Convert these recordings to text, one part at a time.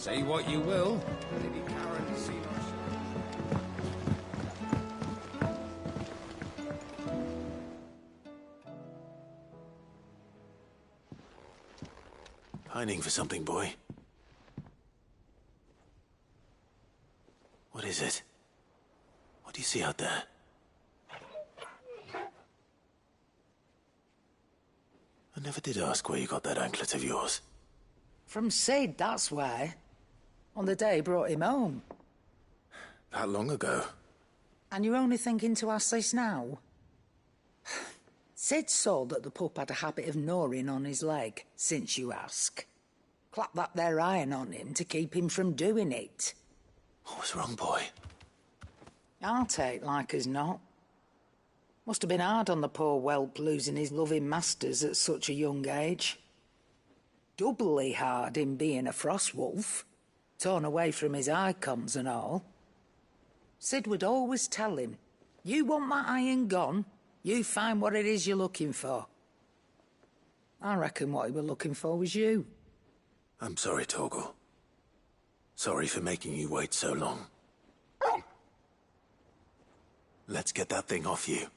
Say what you will. Lady Karen has seen us. Pining for something, boy. What is it? What do you see out there? I never did ask where you got that anklet of yours. From Sid, that's why. On the day he brought him home. That long ago? And you're only thinking to ask this now? Sid saw that the pup had a habit of gnawing on his leg, since you ask. Clap that there iron on him to keep him from doing it. What was wrong, boy? I'll take like as not. Must have been hard on the poor whelp losing his loving masters at such a young age. Doubly hard in being a frost wolf, torn away from his icons and all. Sid would always tell him, you want that iron gone, you find what it is you're looking for. I reckon what he were looking for was you. I'm sorry, Torgal. Sorry for making you wait so long. Let's get that thing off you.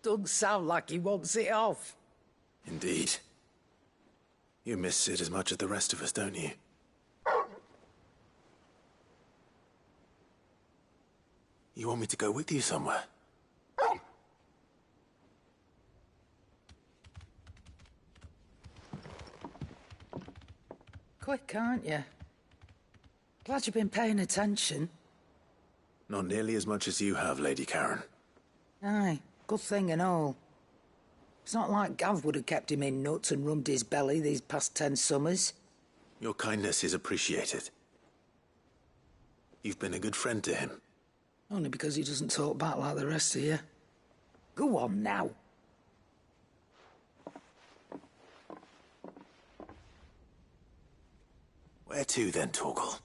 Doesn't sound like he wants it off. Indeed. You miss Sid as much as the rest of us, don't you? You want me to go with you somewhere? Quick, aren't you? Glad you've been paying attention. Not nearly as much as you have, Lady Karen. Aye, good thing and all. It's not like Gav would have kept him in nuts and rubbed his belly these past 10 summers. Your kindness is appreciated. You've been a good friend to him. Only because he doesn't talk back like the rest of you. Go on now. Where to then, Torgal?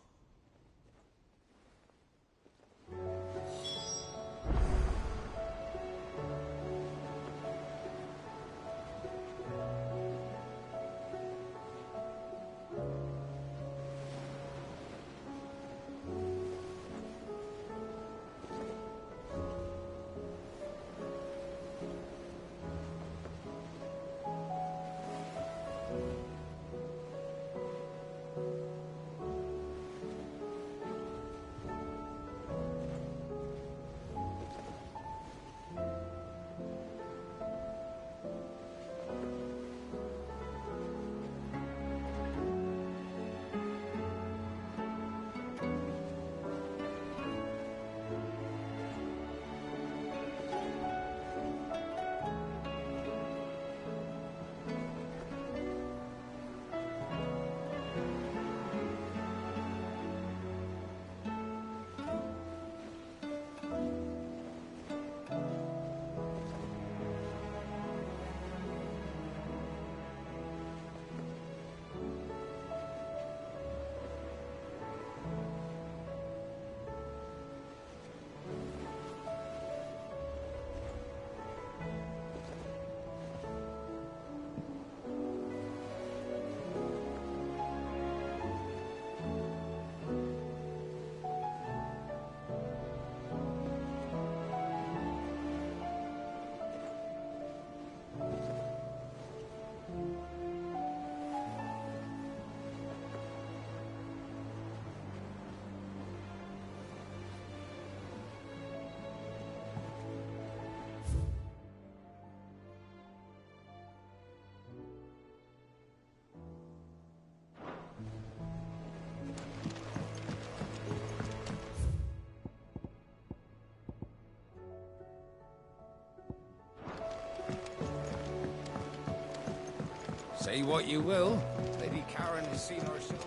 Say what you will. Lady Karen has seen herself.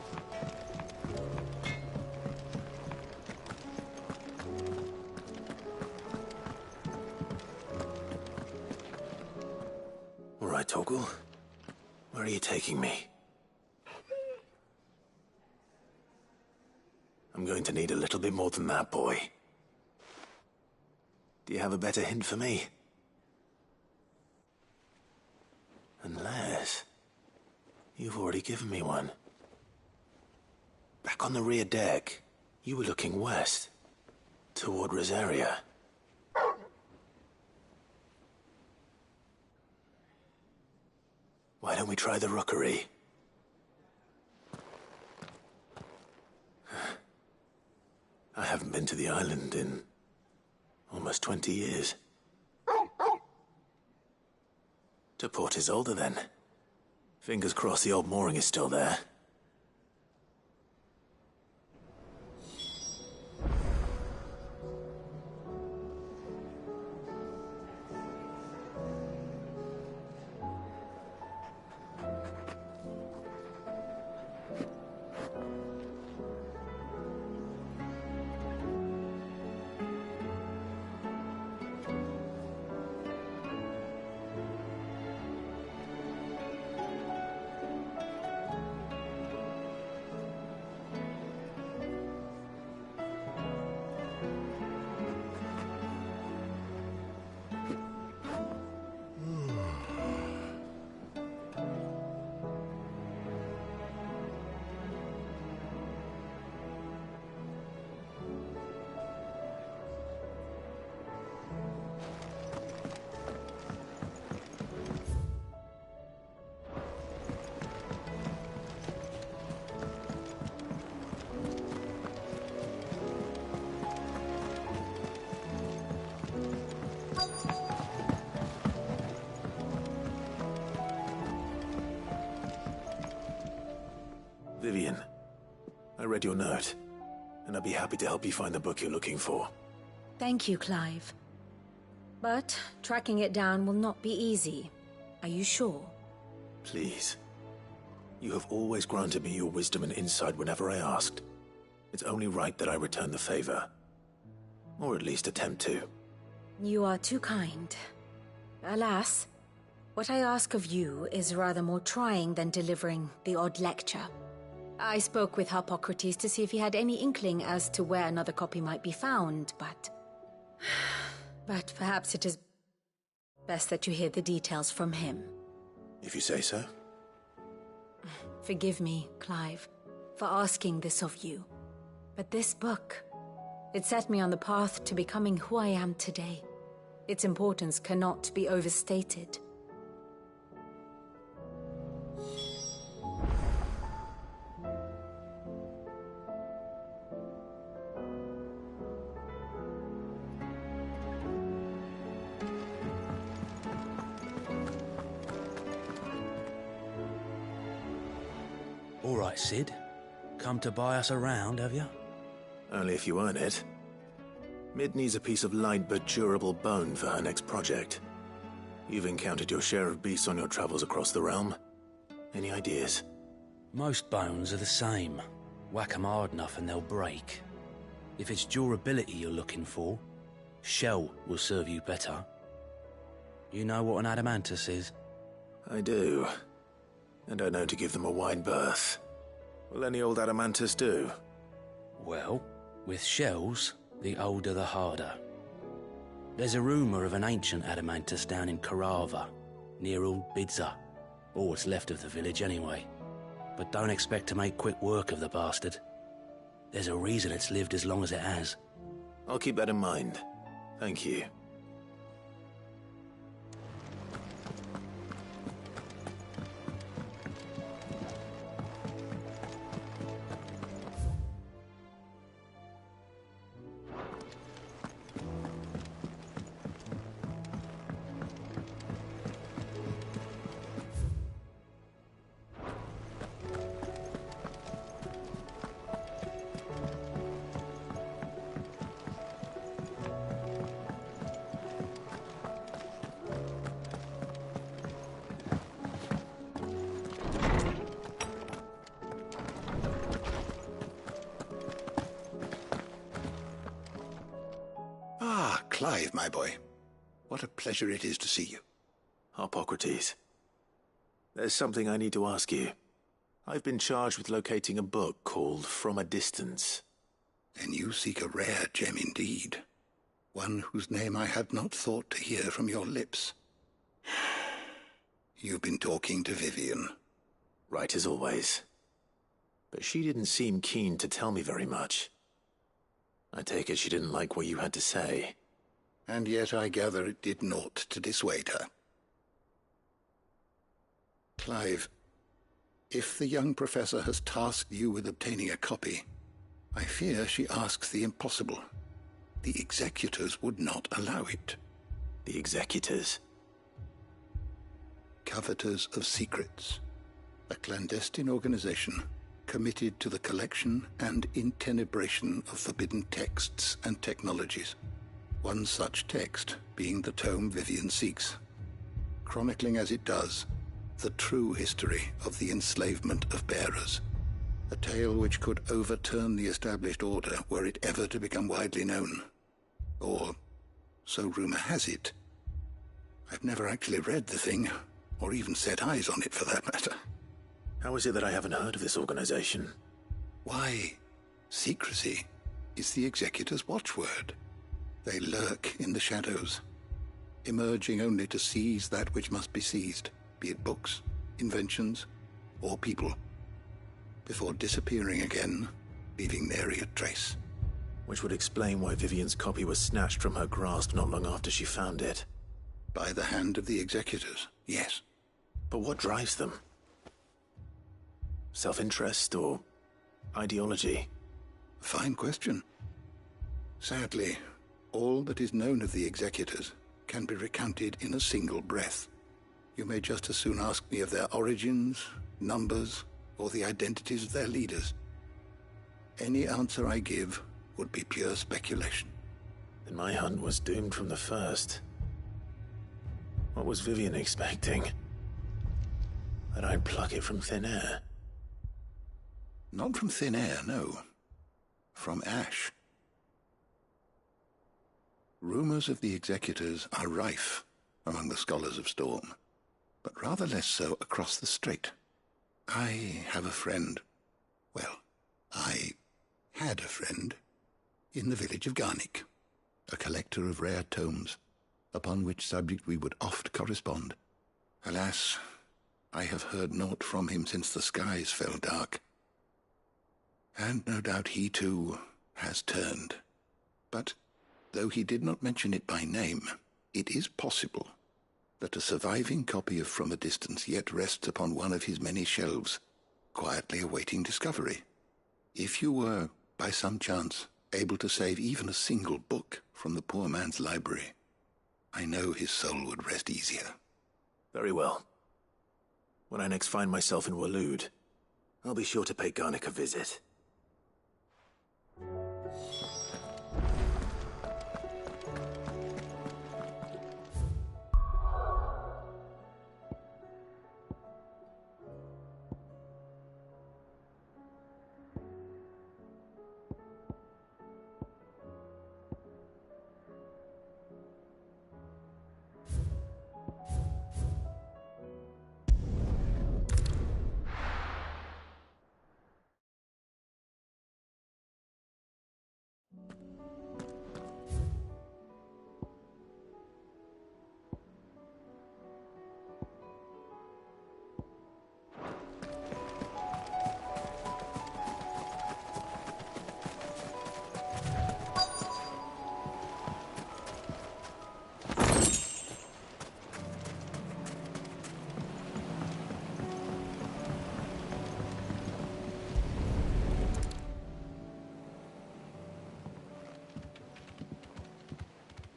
All right, Torgal. Where are you taking me? I'm going to need a little bit more than that, boy. Do you have a better hint for me? Unless... you've already given me one. Back on the rear deck, you were looking west, toward Rosaria. Why don't we try the rookery? I haven't been to the island in almost 20 years. To Port Isolde, then. Fingers crossed the old mooring is still there. Vivian, I read your note, and I'd be happy to help you find the book you're looking for. Thank you, Clive. But tracking it down will not be easy. Are you sure? Please. You have always granted me your wisdom and insight whenever I asked. It's only right that I return the favor. Or at least attempt to. You are too kind. Alas, what I ask of you is rather more trying than delivering the odd lecture. I spoke with Hippocrates to see if he had any inkling as to where another copy might be found, but perhaps it is best that you hear the details from him. If you say so. Forgive me, Clive, for asking this of you. But this book, it set me on the path to becoming who I am today. Its importance cannot be overstated. All right, Sid. Come to buy us around, have you? Only if you earn it. Mid needs a piece of light but durable bone for her next project. You've encountered your share of beasts on your travels across the realm. Any ideas? Most bones are the same. Whack 'em hard enough and they'll break. If it's durability you're looking for, shell will serve you better. You know what an adamantus is? I do. And I know to give them a wide berth. Will any old adamantus do? Well, with shells, the older the harder. There's a rumour of an ancient adamantus down in Carava, near Old Bidza, or what's left of the village anyway. But don't expect to make quick work of the bastard. There's a reason it's lived as long as it has. I'll keep that in mind. Thank you. Clive, my boy. What a pleasure it is to see you. Hippocrates. There's something I need to ask you. I've been charged with locating a book called From a Distance. Then you seek a rare gem indeed. One whose name I had not thought to hear from your lips. you've been talking to Vivian. Right as always. But she didn't seem keen to tell me very much. I take it she didn't like what you had to say. And yet I gather it did naught to dissuade her. Clive, if the young professor has tasked you with obtaining a copy, I fear she asks the impossible. The executors would not allow it. The executors? Coveters of Secrets. A clandestine organization committed to the collection and intenebration of forbidden texts and technologies. One such text being the tome Vivian seeks, chronicling as it does the true history of the enslavement of bearers. A tale which could overturn the established order were it ever to become widely known. Or, so rumor has it. I've never actually read the thing, or even set eyes on it for that matter. How is it that I haven't heard of this organization? Why, secrecy is the executor's watchword. They lurk in the shadows, emerging only to seize that which must be seized, be it books, inventions, or people, before disappearing again, leaving nary a trace. Which would explain why Vivian's copy was snatched from her grasp not long after she found it. By the hand of the executors, yes. But what drives them? Self-interest or ideology? Fine question. Sadly, all that is known of the executors can be recounted in a single breath. You may just as soon ask me of their origins, numbers, or the identities of their leaders. Any answer I give would be pure speculation. Then my hunt was doomed from the first. What was Vivian expecting? That I'd pluck it from thin air? Not from thin air, no. From ash. Rumors of the executors are rife among the scholars of Storm, but rather less so across the strait. I have a friend. Well, I had a friend in the village of Garnick, a collector of rare tomes, upon which subject we would oft correspond. Alas, I have heard naught from him since the skies fell dark. And no doubt he, too, has turned. But, though he did not mention it by name, it is possible that a surviving copy of From a Distance yet rests upon one of his many shelves, quietly awaiting discovery. If you were, by some chance, able to save even a single book from the poor man's library, I know his soul would rest easier. Very well. When I next find myself in Waloed, I'll be sure to pay Garnick a visit.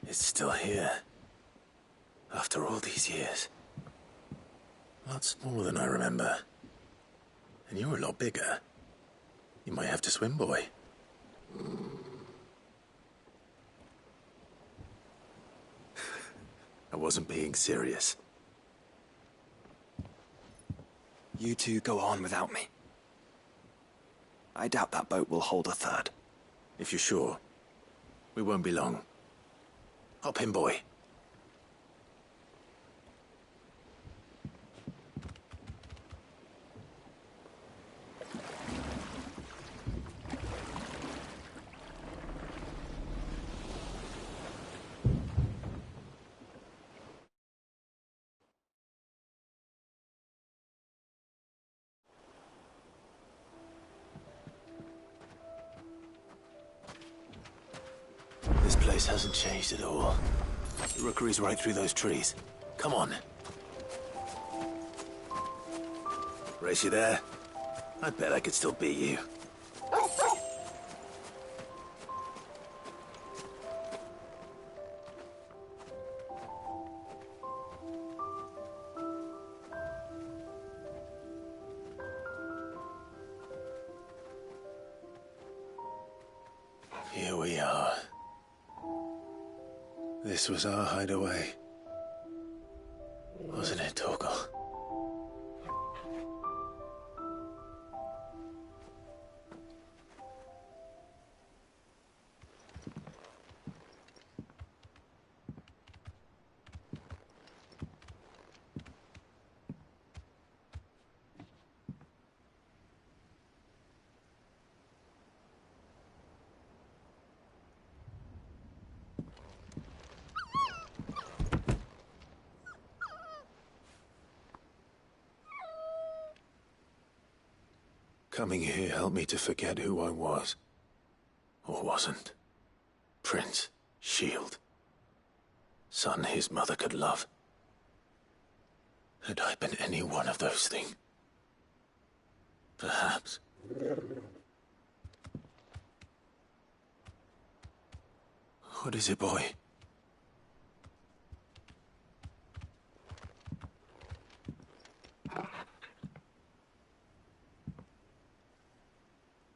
It's still here. After all these years. A lot smaller than I remember. And you're a lot bigger. You might have to swim, boy. I wasn't being serious. You two go on without me. I doubt that boat will hold a third. If you're sure, we won't be long. Hop in, boy. place hasn't changed at all. The rookery's right through those trees. Come on. Race you there? I bet I could still beat you. Here we are. This was our hideaway. Wasn't it, Torgal? Coming here helped me to forget who I was. Or wasn't. Prince, shield. Son his mother could love. Had I been any one of those things? Perhaps. What is it, boy?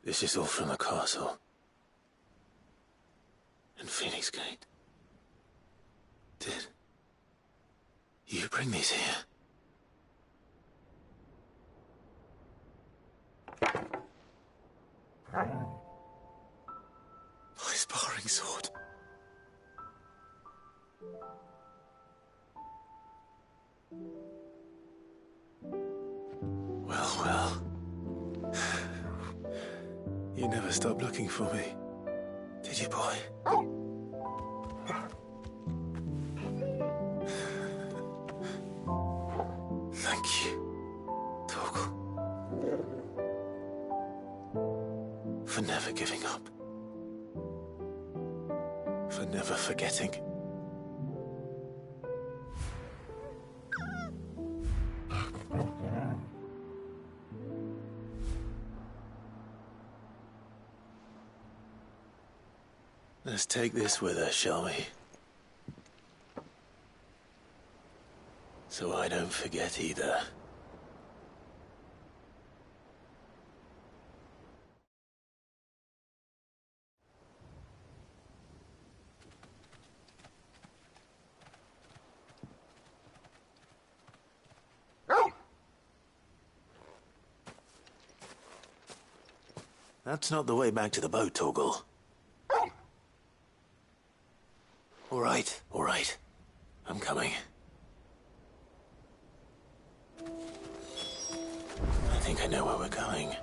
This is all from the castle. And Phoenix Gate. Did you bring these here? My sparring sword. Well, well. You never stopped looking for me, did you, boy? Thank you, Torgal. For never giving up. For never forgetting. Let's take this with us, shall we? So I don't forget either. That's not the way back to the boat, Torgal. All right. I'm coming. I think I know where we're going.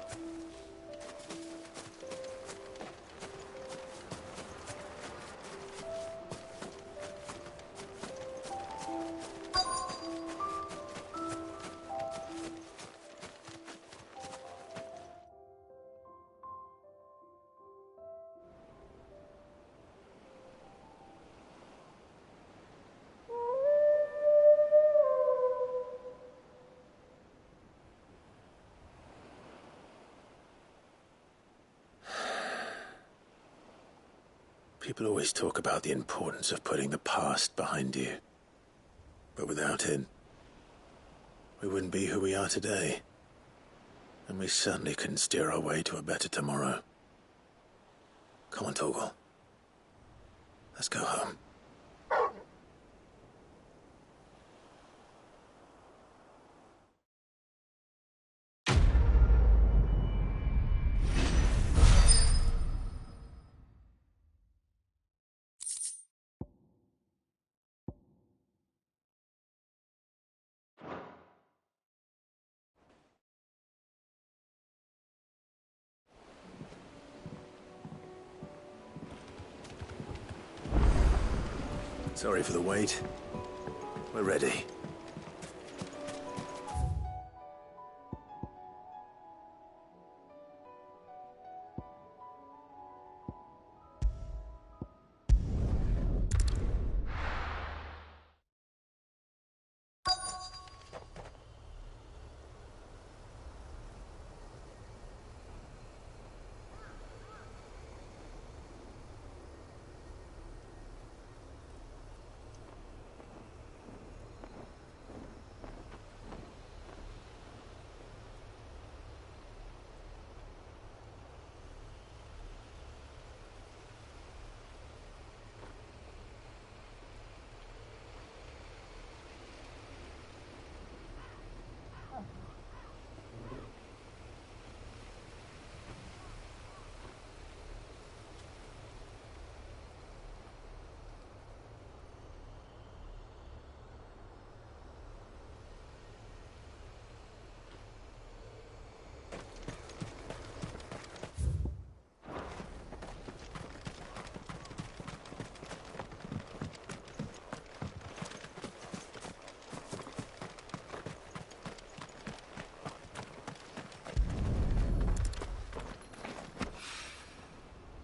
People always talk about the importance of putting the past behind you. But without it, we wouldn't be who we are today. And we certainly couldn't steer our way to a better tomorrow. Come on, Torgal. Let's go home. Sorry for the wait. We're ready.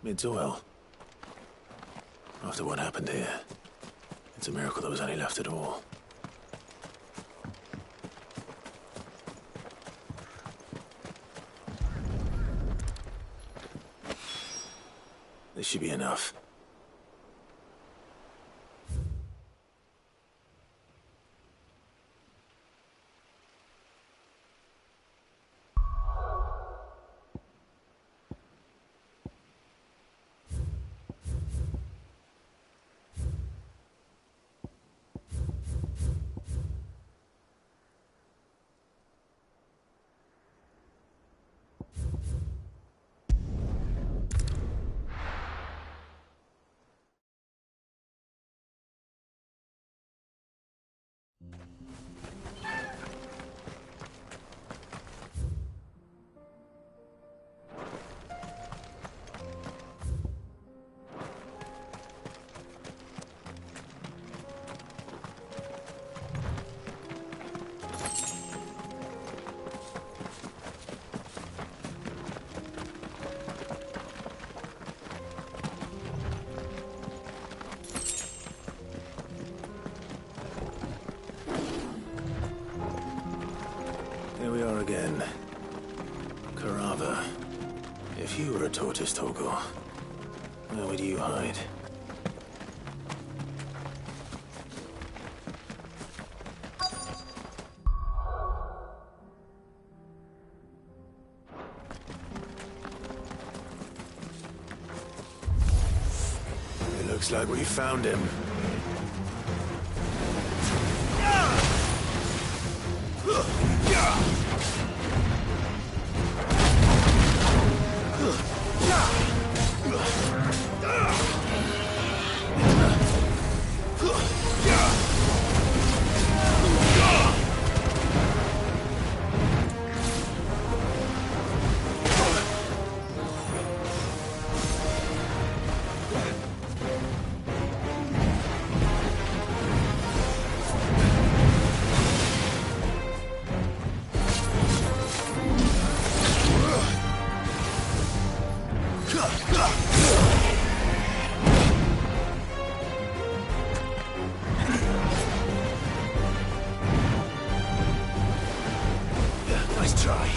Mid's oil. After what happened here, it's a miracle there was any left at all. This should be enough. Here we are again. Carava. If you were a tortoise, Torgor, where would you hide? It looks like we found him. Nice try.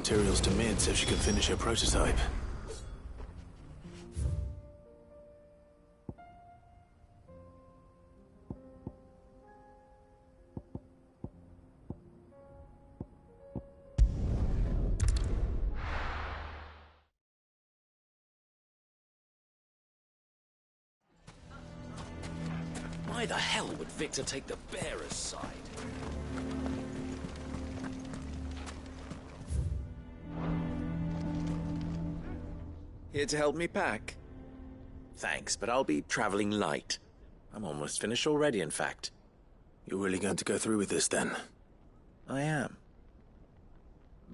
materials to Mid so she can finish her prototype. Why the hell would Victor take the bearer's side? Here to help me pack? Thanks, but I'll be traveling light. I'm almost finished already, in fact. You're really going to go through with this, then? I am.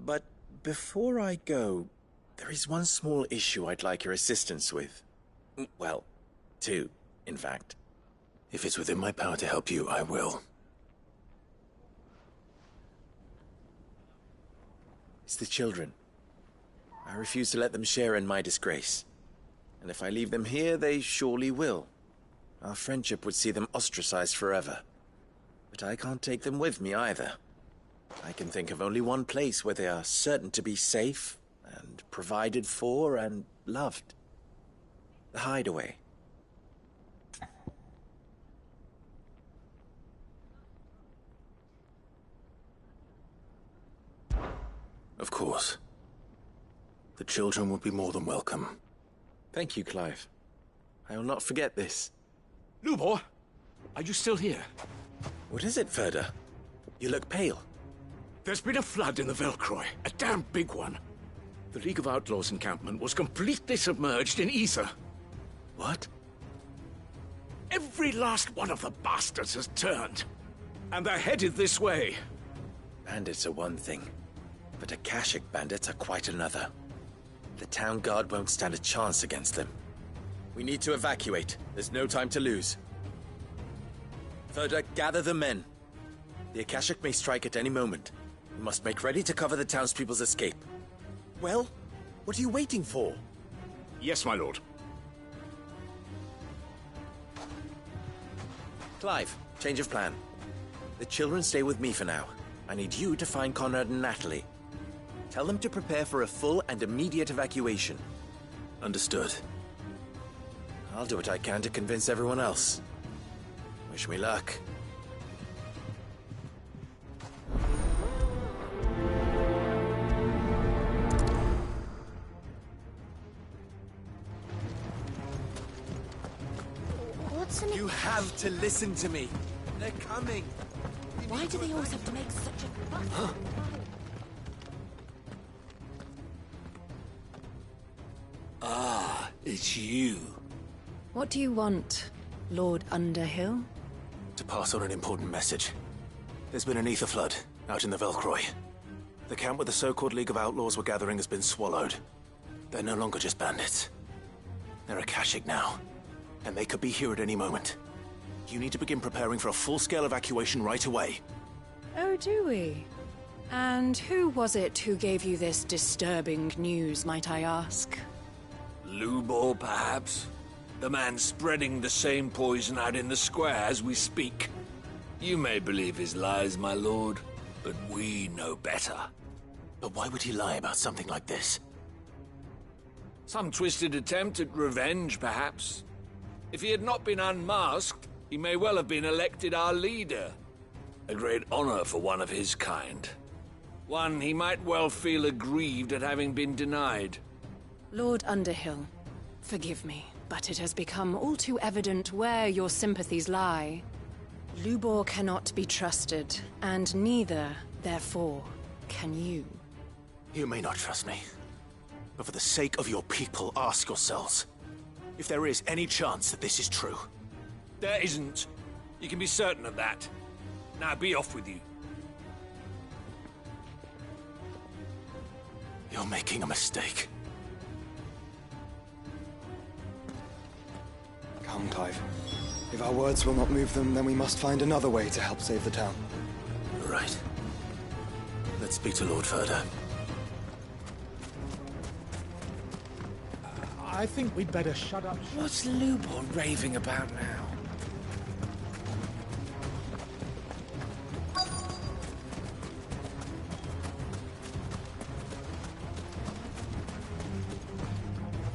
But before I go, there is one small issue I'd like your assistance with. Well, two, in fact. If it's within my power to help you, I will. It's the children. I refuse to let them share in my disgrace. And if I leave them here, they surely will. Our friendship would see them ostracized forever. But I can't take them with me either. I can think of only one place where they are certain to be safe and provided for and loved. The Hideaway. Of course. The children would be more than welcome. Thank you, Clive. I will not forget this. Lubor, are you still here? What is it, Ferda? You look pale. There's been a flood in the Velcroy, a damn big one. The League of Outlaws encampment was completely submerged in ether. What? Every last one of the bastards has turned, and they're headed this way. Bandits are one thing, but Akashic bandits are quite another. The town guard won't stand a chance against them. We need to evacuate. There's no time to lose. Ferda, gather the men. The Akashic may strike at any moment. We must make ready to cover the townspeople's escape. Well, what are you waiting for? Yes, my lord. Clive, change of plan. The children stay with me for now. I need you to find Conrad and Natalie. Tell them to prepare for a full and immediate evacuation. Understood. I'll do what I can to convince everyone else. Wish me luck. What's in it? You have to listen to me. They're coming. Why do they always have to make such a fuss? It's you. What do you want, Lord Underhill? To pass on an important message. There's been an ether flood out in the Velcroy. The camp where the so-called League of Outlaws were gathering has been swallowed. They're no longer just bandits. They're Akashic now, and they could be here at any moment. You need to begin preparing for a full-scale evacuation right away. Oh, do we? And who was it who gave you this disturbing news, might I ask? Lubor, perhaps? The man spreading the same poison out in the square as we speak. You may believe his lies, my lord, but we know better. But why would he lie about something like this? Some twisted attempt at revenge, perhaps. If he had not been unmasked, he may well have been elected our leader. A great honor for one of his kind. One he might well feel aggrieved at having been denied. Lord Underhill, forgive me, but it has become all too evident where your sympathies lie. Lubor cannot be trusted, and neither, therefore, can you. You may not trust me, but for the sake of your people, ask yourselves if there is any chance that this is true. There isn't. You can be certain of that. Now be off with you. You're making a mistake. Come, Clive. If our words will not move them, then we must find another way to help save the town. You're right. Let's speak to Lord Ferda. I think we'd better shut up. What's Lubor raving about now?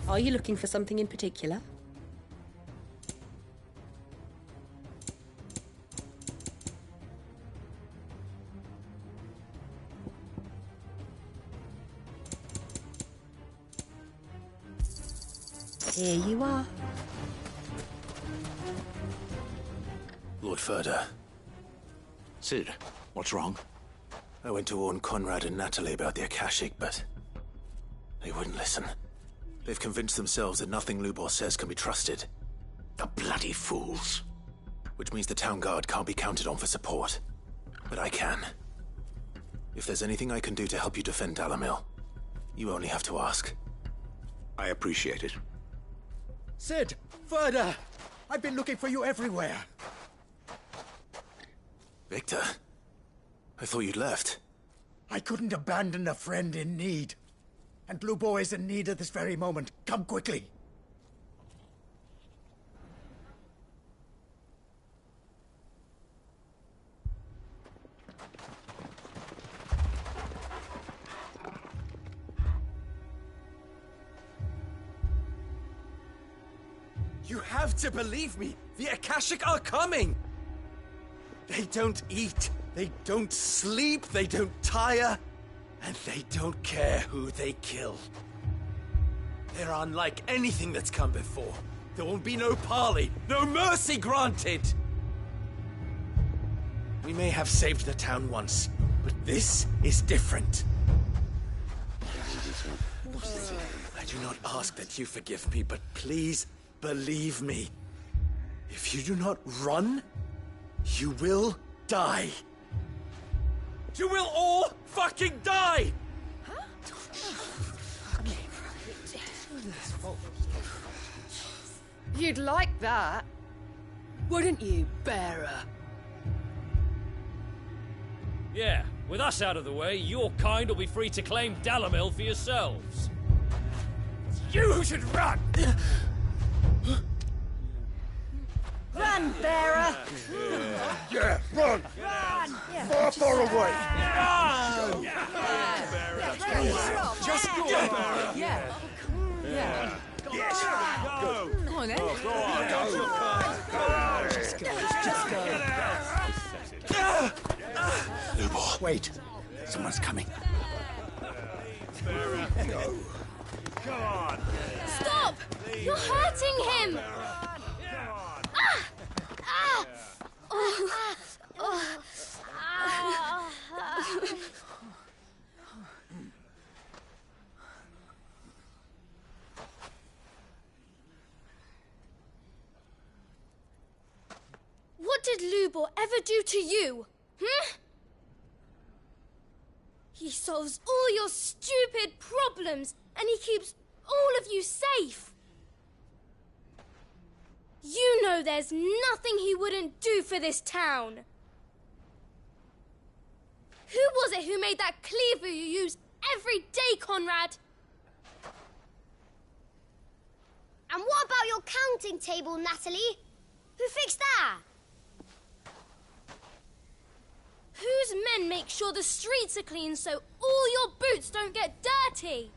Are you looking for something in particular? Here you are. Lord Furder. Sid, what's wrong? I went to warn Conrad and Natalie about the Akashic, but they wouldn't listen. They've convinced themselves that nothing Lubor says can be trusted. The bloody fools. Which means the town guard can't be counted on for support. But I can. If there's anything I can do to help you defend Dalamil, you only have to ask. I appreciate it. Sid! Further! I've been looking for you everywhere. Victor? I thought you'd left. I couldn't abandon a friend in need. And Lubor is in need at this very moment. Come quickly. You have to believe me! The Akashic are coming! They don't eat, they don't sleep, they don't tire, and they don't care who they kill. They're unlike anything that's come before. There will be no parley, no mercy granted! We may have saved the town once, but this is different. I do not ask that you forgive me, but please believe me. If you do not run, you will die. You will all fucking die! You'd like that, wouldn't you, bearer? Yeah, with us out of the way, your kind will be free to claim Dalamil for yourselves. It's you who should run! Run, bearer! Yeah, run! Run! Far, far away! Run! Just go, Bearer! Yeah. Yeah. Yes! Go! Come on, then. Go on! Go! Just go. Just go. Lubor, wait. Someone's coming. Go! Come on! Stop! You're hurting him! What did Lubor ever do to you? He solves all your stupid problems, and he keeps all of you safe. You know there's nothing he wouldn't do for this town. Who was it who made that cleaver you use every day, Conrad? And what about your counting table, Natalie? Who fixed that? Whose men make sure the streets are clean so all your boots don't get dirty?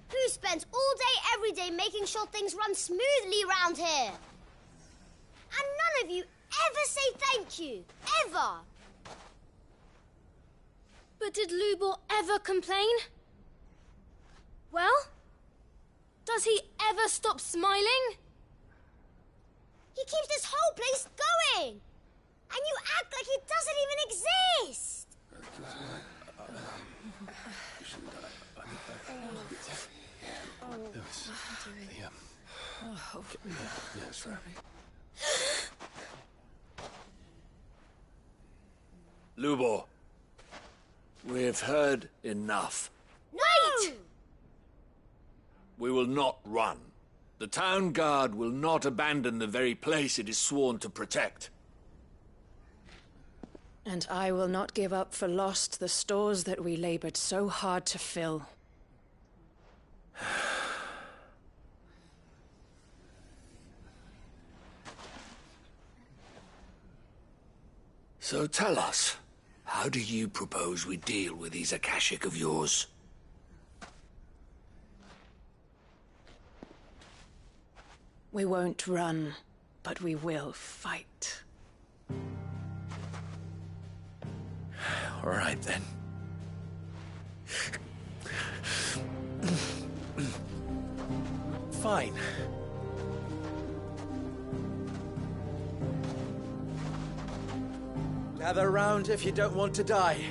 Who spends all day, every day making sure things run smoothly round here? And none of you ever say thank you. Ever. But did Lubor ever complain? Well, does he ever stop smiling? He keeps this whole place going. And you act like it doesn't even exist. Lubor, we've heard enough. Wait! We will not run. The town guard will not abandon the very place it is sworn to protect. And I will not give up for lost the stores that we labored so hard to fill. So tell us, how do you propose we deal with these Akashic of yours? We won't run, but we will fight. All right, then. Fine. Gather round if you don't want to die.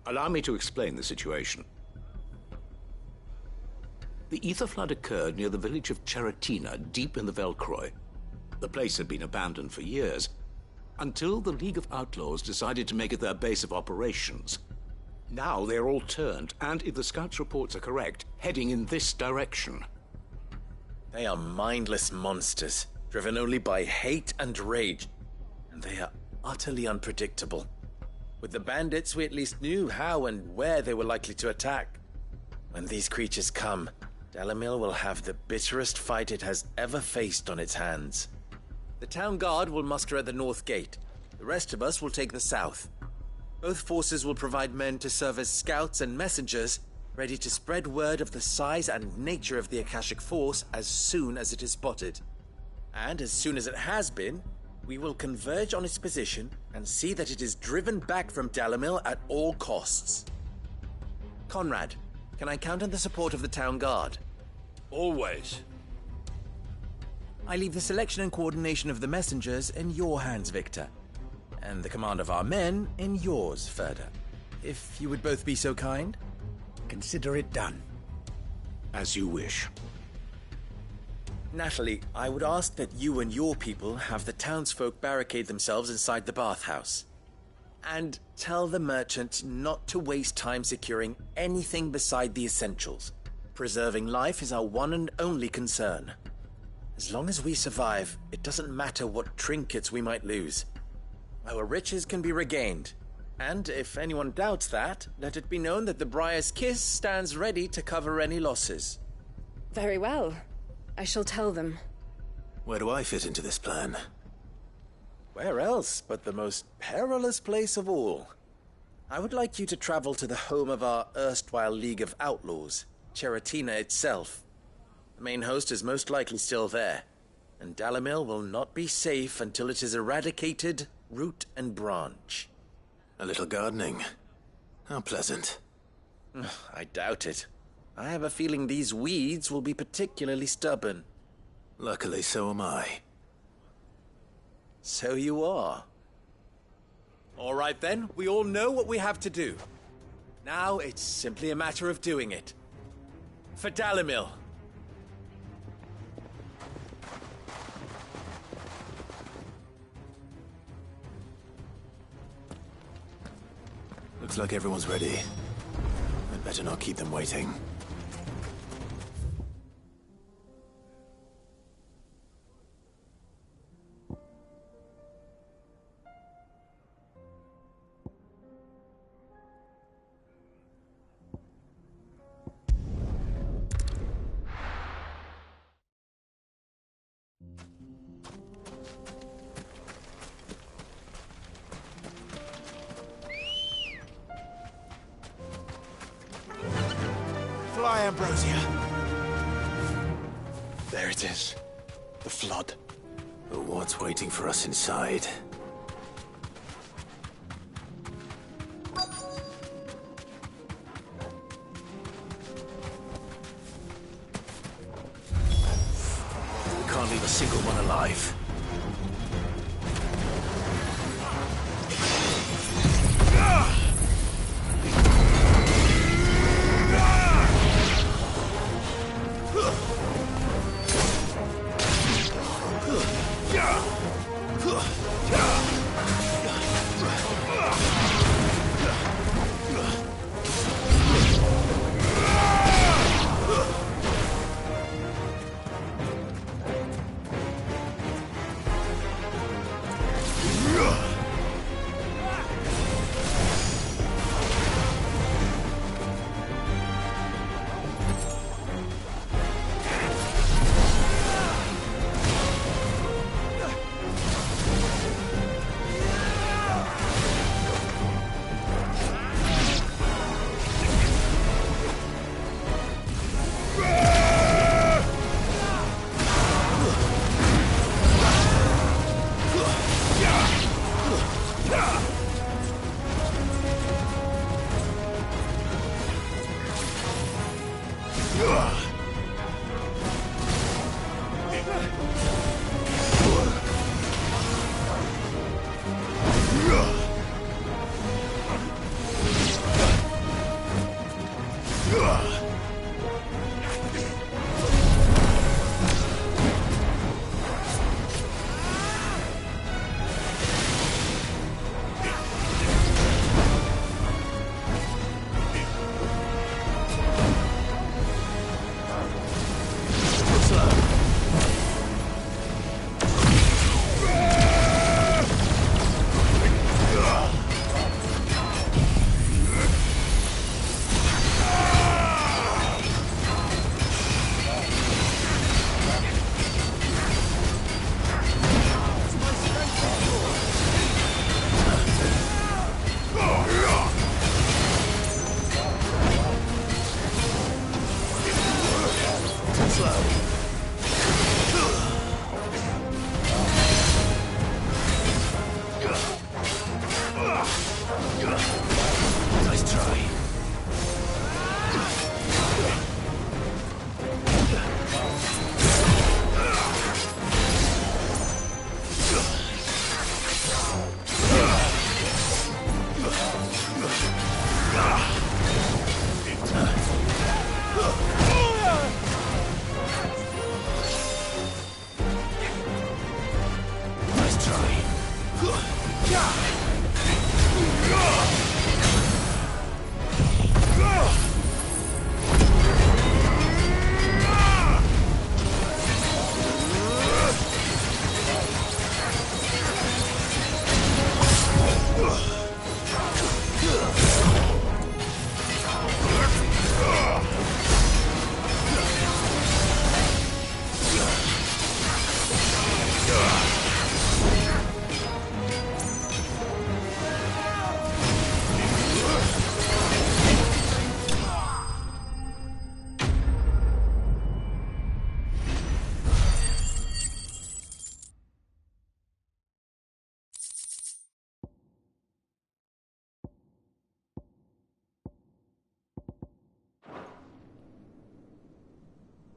Allow me to explain the situation. The ether flood occurred near the village of Cheratina, deep in the Velcroy. The place had been abandoned for years, until the League of Outlaws decided to make it their base of operations. Now they're all turned, and if the scouts' reports are correct, heading in this direction. They are mindless monsters, driven only by hate and rage, and they are utterly unpredictable. With the bandits, we at least knew how and where they were likely to attack. When these creatures come, Dalimil will have the bitterest fight it has ever faced on its hands. The town guard will muster at the north gate. The rest of us will take the south. Both forces will provide men to serve as scouts and messengers, ready to spread word of the size and nature of the Akashic Force as soon as it is spotted. And as soon as it has been, we will converge on its position and see that it is driven back from Dalimil at all costs. Conrad, can I count on the support of the town guard? Always. I leave the selection and coordination of the messengers in your hands, Victor. And the command of our men in yours, Ferda. If you would both be so kind. Consider it done. As you wish. Natalie, I would ask that you and your people have the townsfolk barricade themselves inside the bathhouse. And tell the merchant not to waste time securing anything beside the essentials. Preserving life is our one and only concern. As long as we survive, it doesn't matter what trinkets we might lose. Our riches can be regained. And if anyone doubts that, let it be known that the Briar's Kiss stands ready to cover any losses. Very well. I shall tell them. Where do I fit into this plan? Where else but the most perilous place of all? I would like you to travel to the home of our erstwhile League of Outlaws, Cheratina itself. The main host is most likely still there, and Dalimil will not be safe until it is eradicated, root and branch. A little gardening. How pleasant. I doubt it. I have a feeling these weeds will be particularly stubborn. Luckily, so am I. So you are. All right then, we all know what we have to do. Now it's simply a matter of doing it. For Dalimil. Looks like everyone's ready. I'd better not keep them waiting. Fly, Ambrosia. There it is. The flood. But what's waiting for us inside? We can't leave a single one alive.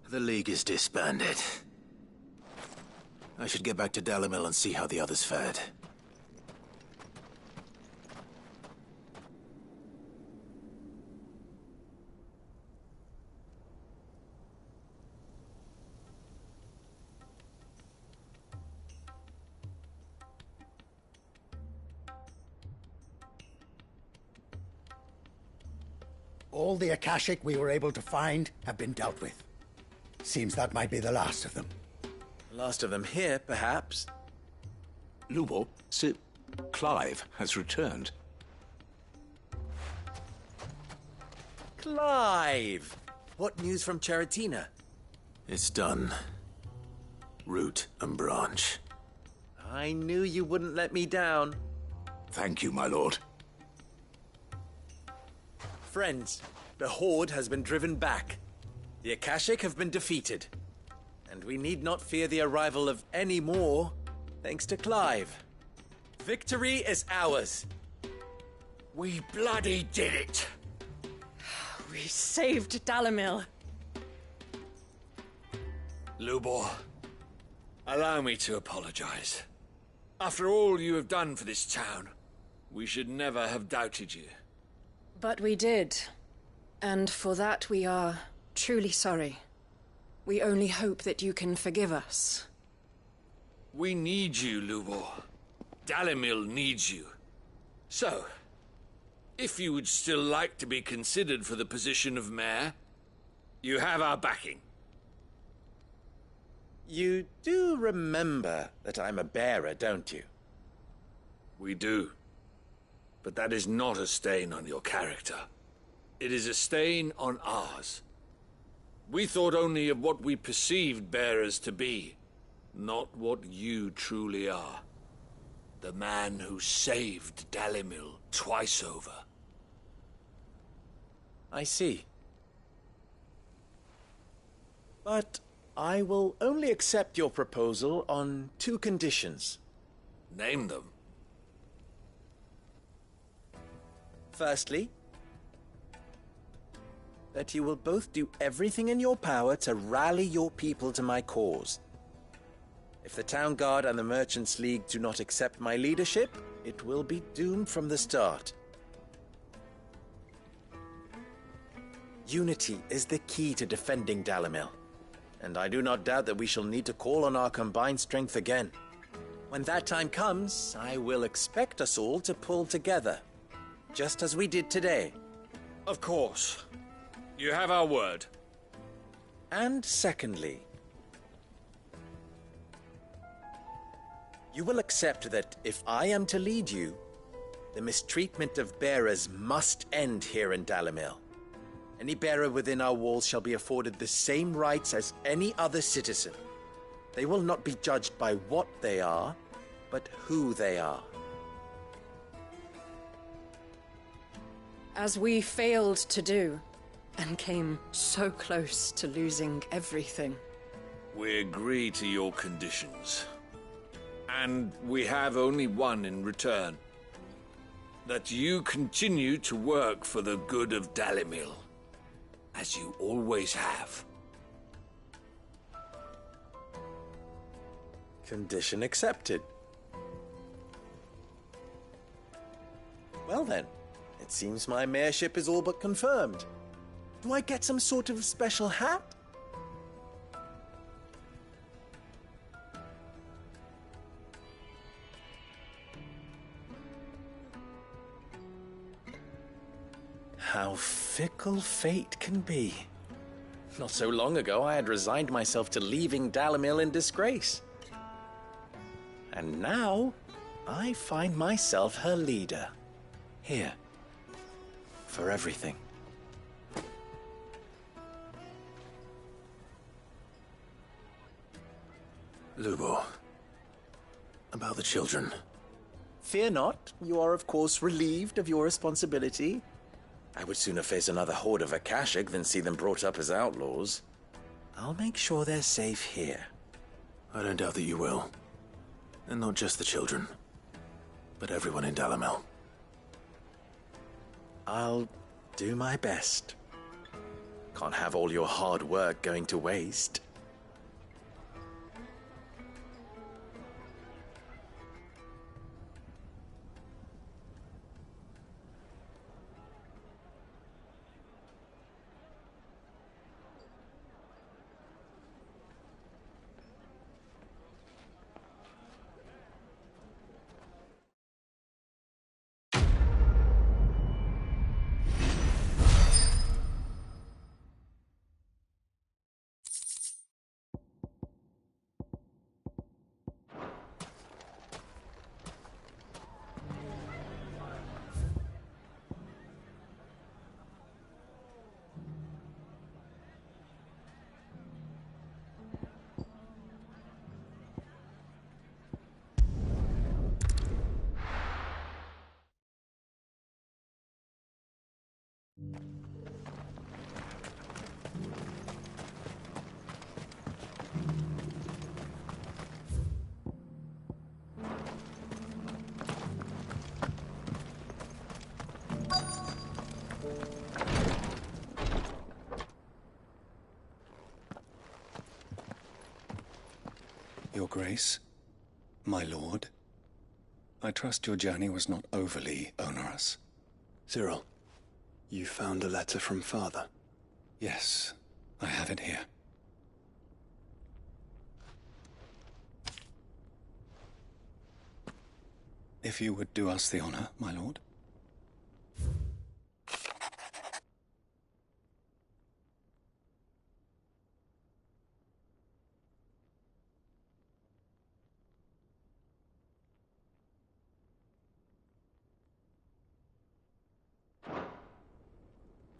The League is disbanded. I should get back to Dalimil and see how the others fared. All the Akashic we were able to find have been dealt with. Seems that might be the last of them. Last of them here, perhaps. Lubo, Sir Clive has returned. Clive! What news from Charatina? It's done. Root and branch. I knew you wouldn't let me down. Thank you, my lord. Friends, the Horde has been driven back. The Akashic have been defeated. And we need not fear the arrival of any more, thanks to Clive. Victory is ours. We bloody did it! We saved Dalimil. Lubor, allow me to apologize. After all you have done for this town, we should never have doubted you. But we did. And for that we are truly sorry. We only hope that you can forgive us. We need you, Lubor. Dalimil needs you. So, if you would still like to be considered for the position of mayor, you have our backing. You do remember that I'm a bearer, don't you? We do. But that is not a stain on your character. It is a stain on ours. We thought only of what we perceived bearers to be, not what you truly are. The man who saved Dalimil twice over. I see. But I will only accept your proposal on 2 conditions. Name them. Firstly, that you will both do everything in your power to rally your people to my cause. If the Town Guard and the Merchants League do not accept my leadership, it will be doomed from the start. Unity is the key to defending Dalimil, and I do not doubt that we shall need to call on our combined strength again. When that time comes, I will expect us all to pull together, just as we did today. Of course. You have our word. And secondly, you will accept that if I am to lead you, the mistreatment of bearers must end here in Dalimil. Any bearer within our walls shall be afforded the same rights as any other citizen. They will not be judged by what they are, but who they are. As we failed to do, and came so close to losing everything. We agree to your conditions. And we have only one in return. That you continue to work for the good of Dalimil, as you always have. Condition accepted. Well then, it seems my mayorship is all but confirmed. Do I get some sort of special hat? How fickle fate can be. Not so long ago, I had resigned myself to leaving Dalimil in disgrace. And now, I find myself her leader. Here. For everything. Lubo. About the children. Fear not. You are, of course, relieved of your responsibility. I would sooner face another horde of Akashic than see them brought up as outlaws. I'll make sure they're safe here. I don't doubt that you will. And not just the children, but everyone in Dalimil. I'll do my best. Can't have all your hard work going to waste. Your Grace, my lord, I trust your journey was not overly onerous. Cyril, you found a letter from Father? Yes, I have it here. If you would do us the honor, my lord.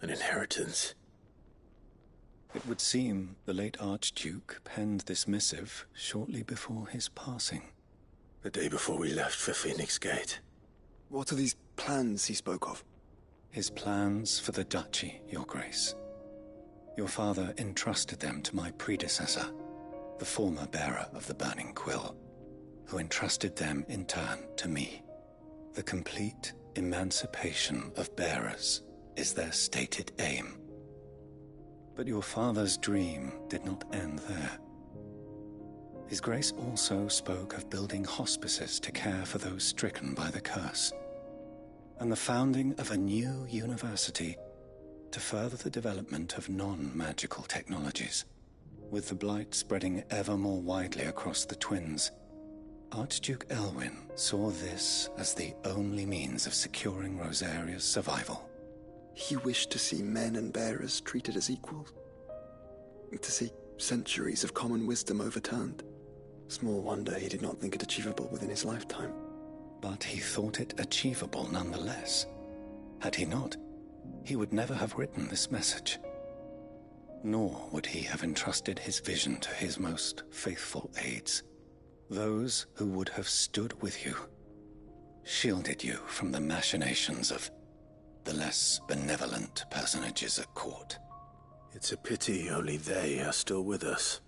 An inheritance. It would seem the late Archduke penned this missive shortly before his passing. The day before we left for Phoenix Gate. What are these plans he spoke of? His plans for the duchy, Your Grace. Your father entrusted them to my predecessor, the former bearer of the Burning Quill, who entrusted them in turn to me. The complete emancipation of bearers is their stated aim. But your father's dream did not end there. His Grace also spoke of building hospices to care for those stricken by the curse, and the founding of a new university to further the development of non-magical technologies. With the blight spreading ever more widely across the twins, Archduke Elwyn saw this as the only means of securing Rosaria's survival. He wished to see men and bearers treated as equals. To see centuries of common wisdom overturned. Small wonder he did not think it achievable within his lifetime. But he thought it achievable nonetheless. Had he not, he would never have written this message. Nor would he have entrusted his vision to his most faithful aides, those who would have stood with you, shielded you from the machinations of the less benevolent personages at court. It's a pity only they are still with us.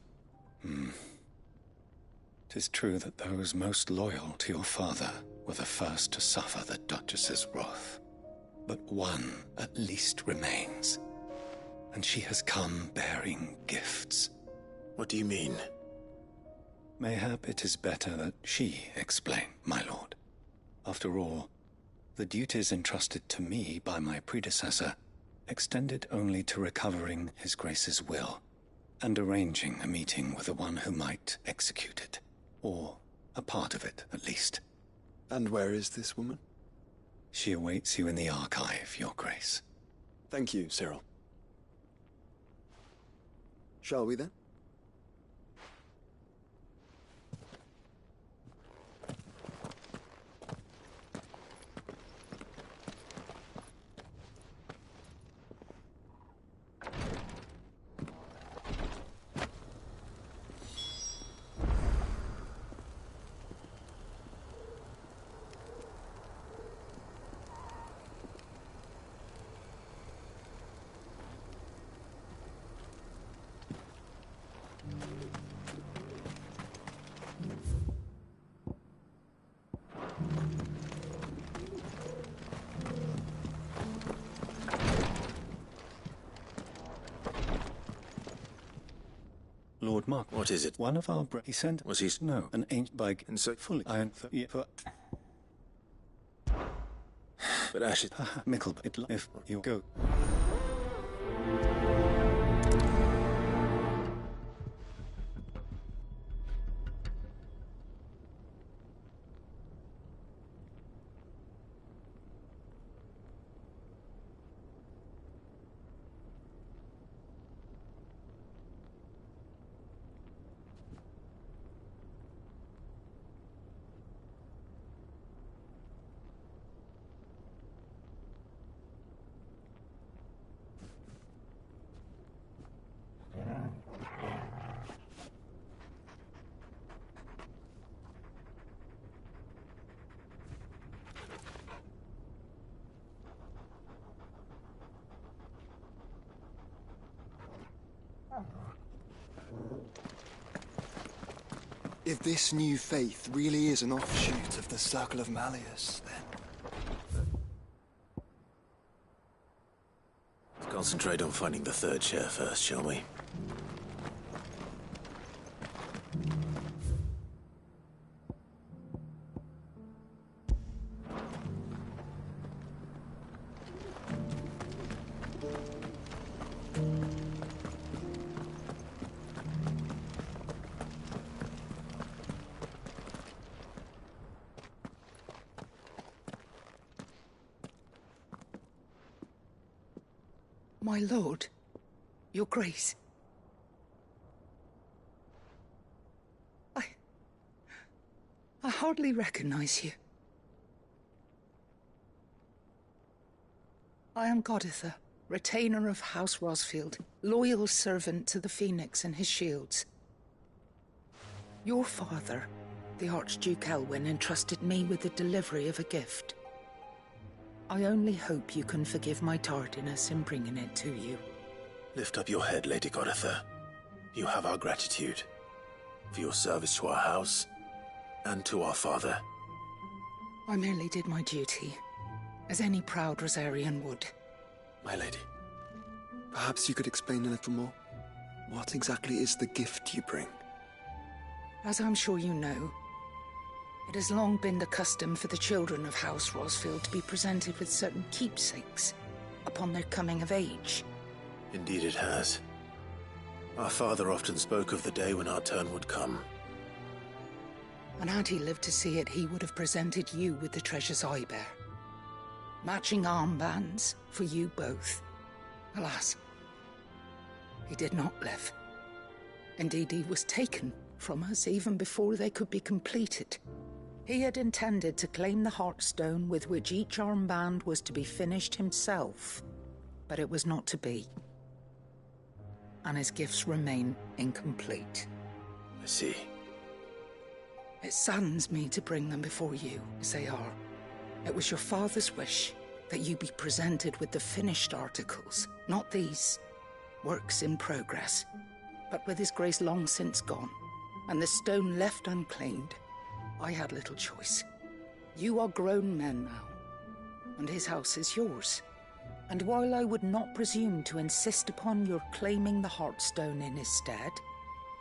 'Tis true that those most loyal to your father were the first to suffer the Duchess's wrath. But one at least remains, and she has come bearing gifts. What do you mean? Mayhap it is better that she explain, my lord. After all, the duties entrusted to me by my predecessor extended only to recovering His Grace's will and arranging a meeting with the one who might execute it, or a part of it at least. And where is this woman? She awaits you in the archive, Your Grace. Thank you, Cyril. Shall we then? Lord Mark. What is it? One of our he sent... Was he... No, an ancient bike. And so... Fully... Iron... For... But Ash... Mickle... If you go... If this new faith really is an offshoot of the Circle of Malleus, then... Let's concentrate on finding the third chair first, shall we? My lord, your grace. I hardly recognize you. I am Goditha, retainer of House Rosfield, loyal servant to the Phoenix and his shields. Your father, the Archduke Elwyn, entrusted me with the delivery of a gift. I only hope you can forgive my tardiness in bringing it to you. Lift up your head, Lady Goditha. You have our gratitude for your service to our house and to our father. I merely did my duty, as any proud Rosarian would. My lady, perhaps you could explain a little more? What exactly is the gift you bring? As I'm sure you know, it has long been the custom for the children of House Rosfield to be presented with certain keepsakes upon their coming of age. Indeed it has. Our father often spoke of the day when our turn would come. And had he lived to see it, he would have presented you with the treasures I bear. Matching armbands for you both. Alas, he did not live. Indeed, he was taken from us even before they could be completed. He had intended to claim the Heartstone with which each armband was to be finished himself, but it was not to be. And his gifts remain incomplete. I see. It saddens me to bring them before you, as they are. It was your father's wish that you be presented with the finished articles, not these, works in progress. But with his grace long since gone, and the stone left unclaimed, I had little choice. You are grown men now, and his house is yours. And while I would not presume to insist upon your claiming the Heartstone in his stead,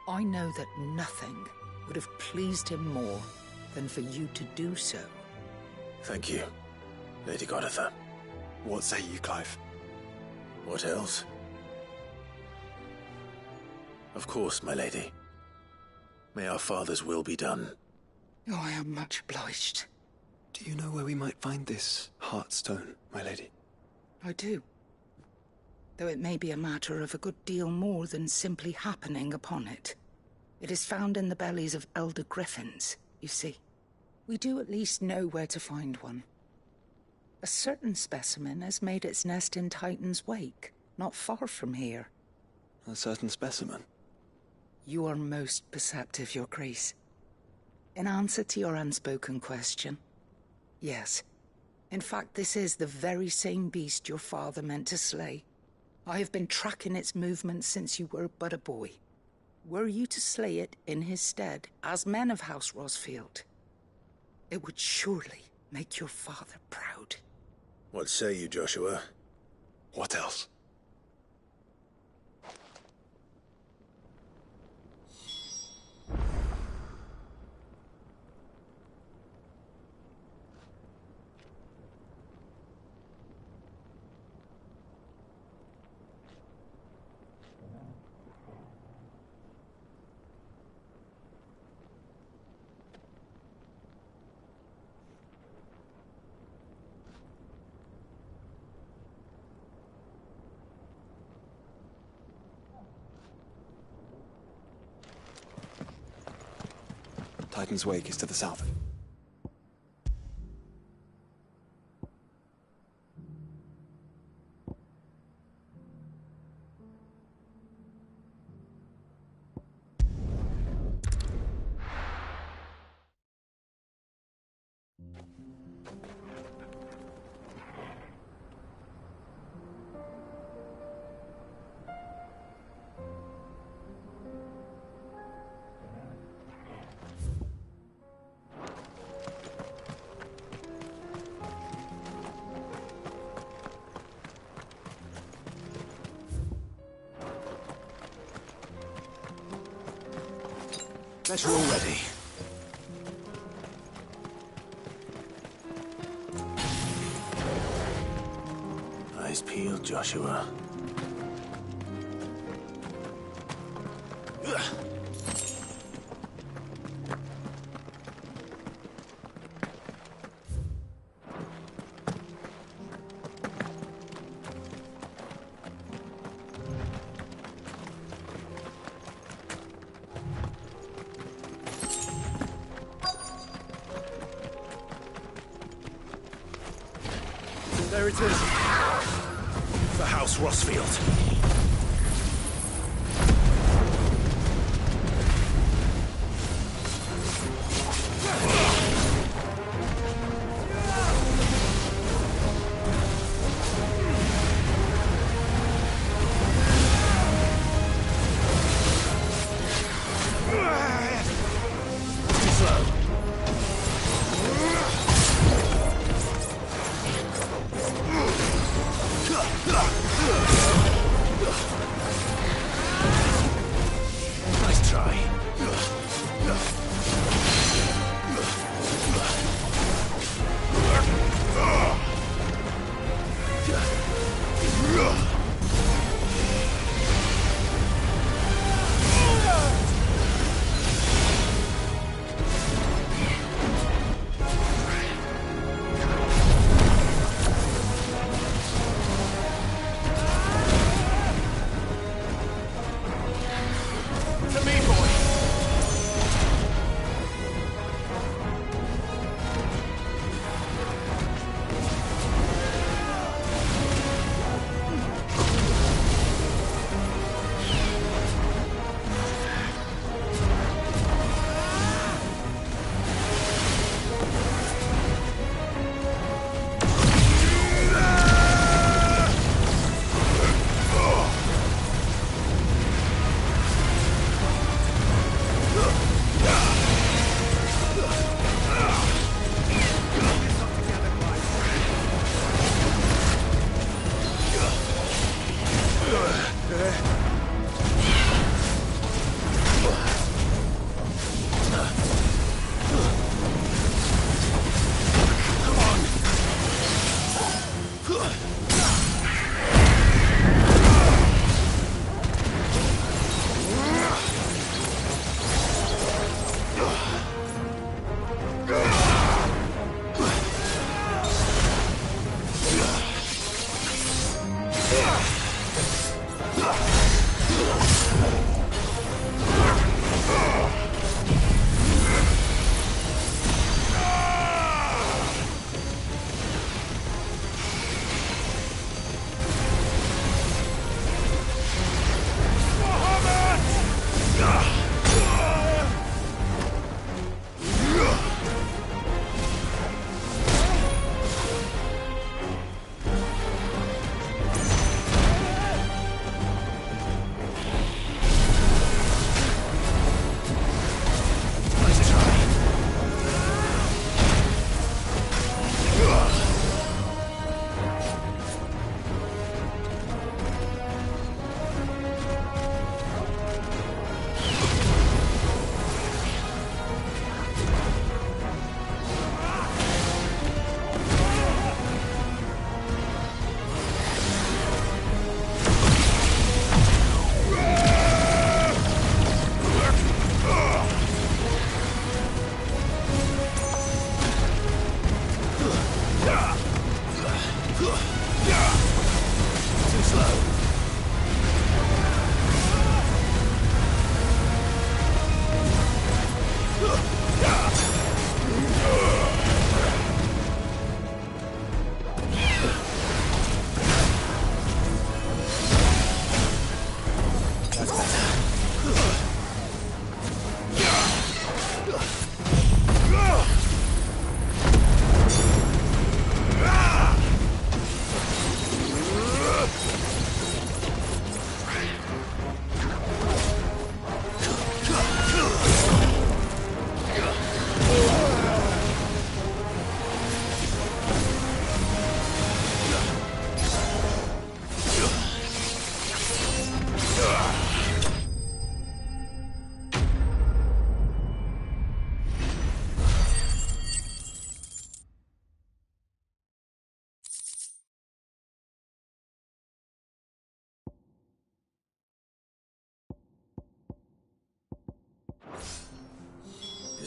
I know that nothing would have pleased him more than for you to do so. Thank you, Lady Goditha. What say you, Clive? What else? Of course, my lady. May our father's will be done. Oh, I am much obliged. Do you know where we might find this Heartstone, my lady? I do. Though it may be a matter of a good deal more than simply happening upon it. It is found in the bellies of elder griffins, you see. We do at least know where to find one. A certain specimen has made its nest in Titan's Wake, not far from here. A certain specimen? You are most perceptive, Your Grace. In answer to your unspoken question, yes. In fact, this is the very same beast your father meant to slay. I have been tracking its movements since you were but a boy. Were you to slay it in his stead, as men of House Rosfield, it would surely make your father proud. What say you, Joshua? What else? Titan's Wake is to the south. Better already. Eyes peeled, Joshua. There it is. The House Rossfield. Yeah!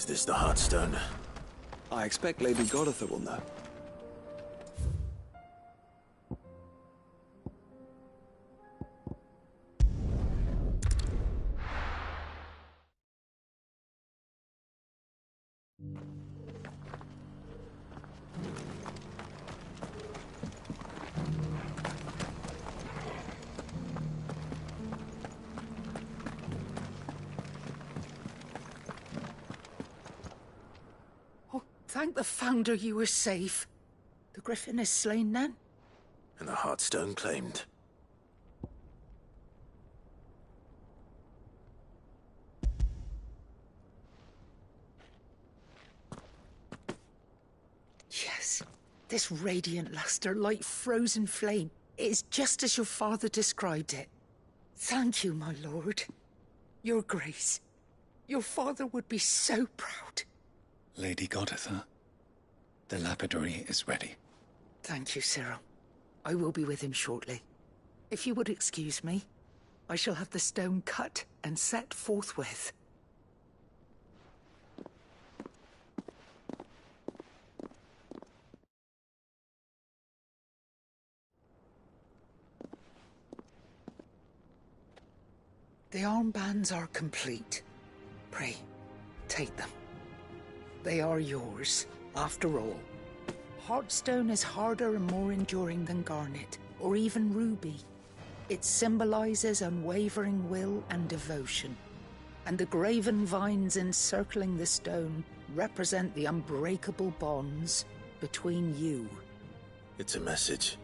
this the Heartstone? I expect Lady Goditha will know. Thank the Founder you were safe. The Griffin is slain then? And the Heartstone claimed. Yes. This radiant luster, like frozen flame, it is just as your father described it. Thank you, my lord. Your Grace. Your father would be so proud. Lady Goditha, the lapidary is ready. Thank you, Cyril. I will be with him shortly. If you would excuse me, I shall have the stone cut and set forthwith. The armbands are complete. Pray, take them. They are yours, after all. Heartstone is harder and more enduring than garnet, or even ruby. It symbolizes unwavering will and devotion. And the graven vines encircling the stone represent the unbreakable bonds between you. It's a message.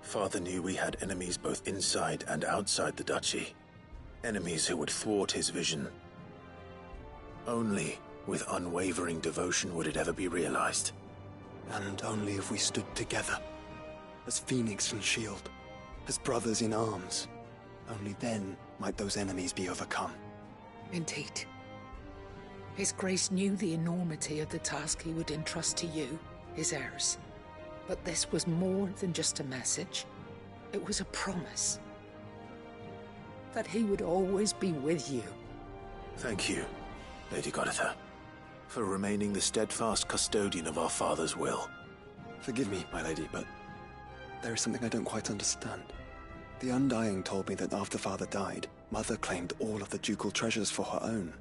Father knew we had enemies both inside and outside the duchy. Enemies who would thwart his vision. Only with unwavering devotion would it ever be realized. And only if we stood together, as Phoenix and Shield, as brothers in arms. Only then might those enemies be overcome. Indeed. His Grace knew the enormity of the task he would entrust to you, his heirs. But this was more than just a message. It was a promise. That he would always be with you. Thank you, Lady Goditha, for remaining the steadfast custodian of our father's will. Forgive me, my lady, but there is something I don't quite understand. The Undying told me that after Father died, Mother claimed all of the ducal treasures for her own.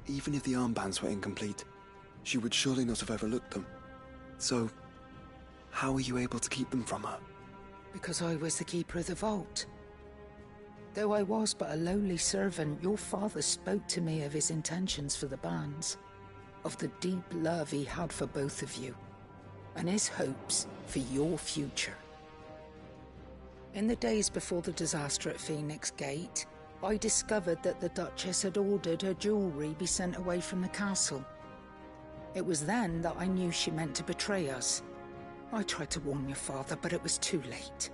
Even if the armbands were incomplete, she would surely not have overlooked them. So, how were you able to keep them from her? Because I was the keeper of the vault. Though I was but a lowly servant, your father spoke to me of his intentions for the bands, of the deep love he had for both of you, and his hopes for your future. In the days before the disaster at Phoenix Gate, I discovered that the Duchess had ordered her jewelry be sent away from the castle. It was then that I knew she meant to betray us. I tried to warn your father, but it was too late.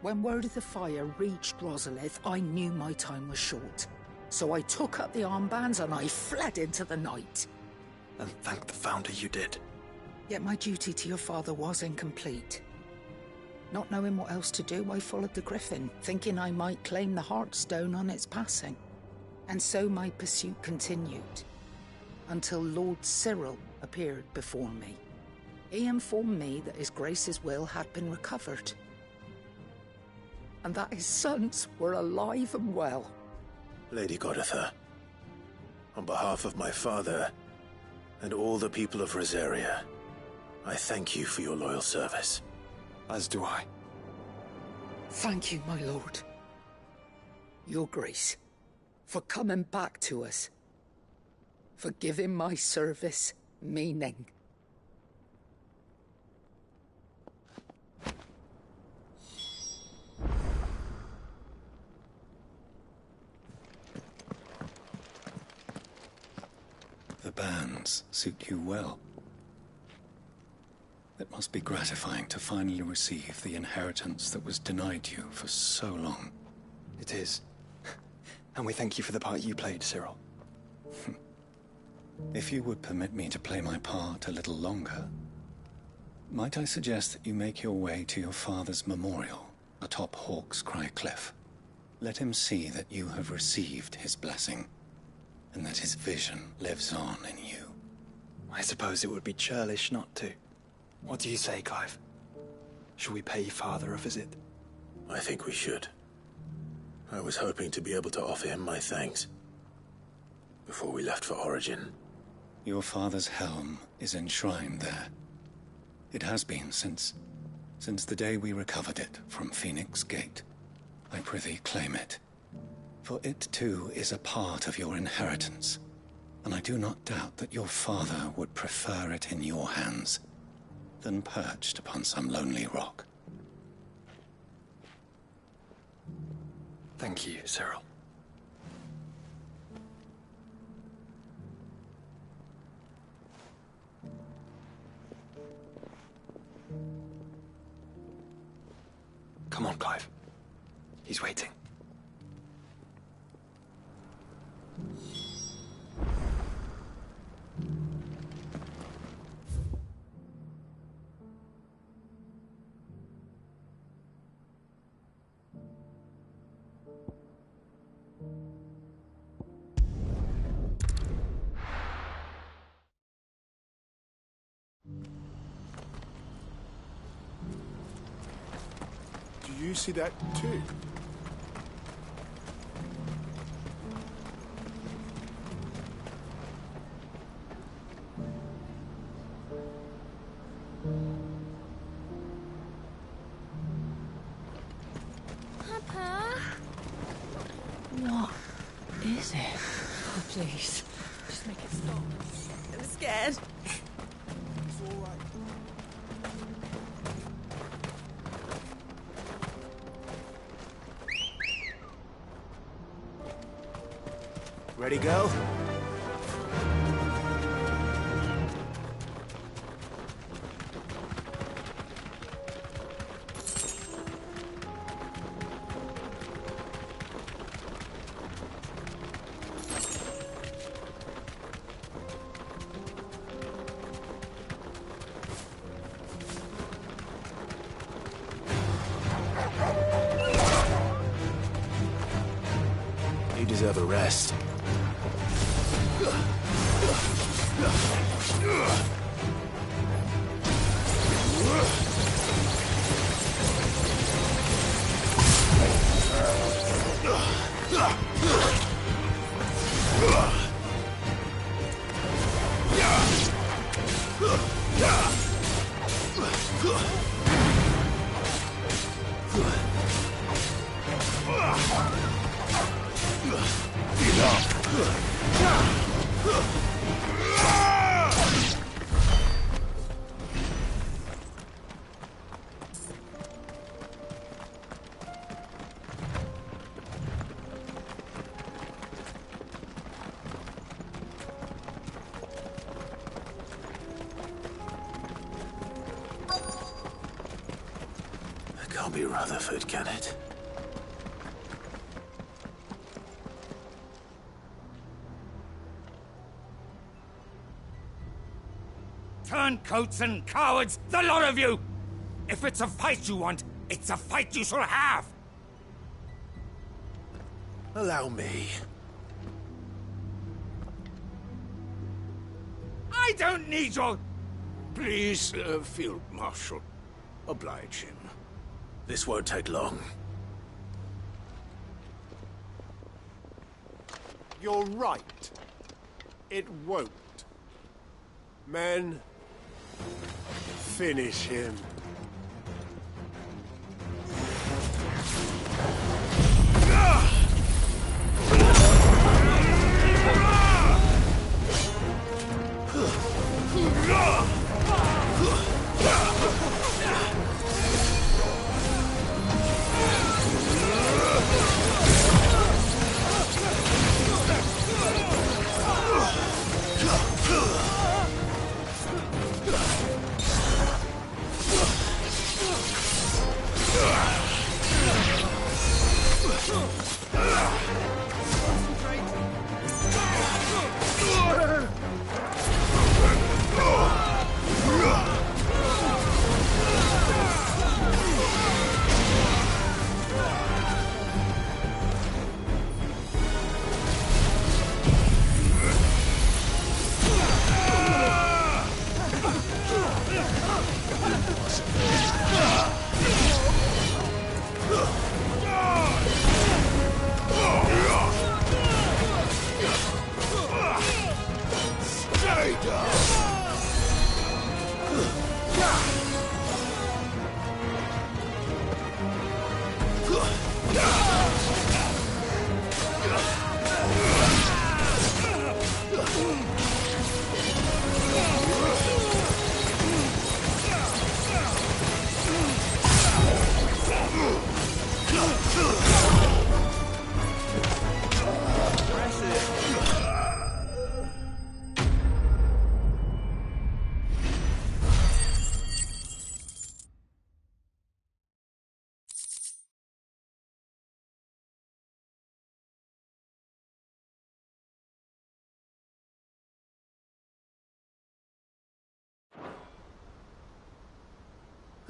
When word of the fire reached Rosalith, I knew my time was short. So I took up the armbands and I fled into the night. And thank the Founder you did. Yet my duty to your father was incomplete. Not knowing what else to do, I followed the Griffin, thinking I might claim the Heartstone on its passing. And so my pursuit continued, until Lord Cyril appeared before me. He informed me that His Grace's will had been recovered, and that his sons were alive and well. Lady Goditha, on behalf of my father and all the people of Rosaria, I thank you for your loyal service. As do I. Thank you, my lord. Your Grace, for coming back to us, for giving my service meaning. The bands suit you well. It must be gratifying to finally receive the inheritance that was denied you for so long. It is. And we thank you for the part you played, Cyril. If you would permit me to play my part a little longer, might I suggest that you make your way to your father's memorial atop Hawk's Cry Cliff. Let him see that you have received his blessing. and that his vision lives on in you. I suppose it would be churlish not to. What do you say, Clive? Should we pay Father a visit? I think we should. I was hoping to be able to offer him my thanks before we left for Origin. Your father's helm is enshrined there. It has been since the day we recovered it from Phoenix Gate. I prithee claim it, for it too is a part of your inheritance, and I do not doubt that your father would prefer it in your hands than perched upon some lonely rock. Thank you, Cyril. Come on, Clive. He's waiting. Do you see that too? Papa? What is it? Oh, please. Just make it stop. I'm scared. It's all right. Ready, go? You deserve a rest. Can't be Rutherford, can it? Turncoats and cowards, the lot of you! If it's a fight you want, it's a fight you shall have! Allow me. I don't need your... Please, Field Marshal, oblige him. This won't take long. You're right. It won't. Men, finish him.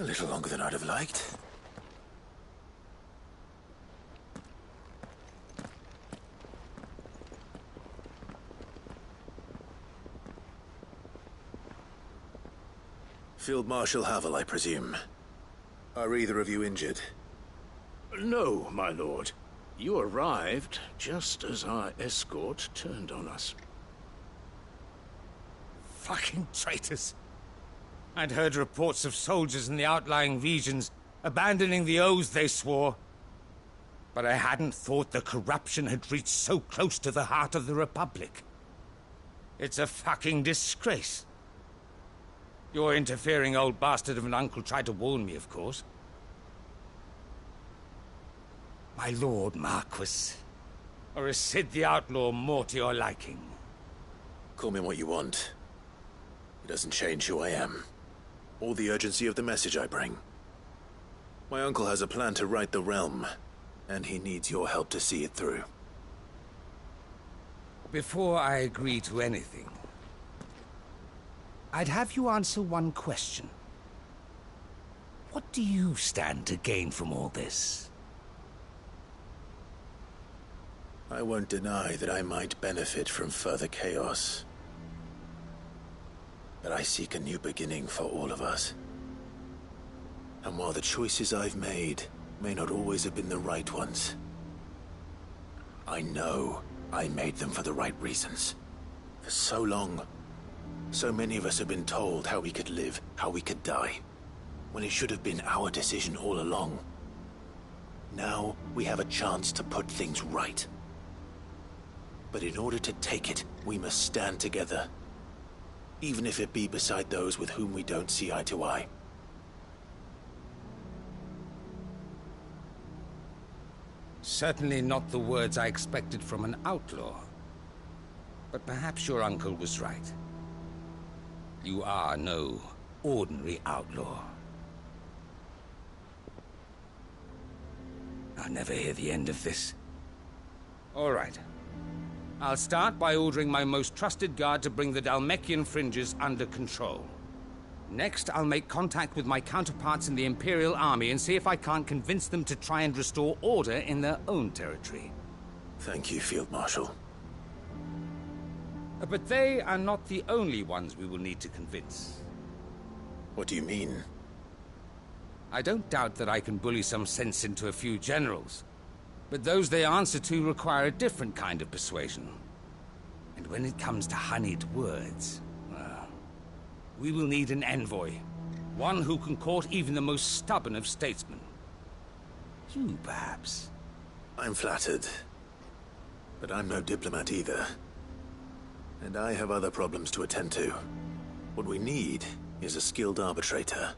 A little longer than I'd have liked. Field Marshal Havel, I presume. Are either of you injured? No, my lord. You arrived just as our escort turned on us. Fucking traitors. I'd heard reports of soldiers in the outlying regions abandoning the oaths they swore. But I hadn't thought the corruption had reached so close to the heart of the Republic. It's a fucking disgrace. Your interfering old bastard of an uncle tried to warn me, of course. My lord Marquis. Or is Sid the Outlaw more to your liking? Call me what you want. It doesn't change who I am, or the urgency of the message I bring. My uncle has a plan to right the realm, and he needs your help to see it through. Before I agree to anything, I'd have you answer one question. What do you stand to gain from all this? I won't deny that I might benefit from further chaos. But I seek a new beginning for all of us. And while the choices I've made may not always have been the right ones, I know I made them for the right reasons. For so long, so many of us have been told how we could live, how we could die, when it should have been our decision all along. Now we have a chance to put things right. But in order to take it, we must stand together. Even if it be beside those with whom we don't see eye to eye. Certainly not the words I expected from an outlaw. But perhaps your uncle was right. You are no ordinary outlaw. I'll never hear the end of this. All right. I'll start by ordering my most trusted guard to bring the Dhalmekian fringes under control. Next, I'll make contact with my counterparts in the Imperial Army and see if I can't convince them to try and restore order in their own territory. Thank you, Field Marshal. But they are not the only ones we will need to convince. What do you mean? I don't doubt that I can bully some sense into a few generals. But those they answer to require a different kind of persuasion. And when it comes to honeyed words, well, we will need an envoy. One who can court even the most stubborn of statesmen. You, perhaps. I'm flattered. But I'm no diplomat either. And I have other problems to attend to. What we need is a skilled arbitrator.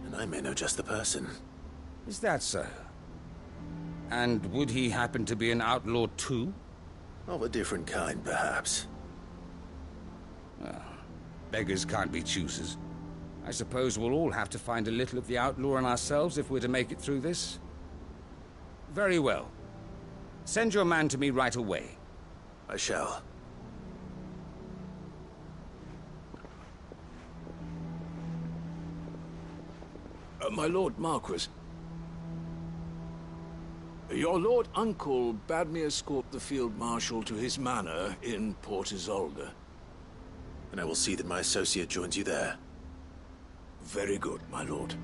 And I may know just the person. Is that so? And would he happen to be an outlaw too? Of a different kind, perhaps. Well, beggars can't be choosers. I suppose we'll all have to find a little of the outlaw in ourselves if we're to make it through this. Very well. Send your man to me right away. I shall. My Lord Marquis. Your Lord Uncle bade me escort the Field Marshal to his manor in Port Isolde. And I will see that my associate joins you there. Very good, my lord.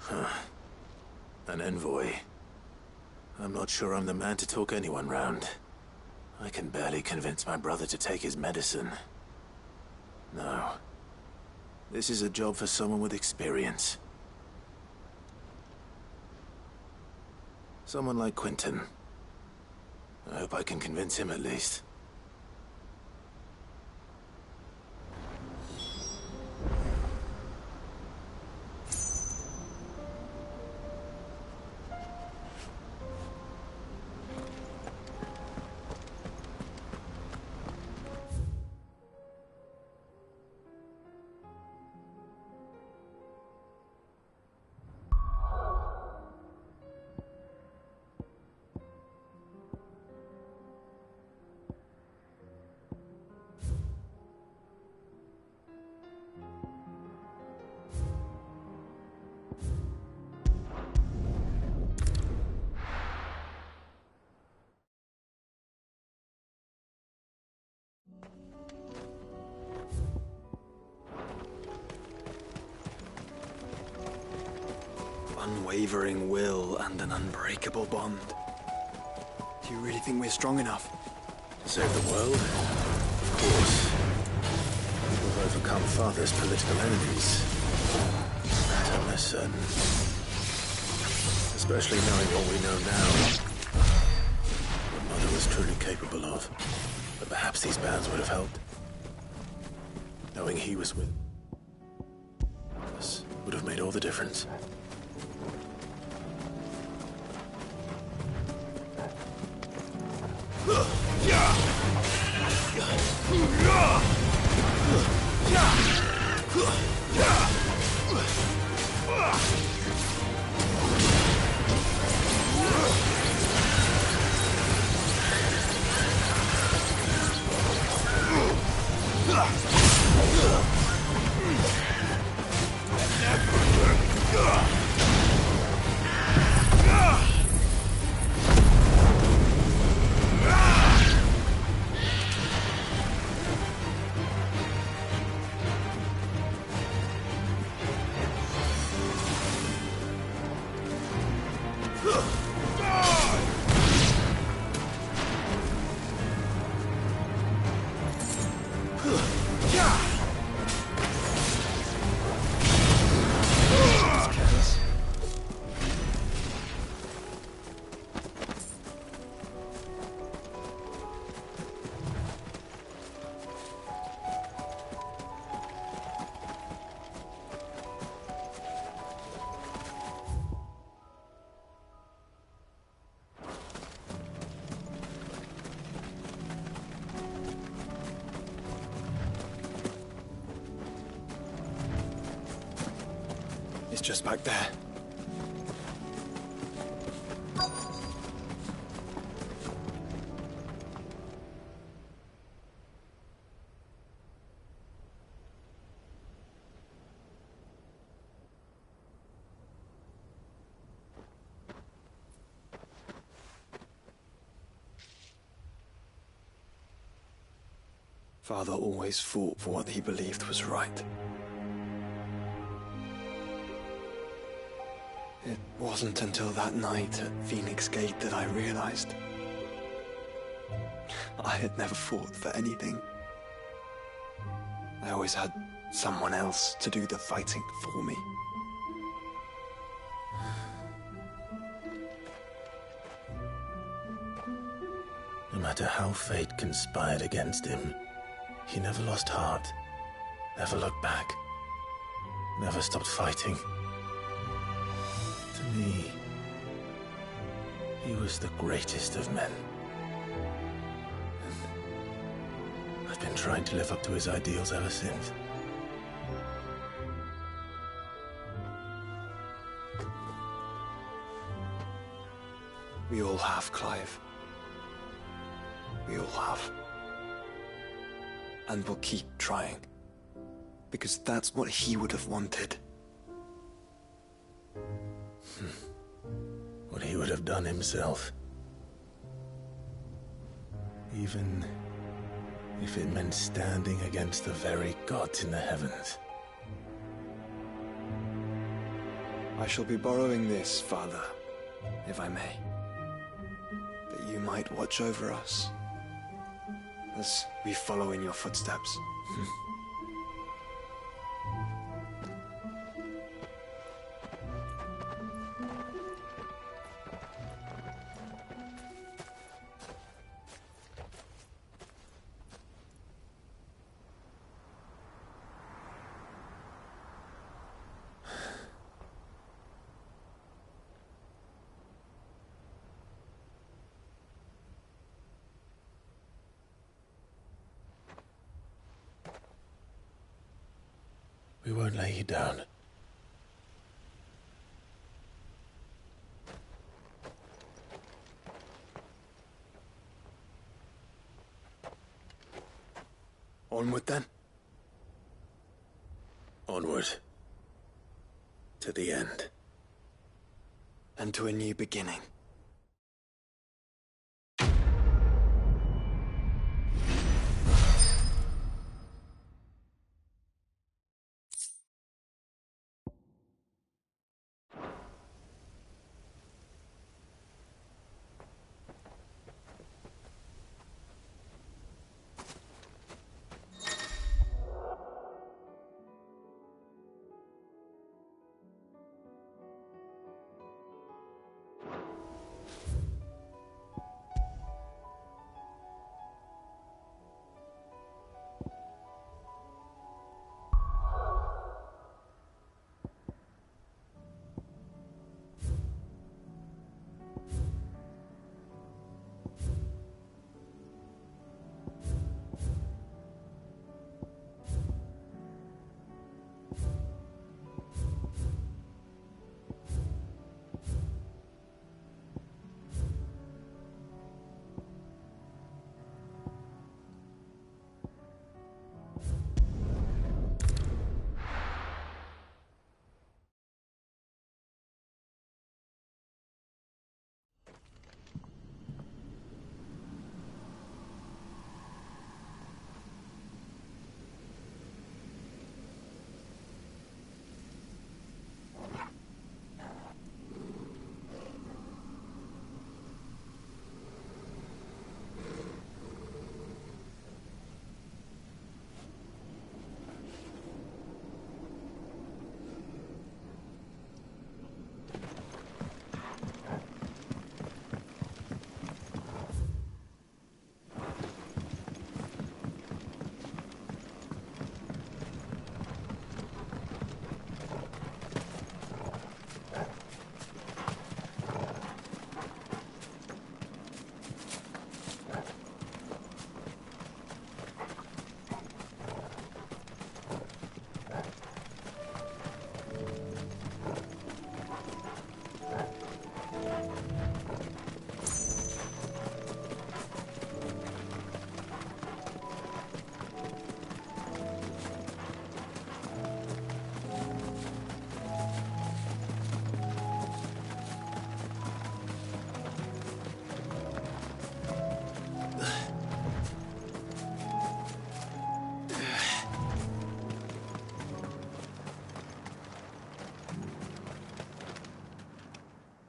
Huh. An envoy. I'm not sure I'm the man to talk anyone round. I can barely convince my brother to take his medicine. No. This is a job for someone with experience. Someone like Quentin. I hope I can convince him at least. unwavering will and an unbreakable bond. Do you really think we're strong enough? To save the world? Of course. We've overcome Father's political enemies. That I'm less certain. Especially knowing what we know now. What Mother was truly capable of. But perhaps these bands would have helped. Knowing he was with us would have made all the difference. It's just back there. Father always fought for what he believed was right. It wasn't until that night at Phoenix Gate that I realized I had never fought for anything. I always had someone else to do the fighting for me. No matter how fate conspired against him, he never lost heart, never looked back, never stopped fighting. To me, he was the greatest of men. And I've been trying to live up to his ideals ever since. We all have, Clive. We all have. And we'll keep trying. Because that's what he would have wanted. What he would have done himself. Even if it meant standing against the very gods in the heavens. I shall be borrowing this, Father, if I may. That you might watch over us as we follow in your footsteps. We won't lay you down. Onward then. Onward. To the end. And to a new beginning.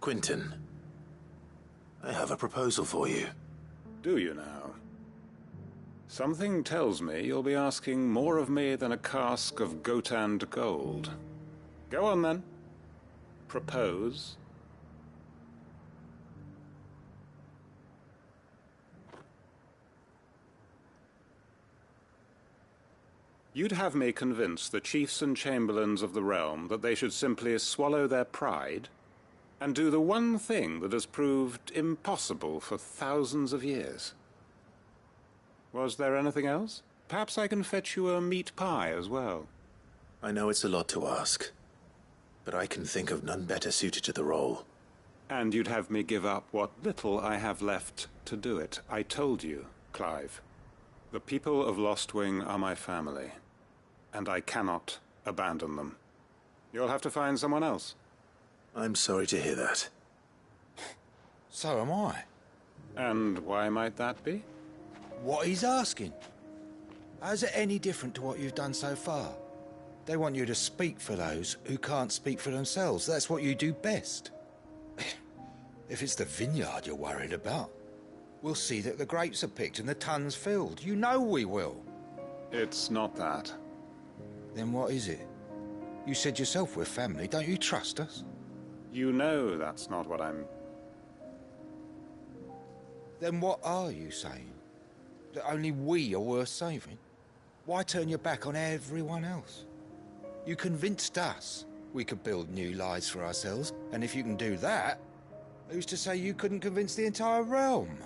Quinton, I have a proposal for you. Do you now? Something tells me you'll be asking more of me than a cask of Gotand gold. Go on then. Propose. You'd have me convince the chiefs and chamberlains of the realm that they should simply swallow their pride and do the one thing that has proved impossible for thousands of years. Was there anything else? Perhaps I can fetch you a meat pie as well. I know it's a lot to ask, but I can think of none better suited to the role. And you'd have me give up what little I have left to do it. I told you, Clive. The people of Lostwing are my family, and I cannot abandon them. You'll have to find someone else. I'm sorry to hear that. So am I. And why might that be? What he's asking. How's it any different to what you've done so far? They want you to speak for those who can't speak for themselves. That's what you do best. If it's the vineyard you're worried about, we'll see that the grapes are picked and the tons filled. You know we will. It's not that. Then what is it? You said yourself we're family. Don't you trust us? You know that's not what I'm... Then what are you saying? That only we are worth saving? Why turn your back on everyone else? You convinced us we could build new lives for ourselves, and if you can do that, who's to say you couldn't convince the entire realm?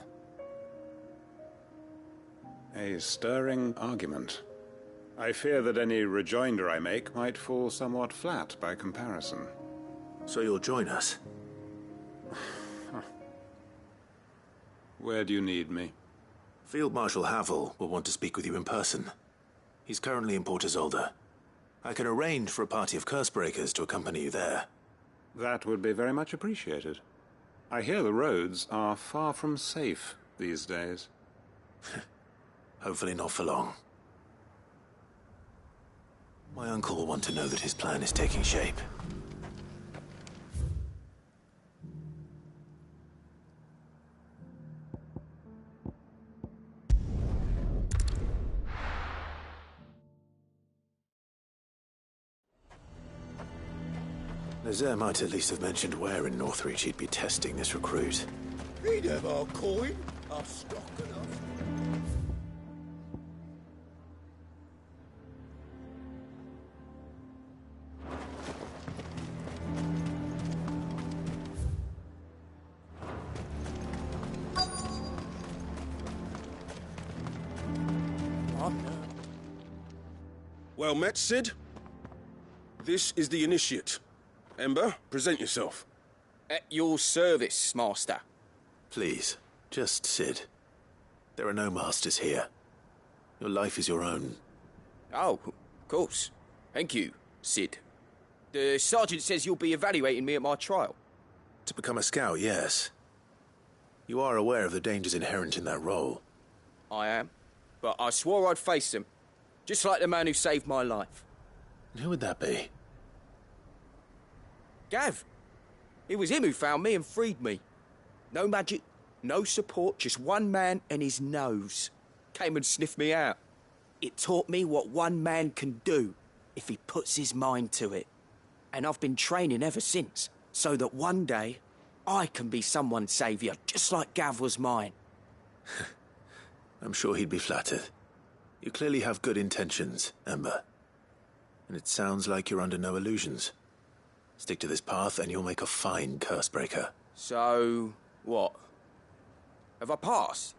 A stirring argument. I fear that any rejoinder I make might fall somewhat flat by comparison. So you'll join us? Where do you need me? Field Marshal Havel will want to speak with you in person. He's currently in Port Isolde. I can arrange for a party of Cursebreakers to accompany you there. That would be very much appreciated. I hear the roads are far from safe these days. Hopefully not for long. My uncle will want to know that his plan is taking shape. Nazaire might at least have mentioned where in Northreach he'd be testing this recruit. He'd have our coin, our stock enough. Well met, Sid. This is the initiate. Ember, present yourself. At your service, Master. Please, just Sid. There are no masters here. Your life is your own. Oh, of course. Thank you, Sid. The sergeant says you'll be evaluating me at my trial. To become a scout, yes. You are aware of the dangers inherent in that role. I am. But I swore I'd face them. Just like the man who saved my life. And who would that be? Gav. It was him who found me and freed me. No magic, no support, just one man and his nose. Came and sniffed me out. It taught me what one man can do if he puts his mind to it. And I've been training ever since, so that one day I can be someone's saviour, just like Gav was mine. I'm sure he'd be flattered. You clearly have good intentions, Ember. And it sounds like you're under no illusions. Stick to this path and you'll make a fine Cursebreaker. So, what? Have I passed?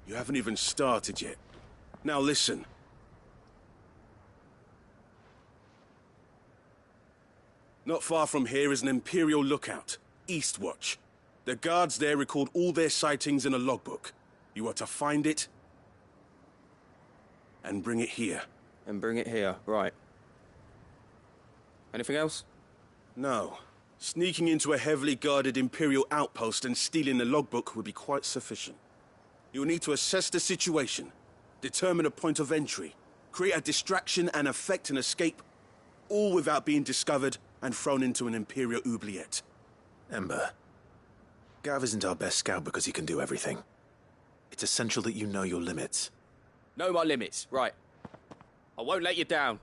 You haven't even started yet. Now listen. Not far from here is an Imperial lookout, Eastwatch. The guards there record all their sightings in a logbook. You are to find it and bring it here. And bring it here, right. Anything else? No. Sneaking into a heavily guarded Imperial outpost and stealing the logbook would be quite sufficient. You'll need to assess the situation, determine a point of entry, create a distraction and effect an escape, all without being discovered and thrown into an Imperial oubliette. Ember, Gav isn't our best scout because he can do everything. It's essential that you know your limits. Know my limits, right. I won't let you down.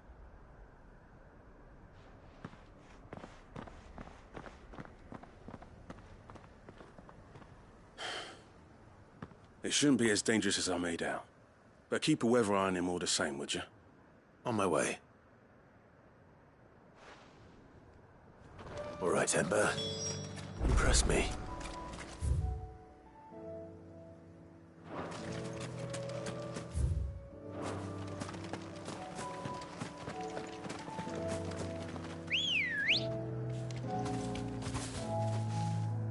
It shouldn't be as dangerous as I made out. But keep a weather eye on him all the same, would you? On my way. All right, Ember. Impress me.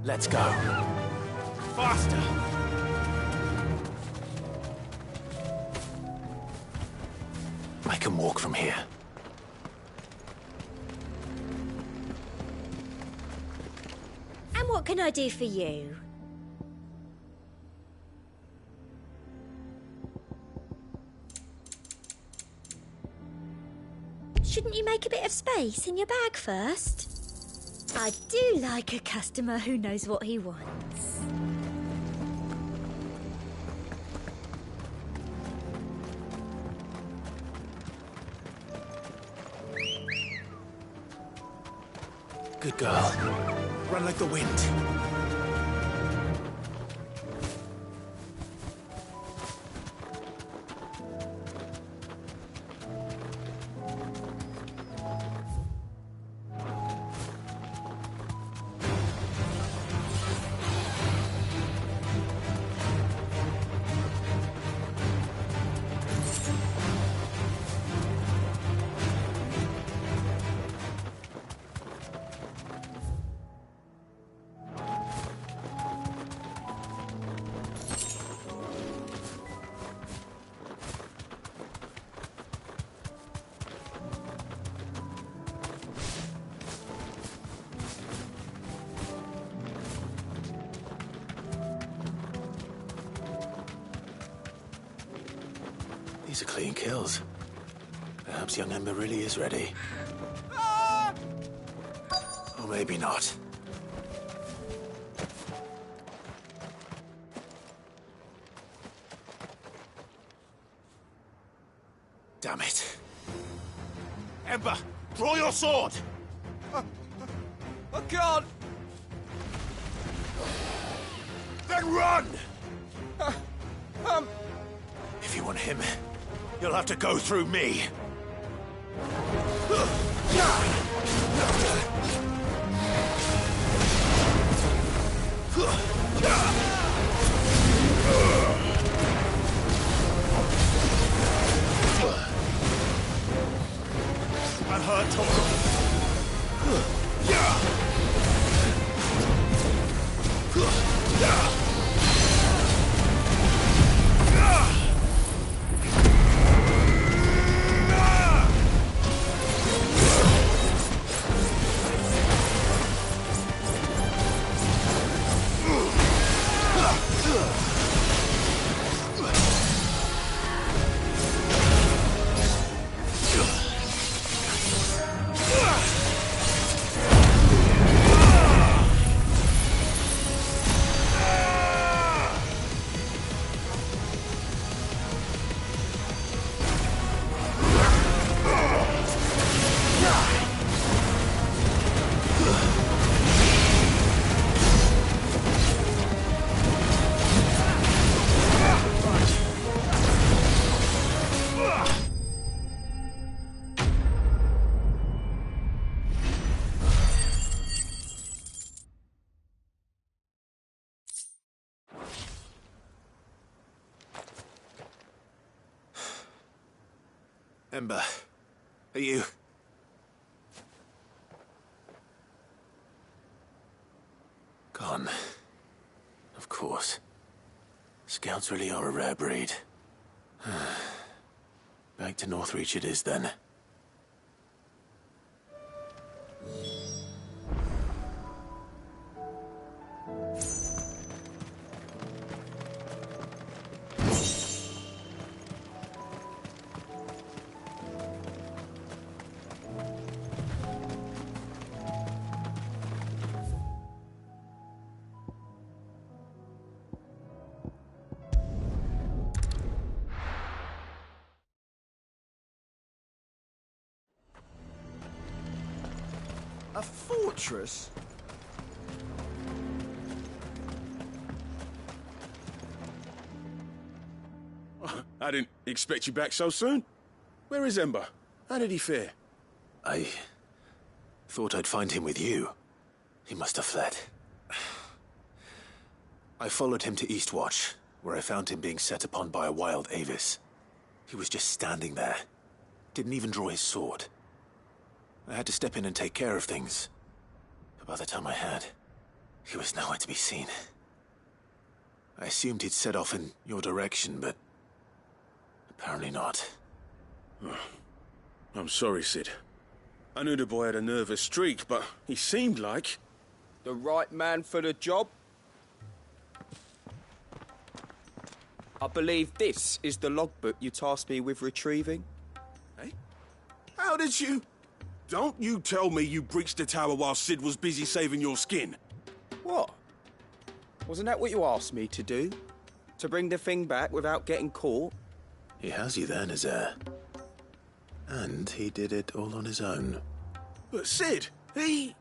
Let's go. Faster! I can walk from here. And what can I do for you? Shouldn't you make a bit of space in your bag first? I do like a customer who knows what he wants. Good girl. Run like the wind. These are clean kills. Perhaps young Ember really is ready. Or maybe not. Damn it. Ember, draw your sword! I can't! Then run! If you want him, you'll have to go through me. I'm hurt, Ember, are you... Gone. Of course. Scouts really are a rare breed. Back to Northreach it is, then. fortress? I didn't expect you back so soon. Where is Ember? How did he fare? I thought I'd find him with you. He must have fled. I followed him to Eastwatch, where I found him being set upon by a wild Avis. He was just standing there. Didn't even draw his sword. I had to step in and take care of things. But by the time I had, he was nowhere to be seen. I assumed he'd set off in your direction, but apparently not. I'm sorry, Sid. I knew the boy had a nervous streak, but he seemed like... The right man for the job? I believe this is the logbook you tasked me with retrieving. Hey? How did you... Don't you tell me you breached the tower while Sid was busy saving your skin. What? Wasn't that what you asked me to do? To bring the thing back without getting caught? He has you there, Nazaire. And he did it all on his own. But Sid, he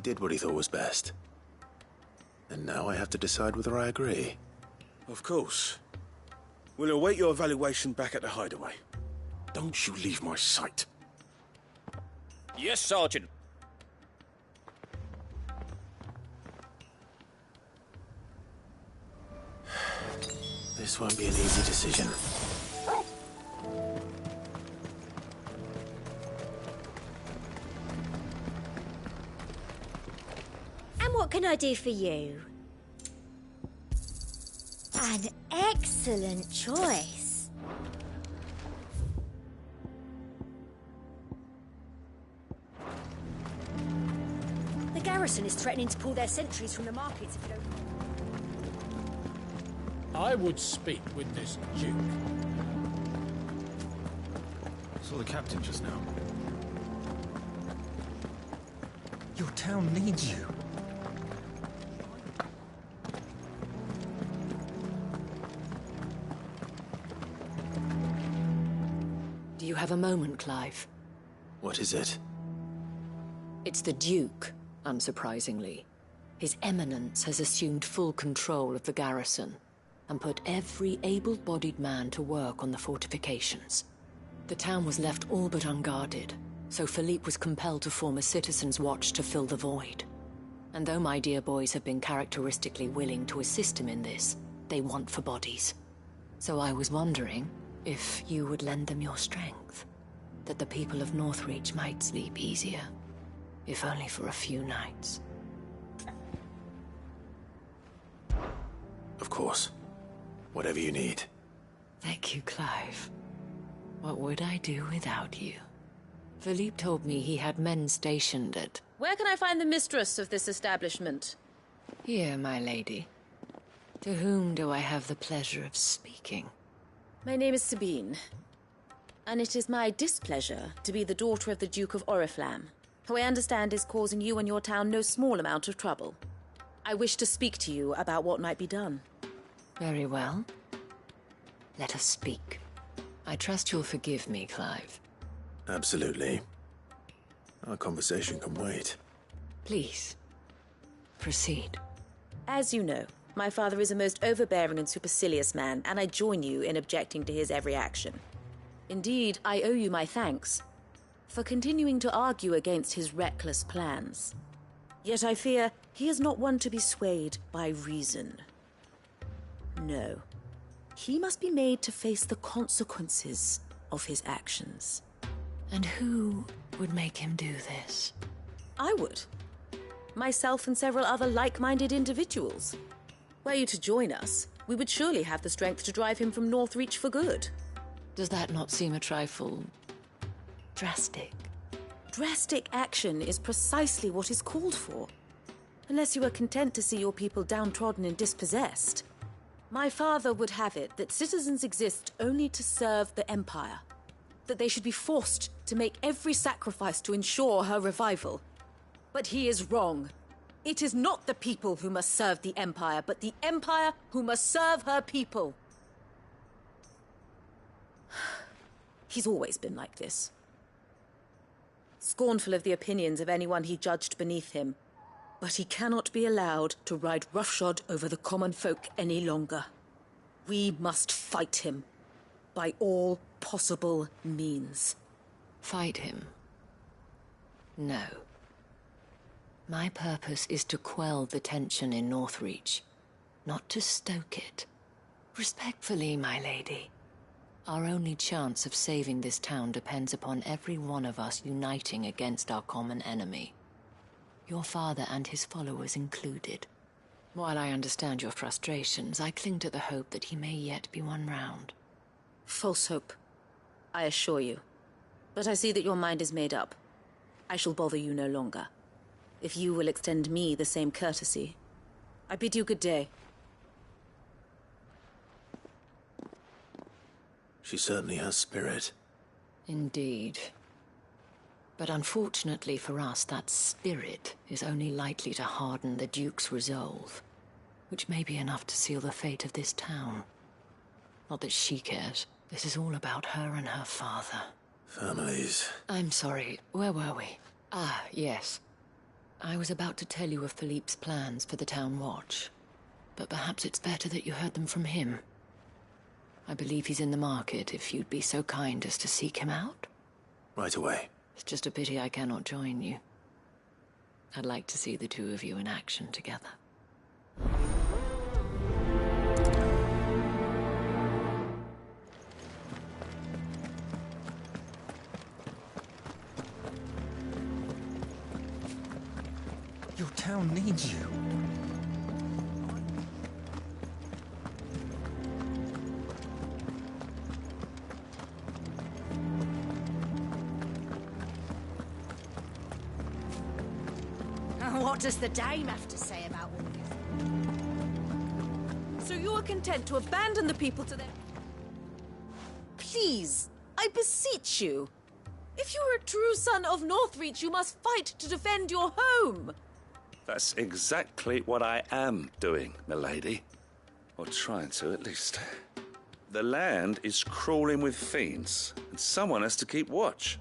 did what he thought was best. And now I have to decide whether I agree. Of course. We'll await your evaluation back at the hideaway. Don't you leave my sight. Yes, Sergeant. This won't be an easy decision. And what can I do for you? An excellent choice. The garrison is threatening to pull their sentries from the markets if you don't... I would speak with this Duke. Saw the captain just now. Your town needs you. Do you have a moment, Clive? What is it? It's the Duke, unsurprisingly. His Eminence has assumed full control of the garrison and put every able-bodied man to work on the fortifications. The town was left all but unguarded, so Philippe was compelled to form a citizens' watch to fill the void. And though my dear boys have been characteristically willing to assist him in this, they want for bodies. So I was wondering if you would lend them your strength, that the people of Northreach might sleep easier, if only for a few nights. Of course. Whatever you need. Thank you, Clive. What would I do without you? Philippe told me he had men stationed at... Where can I find the mistress of this establishment? Here, my lady. To whom do I have the pleasure of speaking? My name is Sabine, and it is my displeasure to be the daughter of the Duke of Oriflamme, who I understand is causing you and your town no small amount of trouble. I wish to speak to you about what might be done. Very well. Let us speak. I trust you'll forgive me, Clive. Absolutely. Our conversation can wait. Please, proceed. As you know, my father is a most overbearing and supercilious man, and I join you in objecting to his every action. Indeed, I owe you my thanks for continuing to argue against his reckless plans. Yet I fear he is not one to be swayed by reason. No. He must be made to face the consequences of his actions. And who would make him do this? I would. Myself and several other like-minded individuals. Were you to join us, we would surely have the strength to drive him from Northreach for good. Does that not seem a trifle... drastic? Drastic action is precisely what is called for. Unless you are content to see your people downtrodden and dispossessed. My father would have it that citizens exist only to serve the Empire. That they should be forced to make every sacrifice to ensure her revival. But he is wrong. It is not the people who must serve the Empire, but the Empire who must serve her people. He's always been like this. scornful of the opinions of anyone he judged beneath him. But he cannot be allowed to ride roughshod over the common folk any longer. We must fight him, by all possible means. Fight him? No. My purpose is to quell the tension in Northreach, not to stoke it. Respectfully, my lady. Our only chance of saving this town depends upon every one of us uniting against our common enemy. Your father and his followers included. While I understand your frustrations, I cling to the hope that he may yet be won round. False hope, I assure you. But I see that your mind is made up. I shall bother you no longer. If you will extend me the same courtesy, I bid you good day. She certainly has spirit. Indeed. But unfortunately for us, that spirit is only likely to harden the Duke's resolve, which may be enough to seal the fate of this town. Not that she cares. This is all about her and her father. Families. I'm sorry, where were we? Ah, yes. I was about to tell you of Philippe's plans for the town watch, but perhaps it's better that you heard them from him. I believe he's in the market, if you'd be so kind as to seek him out. Right away. It's just a pity I cannot join you. I'd like to see the two of you in action together. Your town needs you. What does the dame have to say about all this? So you are content to abandon the people to their... Please, I beseech you. If you are a true son of Northreach, you must fight to defend your home. That's exactly what I am doing, milady. Or trying to, at least. The land is crawling with fiends, and someone has to keep watch.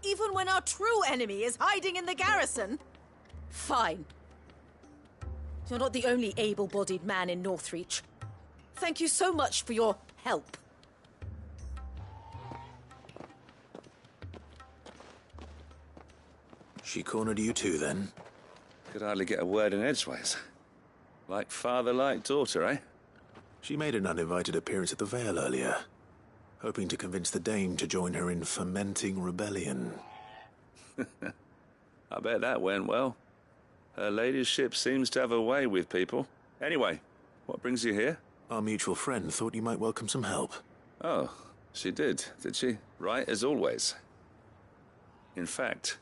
Even when our true enemy is hiding in the garrison? Fine. You're not the only able-bodied man in Northreach. Thank you so much for your help. She cornered you too, then? Could hardly get a word in edgeways. Like father, like daughter, eh? She made an uninvited appearance at the Vale earlier, hoping to convince the Dame to join her in fomenting rebellion. I bet that went well. Her ladyship seems to have a way with people. Anyway, what brings you here? Our mutual friend thought you might welcome some help. Oh, she did she? Right, as always. In fact,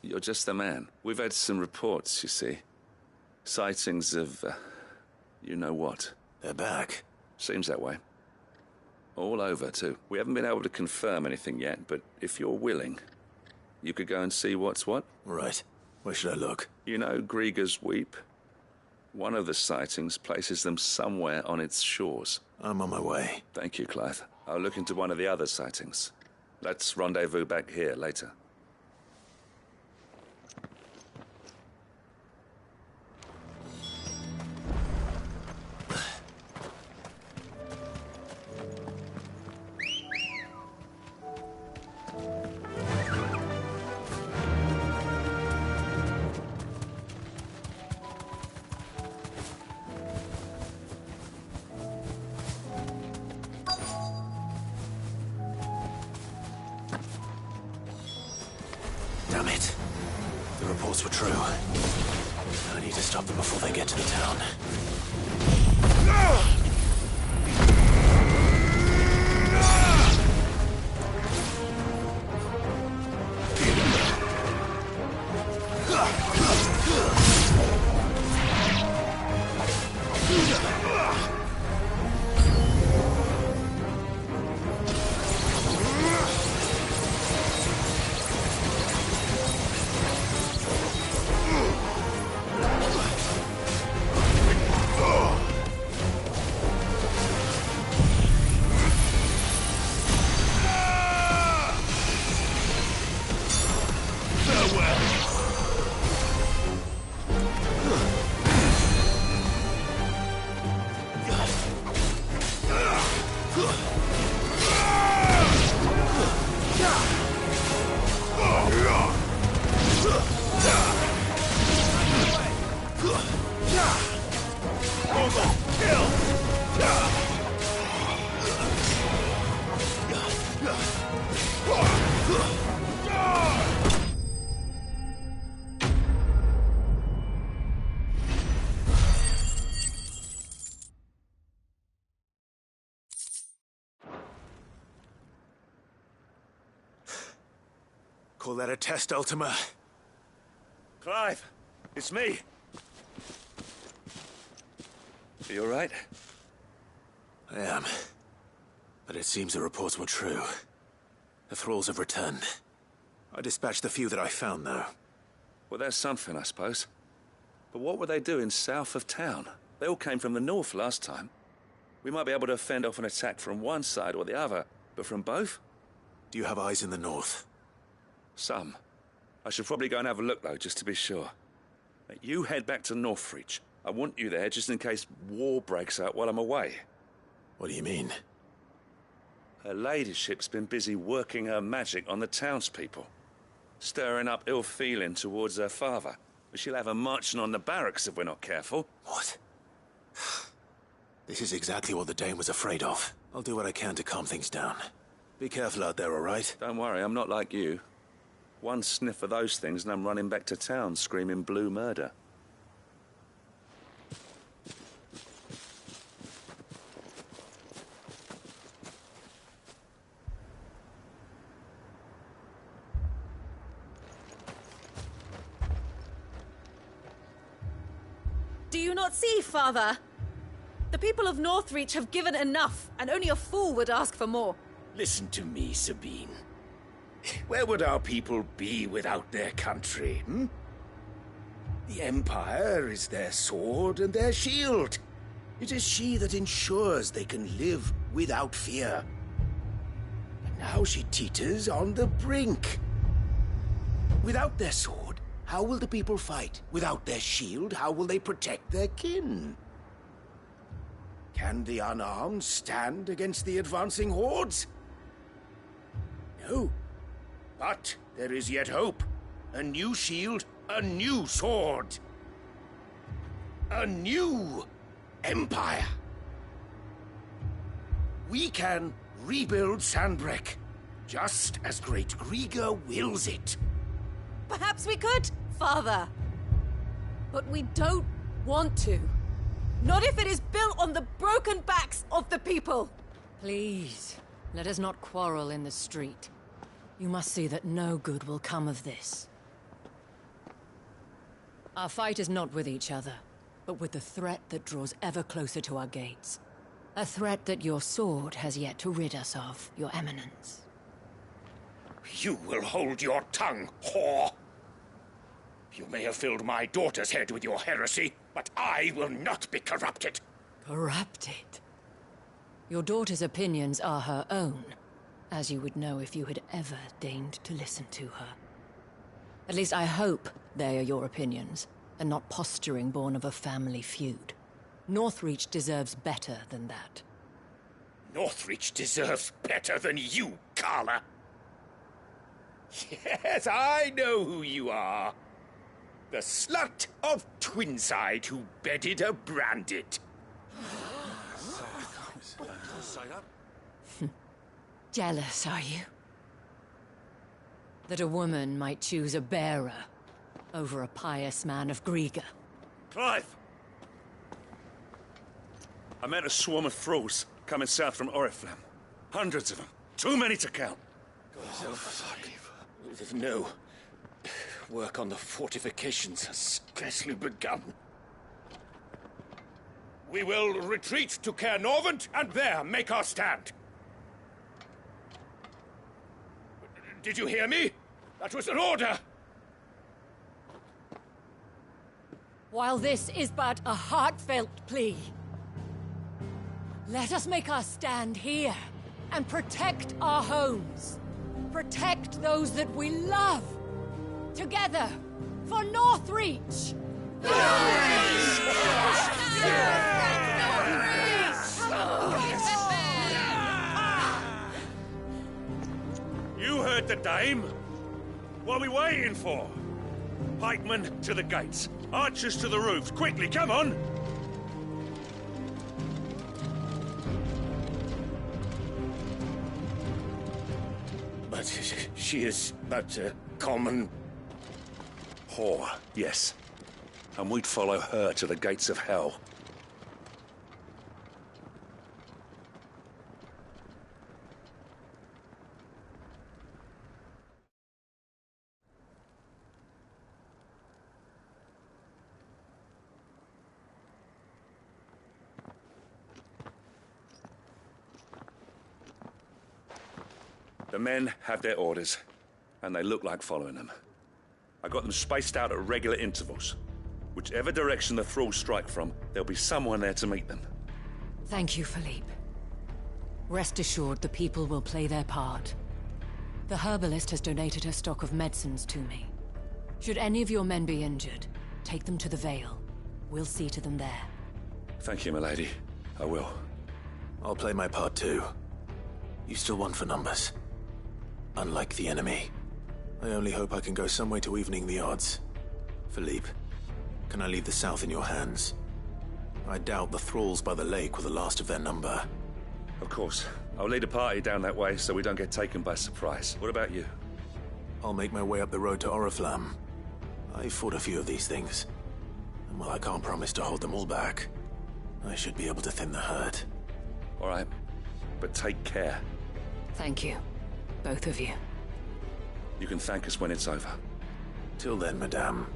you're just the man. We've had some reports, you see. Sightings of, you know what. They're back. Seems that way. All over, too. We haven't been able to confirm anything yet, but if you're willing, you could go and see what's what. Right. Where should I look? You know Grieger's Weep? One of the sightings places them somewhere on its shores. I'm on my way. Thank you, Clive. I'll look into one of the other sightings. Let's rendezvous back here later. Damn it. The reports were true. I need to stop them before they get to the town. Call that a test, Ultima? Clive, it's me. Are you all right? I am. But it seems the reports were true. The thralls have returned. I dispatched the few that I found, though. Well, that's something, I suppose. But what were they doing south of town? They all came from the north last time. We might be able to fend off an attack from one side or the other, but from both? Do you have eyes in the north? Some. I should probably go and have a look, though, just to be sure. You head back to Northreach. I want you there just in case war breaks out while I'm away. What do you mean? Her ladyship's been busy working her magic on the townspeople, stirring up ill feeling towards her father. She'll have her marching on the barracks if we're not careful. What? This is exactly what the Dane was afraid of. I'll do what I can to calm things down. Be careful out there, all right? Don't worry, I'm not like you. One sniff of those things and I'm running back to town screaming blue murder. Do you not see, Father? The people of Northreach have given enough, and only a fool would ask for more. Listen to me, Sabine. Where would our people be without their country, hmm? The Empire is their sword and their shield. It is she that ensures they can live without fear. And now she teeters on the brink. Without their sword, how will the people fight? Without their shield, how will they protect their kin? Can the unarmed stand against the advancing hordes? No. But there is yet hope. A new shield, a new sword. A new empire. We can rebuild Sandbreck, just as Great Griga wills it. Perhaps we could, Father. But we don't want to. Not if it is built on the broken backs of the people. Please, let us not quarrel in the street. You must see that no good will come of this. Our fight is not with each other, but with the threat that draws ever closer to our gates. A threat that your sword has yet to rid us of, Your Eminence. You will hold your tongue, whore! You may have filled my daughter's head with your heresy, but I will not be corrupted. Corrupted? Your daughter's opinions are her own, as you would know if you had ever deigned to listen to her. At least I hope they are your opinions, and not posturing born of a family feud. Northreach deserves better than that. Northreach deserves better than you, Carla. Yes, I know who you are. The slut of Twinside who bedded a Branded. Jealous, are you? That a woman might choose a bearer over a pious man of Griga. Clive! I met a swarm of thralls coming south from Oriflamme. Hundreds of them. Too many to count. No. Work on the fortifications has scarcely begun. We will retreat to Caernarvon and there make our stand. Did you hear me? That was an order! While this is but a heartfelt plea, let us make our stand here and protect our homes. Protect those that we love. Together, for Northreach! You heard the dame. What are we waiting for? Pikemen to the gates. Archers to the roofs. Quickly, come on! But She is but a common... whore, yes. And we'd follow her to the gates of hell. The men have their orders, and they look like following them. I got them spaced out at regular intervals. Whichever direction the thralls strike from, there'll be someone there to meet them. Thank you, Philippe. Rest assured the people will play their part. The herbalist has donated her stock of medicines to me. Should any of your men be injured, take them to the Vale. We'll see to them there. Thank you, milady. I will. I'll play my part too. You still one for numbers. Unlike the enemy. I only hope I can go some way to evening the odds. Philippe, can I leave the south in your hands? I doubt the thralls by the lake were the last of their number. Of course. I'll lead a party down that way so we don't get taken by surprise. What about you? I'll make my way up the road to Oriflamme. I've fought a few of these things. And while I can't promise to hold them all back, I should be able to thin the herd. All right. But take care. Thank you. Both of you. You can thank us when it's over. Till then, madame.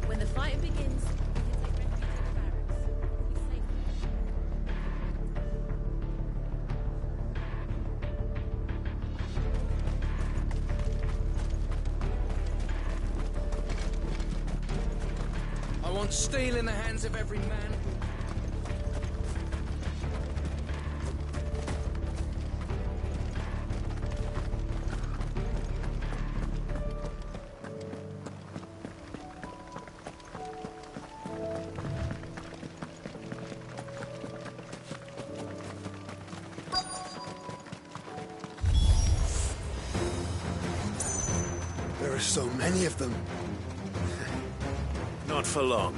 When the fighting begins, we can take refuge in the barracks. Be safe. I want steel in the hands of every man. There are so many of them. Not for long.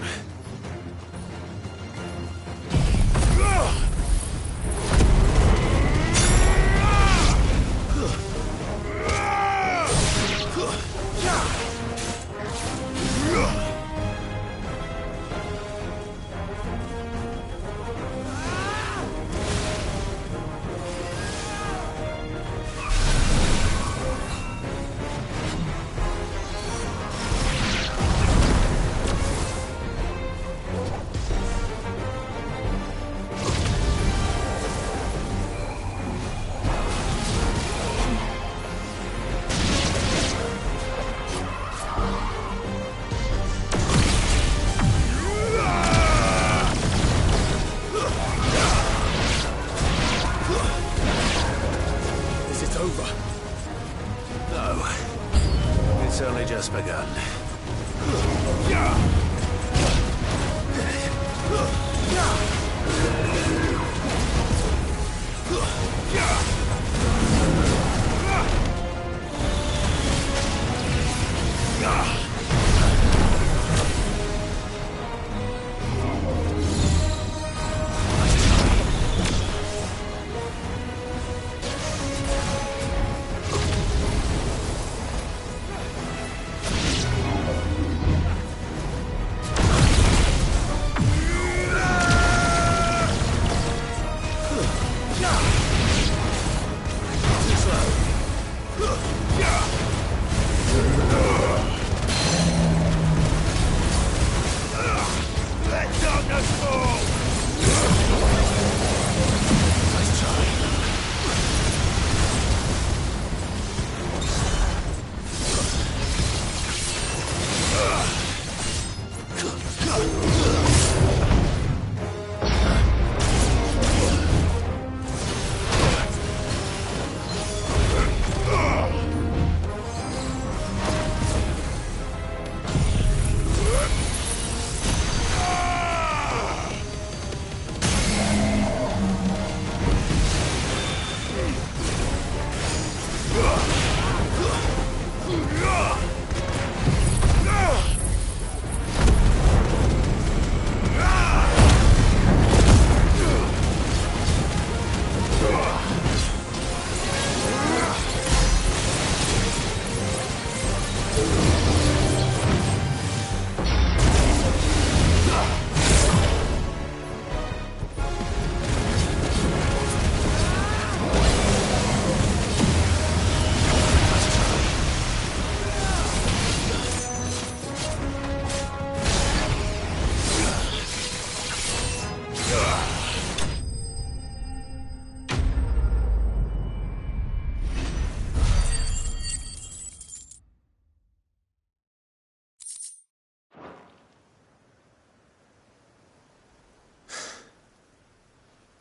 It's only just begun.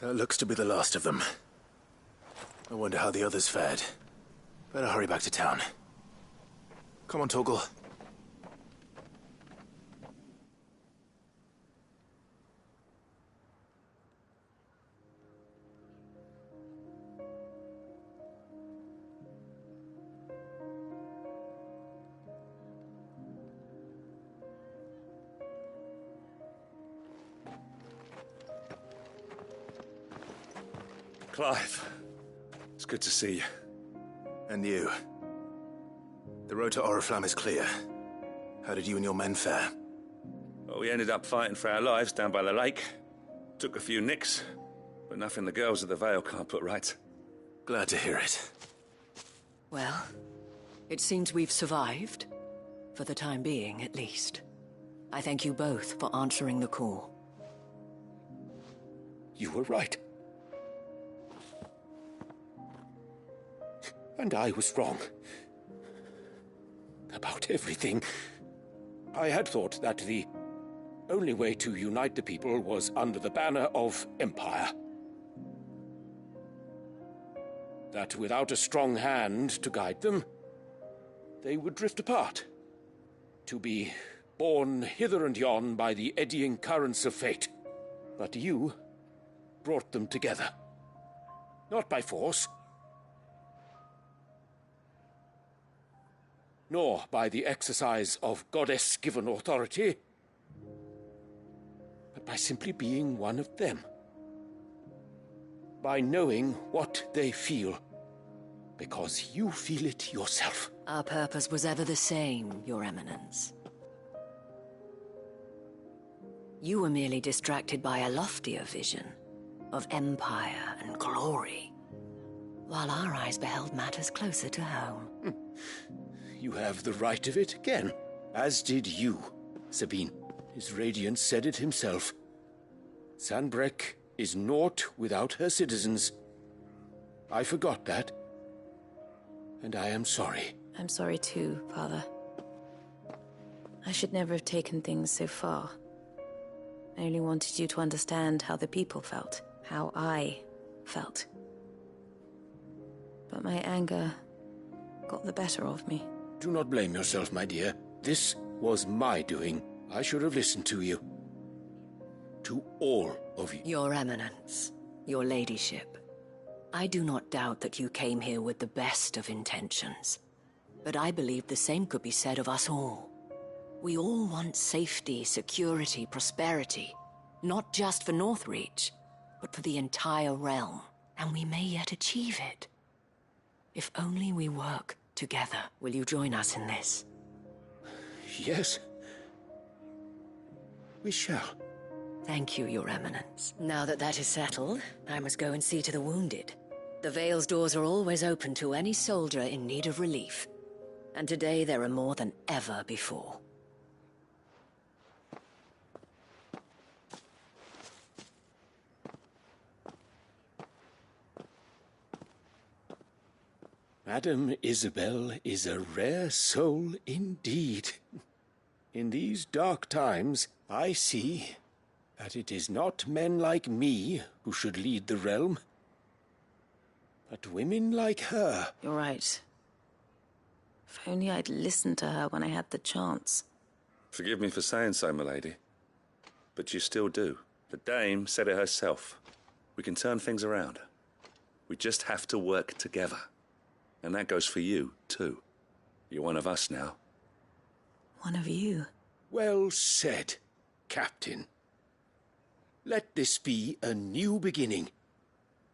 That looks to be the last of them. I wonder how the others fared. Better hurry back to town. Come on, Torgal. Clive, it's good to see you. And you. The road to Oriflamme is clear. How did you and your men fare? Well, we ended up fighting for our lives down by the lake. Took a few nicks, but nothing the girls of the Vale can't put right. Glad to hear it. Well, it seems we've survived. For the time being, at least. I thank you both for answering the call. You were right. And I was wrong. About everything. I had thought that the only way to unite the people was under the banner of Empire. That without a strong hand to guide them, they would drift apart. To be borne hither and yon by the eddying currents of fate. But you brought them together. Not by force, nor by the exercise of goddess-given authority, but by simply being one of them. By knowing what they feel, because you feel it yourself. Our purpose was ever the same, Your Eminence. You were merely distracted by a loftier vision of empire and glory, while our eyes beheld matters closer to home. You have the right of it again, as did you, Sabine. His Radiance said it himself. Sanbreque is naught without her citizens. I forgot that, and I am sorry. I'm sorry too, Father. I should never have taken things so far. I only wanted you to understand how the people felt, how I felt. But my anger got the better of me. Do not blame yourself, my dear. This was my doing. I should have listened to you. To all of you. Your Eminence, your Ladyship, I do not doubt that you came here with the best of intentions. But I believe the same could be said of us all. We all want safety, security, prosperity. Not just for Northreach, but for the entire realm. And we may yet achieve it. If only we work together. Will you join us in this? Yes. We shall. Thank you, Your Eminence. Now that that is settled, I must go and see to the wounded. The Vale's doors are always open to any soldier in need of relief. And today there are more than ever before. Madame Isabel is a rare soul indeed. In these dark times, I see that it is not men like me who should lead the realm, but women like her. You're right. If only I'd listened to her when I had the chance. Forgive me for saying so, milady, but you still do. The Dame said it herself. We can turn things around. We just have to work together. And that goes for you, too. You're one of us now. One of you. Well said, Captain. Let this be a new beginning.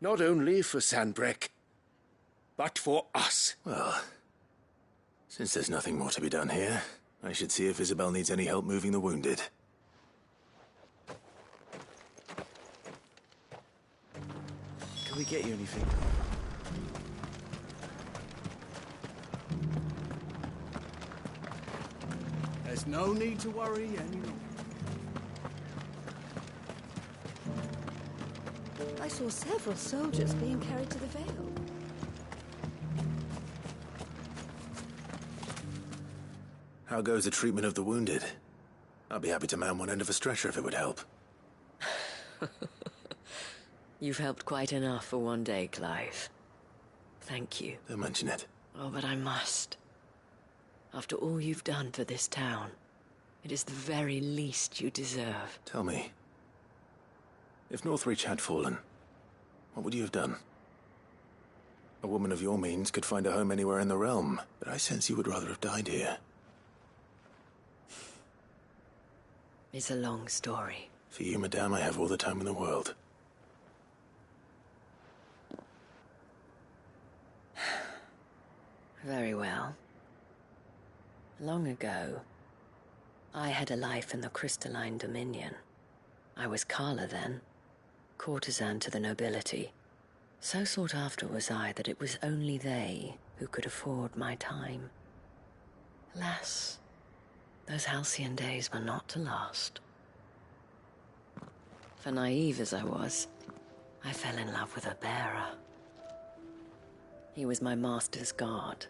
Not only for Sanbreque, but for us. Well, since there's nothing more to be done here, I should see if Isabel needs any help moving the wounded. Can we get you anything? There's no need to worry any longer. I saw several soldiers being carried to the Vale. How goes the treatment of the wounded? I'd be happy to man one end of a stretcher if it would help. You've helped quite enough for one day, Clive. Thank you. Don't mention it. Oh, but I must. After all you've done for this town, it is the very least you deserve. Tell me, if Northreach had fallen, what would you have done? A woman of your means could find a home anywhere in the realm, but I sense you would rather have died here. It's a long story. For you, madame, I have all the time in the world. Very well. Long ago, I had a life in the Crystalline Dominion. I was Carla then, courtesan to the nobility. So sought after was I that it was only they who could afford my time. Alas, those halcyon days were not to last. For naive as I was, I fell in love with a bearer. He was my master's guard,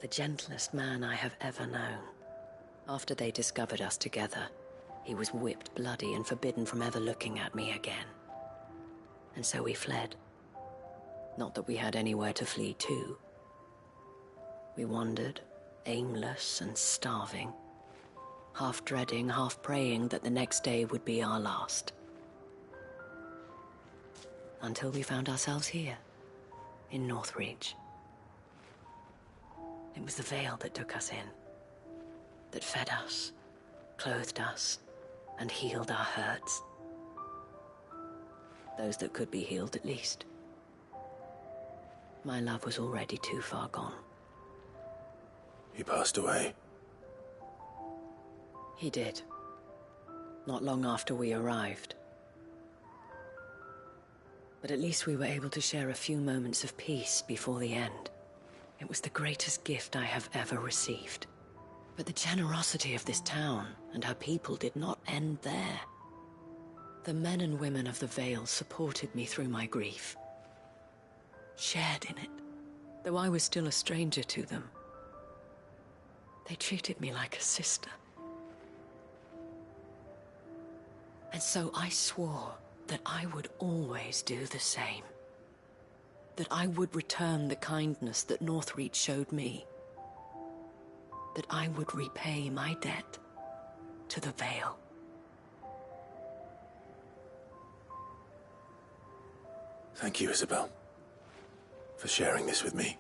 the gentlest man I have ever known. After they discovered us together, he was whipped bloody and forbidden from ever looking at me again. And so we fled. Not that we had anywhere to flee to. We wandered, aimless and starving, half dreading, half praying that the next day would be our last. Until we found ourselves here, in Northreach. It was the Veil that took us in, that fed us, clothed us, and healed our hurts. Those that could be healed, at least. My love was already too far gone. He passed away. He did. Not long after we arrived. But at least we were able to share a few moments of peace before the end. It was the greatest gift I have ever received. But the generosity of this town and her people did not end there. The men and women of the Vale supported me through my grief, shared in it, though I was still a stranger to them. They treated me like a sister. And so I swore that I would always do the same. That I would return the kindness that Northreach showed me. That I would repay my debt to the Vale. Thank you, Isabel, for sharing this with me.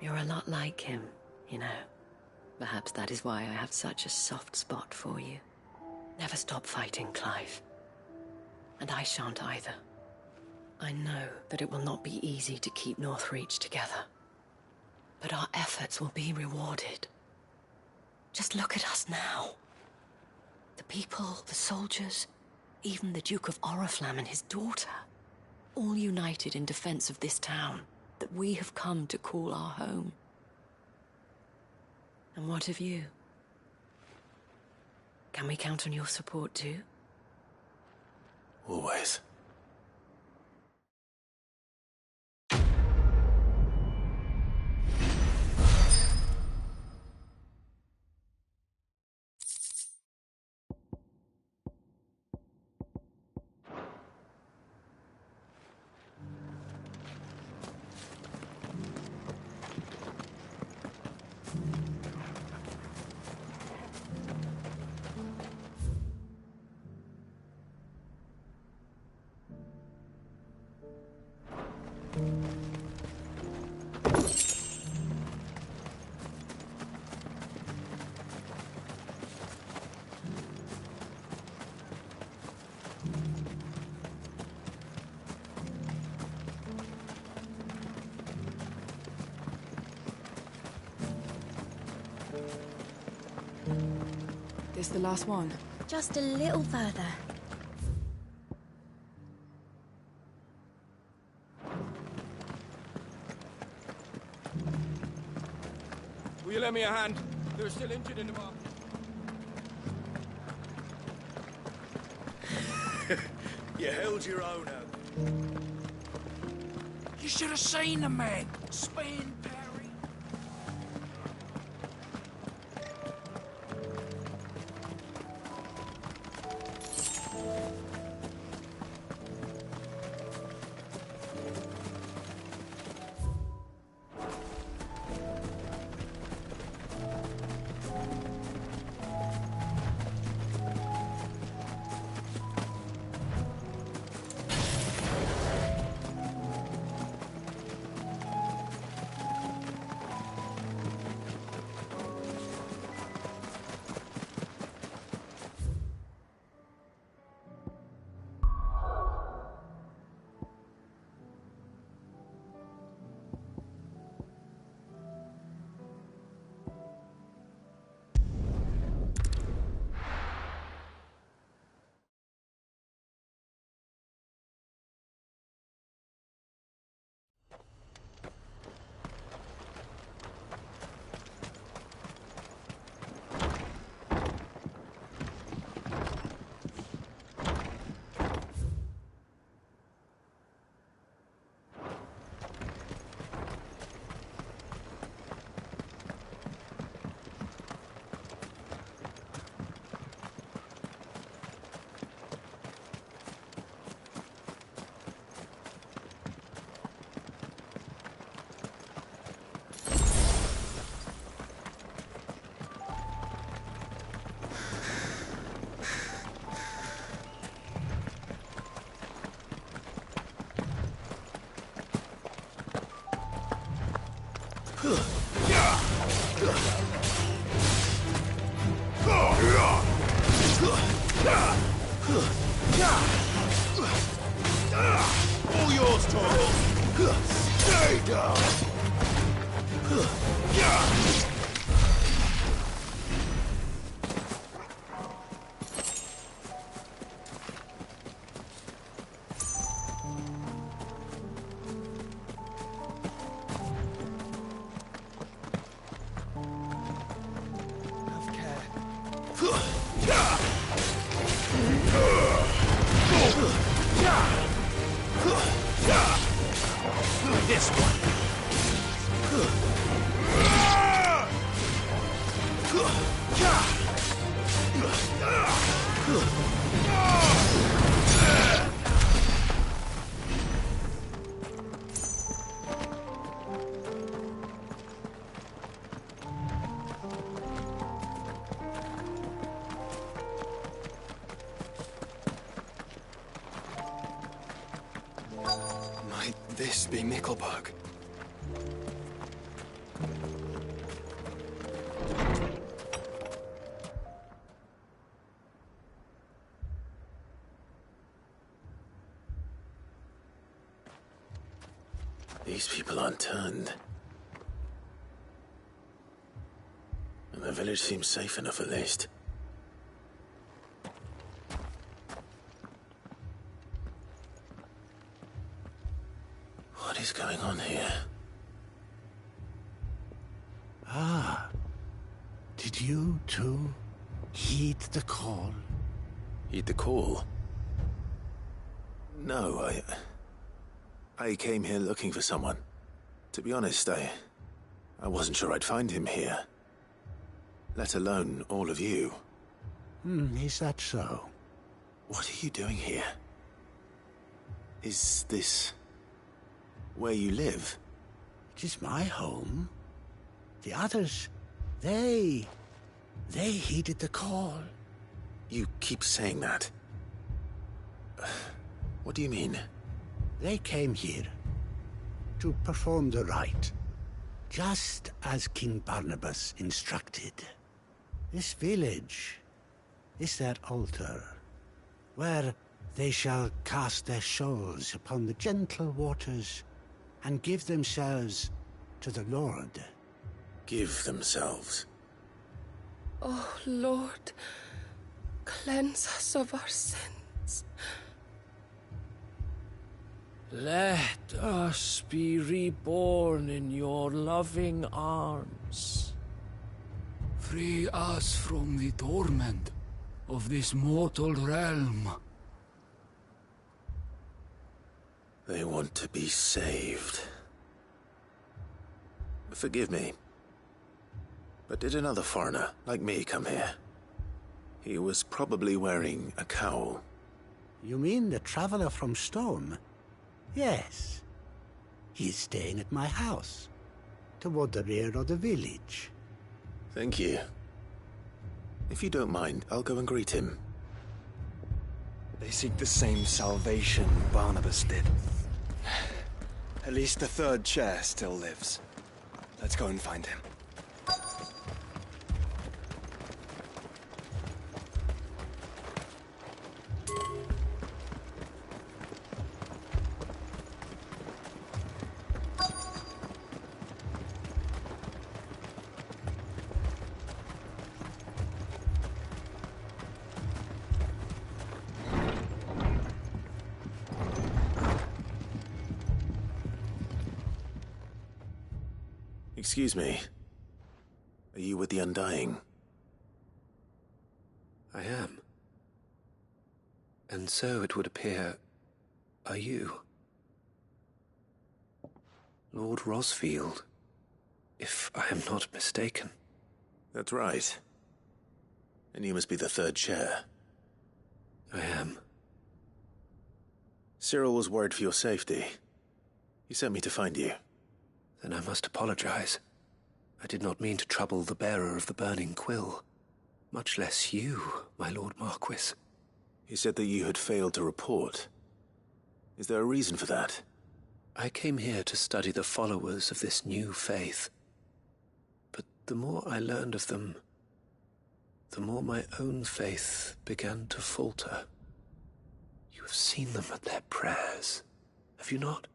You're a lot like him, you know. Perhaps that is why I have such a soft spot for you. Never stop fighting, Clive. And I shan't either. I know that it will not be easy to keep Northreach together. But our efforts will be rewarded. Just look at us now. The people, the soldiers, even the Duke of Oriflamme and his daughter, all united in defense of this town that we have come to call our home. And what of you? Can we count on your support too? Always. This the last one? Just a little further. Will you lend me a hand? They're still injured in the mob. You held your own out. You should have seen the man. Spin, parry. yours, Toro! Stay down! This one. Might this be Nickelbug? These people aren't turned. And the village seems safe enough at least. What is going on here? Ah. Did you, too, heed the call? Heed the call? No, I came here looking for someone. To be honest, I wasn't sure I'd find him here. Let alone all of you. Is that so? What are you doing here? Is this where you live? It is my home. The others, they heeded the call. You keep saying that. What do you mean? They came here to perform the rite, just as King Barnabas instructed. This village is their altar, where they shall cast their souls upon the gentle waters and give themselves to the Lord. Give themselves? Oh, Lord, cleanse us of our sins. Let us be reborn in your loving arms. Free us from the torment of this mortal realm. They want to be saved. Forgive me, but did another foreigner like me come here? He was probably wearing a cowl. You mean the traveler from Storm? Yes. He is staying at my house, toward the rear of the village. Thank you. If you don't mind, I'll go and greet him. They seek the same salvation Barnabas did. At least the third chair still lives. Let's go and find him. Excuse me. Are you with the Undying? I am. And so it would appear, are you? Lord Rosfield, if I am not mistaken. That's right. And you must be the third chair. I am. Cyril was worried for your safety. He sent me to find you. Then I must apologize. I did not mean to trouble the bearer of the burning quill. Much less you, my Lord Marquis. He said that you had failed to report. Is there a reason for that? I came here to study the followers of this new faith. But the more I learned of them, the more my own faith began to falter. You have seen them at their prayers, a Have you not?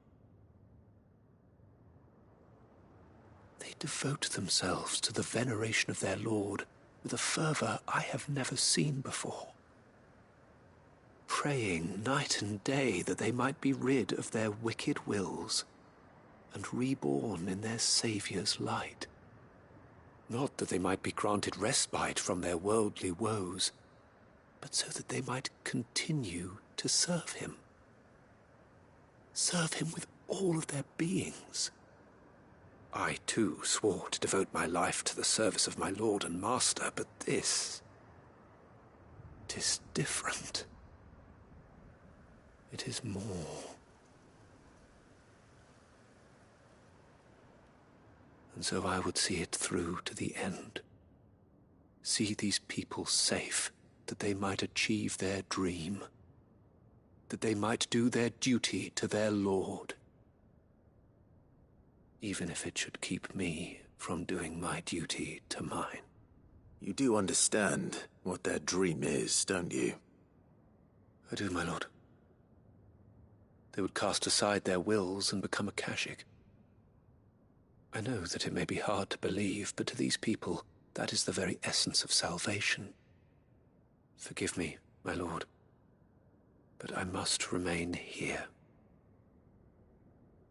They devote themselves to the veneration of their lord with a fervor I have never seen before, praying night and day that they might be rid of their wicked wills and reborn in their Saviour's light. Not that they might be granted respite from their worldly woes, but so that they might continue to serve him. Serve him with all of their beings. I, too, swore to devote my life to the service of my lord and master, but this... it is different. It is more. And so I would see it through to the end. See these people safe, that they might achieve their dream. That they might do their duty to their lord. Even if it should keep me from doing my duty to mine. You do understand what their dream is, don't you? I do, my lord. They would cast aside their wills and become a Kashik. I know that it may be hard to believe, but to these people, that is the very essence of salvation. Forgive me, my lord, but I must remain here.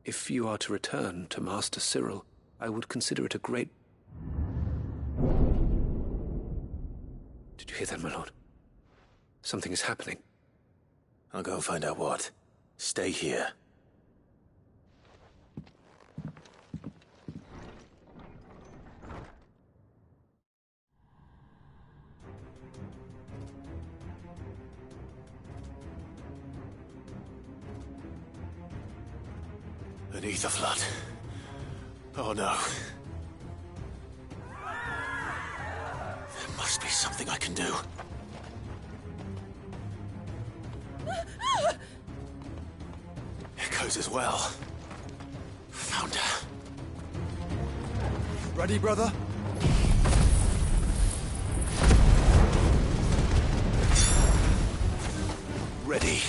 If you are to return to Master Cyril, I would consider it a great... Did you hear that, my lord? Something is happening. I'll go and find out what. Stay here. An ether flood. Oh no. There must be something I can do. Echoes as well. Found her. Ready, brother? Ready.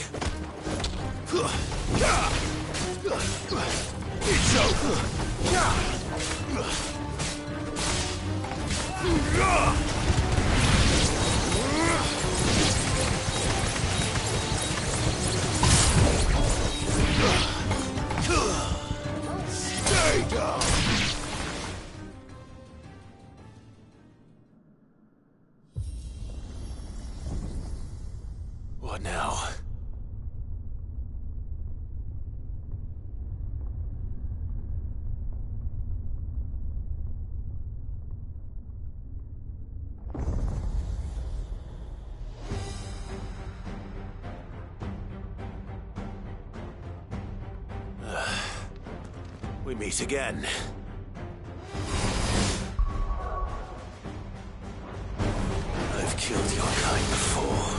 Stay down. What now? We meet again. I've killed your kind before.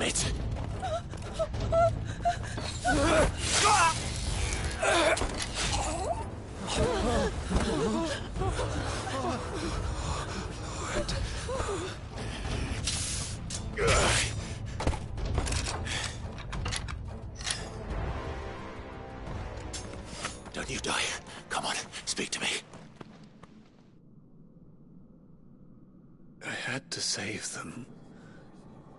it! Don't you die. Come on, speak to me. I had to save them,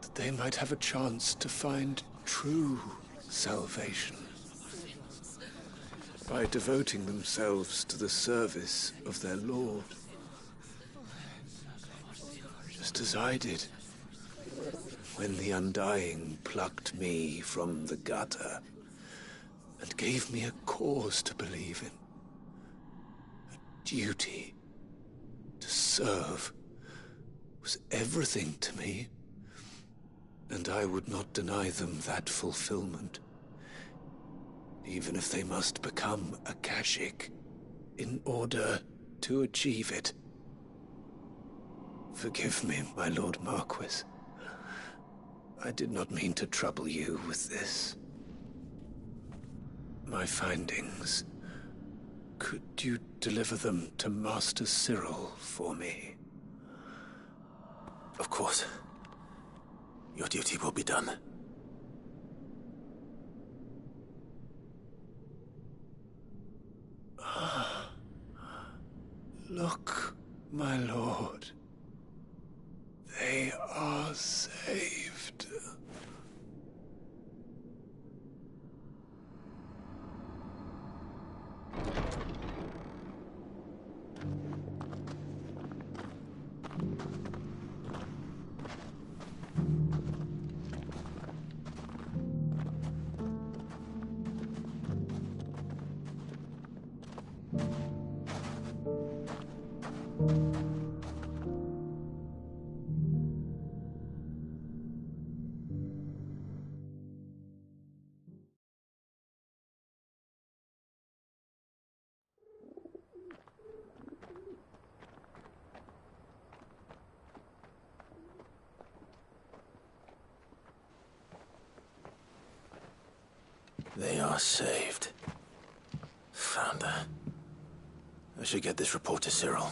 that they might have a chance to find true salvation by devoting themselves to the service of their Lord, just as I did when the Undying plucked me from the gutter and gave me a cause to believe in, a duty to serve was everything to me, and I would not deny them that fulfillment, even if they must become a Kashik in order to achieve it. Forgive me, my Lord Marquis. I did not mean to trouble you with this. My findings. Could you deliver them to Master Cyril for me? Of course. Your duty will be done. Look, my lord. They are saved. They are saved. Founder. I should get this report to Cyril.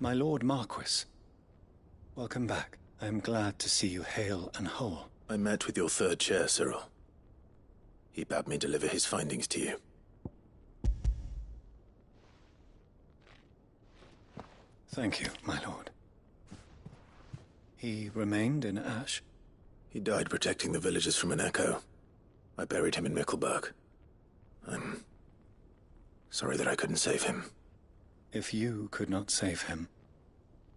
My Lord Marquis, welcome back. I am glad to see you hale and whole. I met with your third chair, Cyril. He bade me deliver his findings to you. Thank you, my lord. He remained in Ash? He died protecting the villagers from an echo. I buried him in Mickelberg. I'm sorry that I couldn't save him. If you could not save him,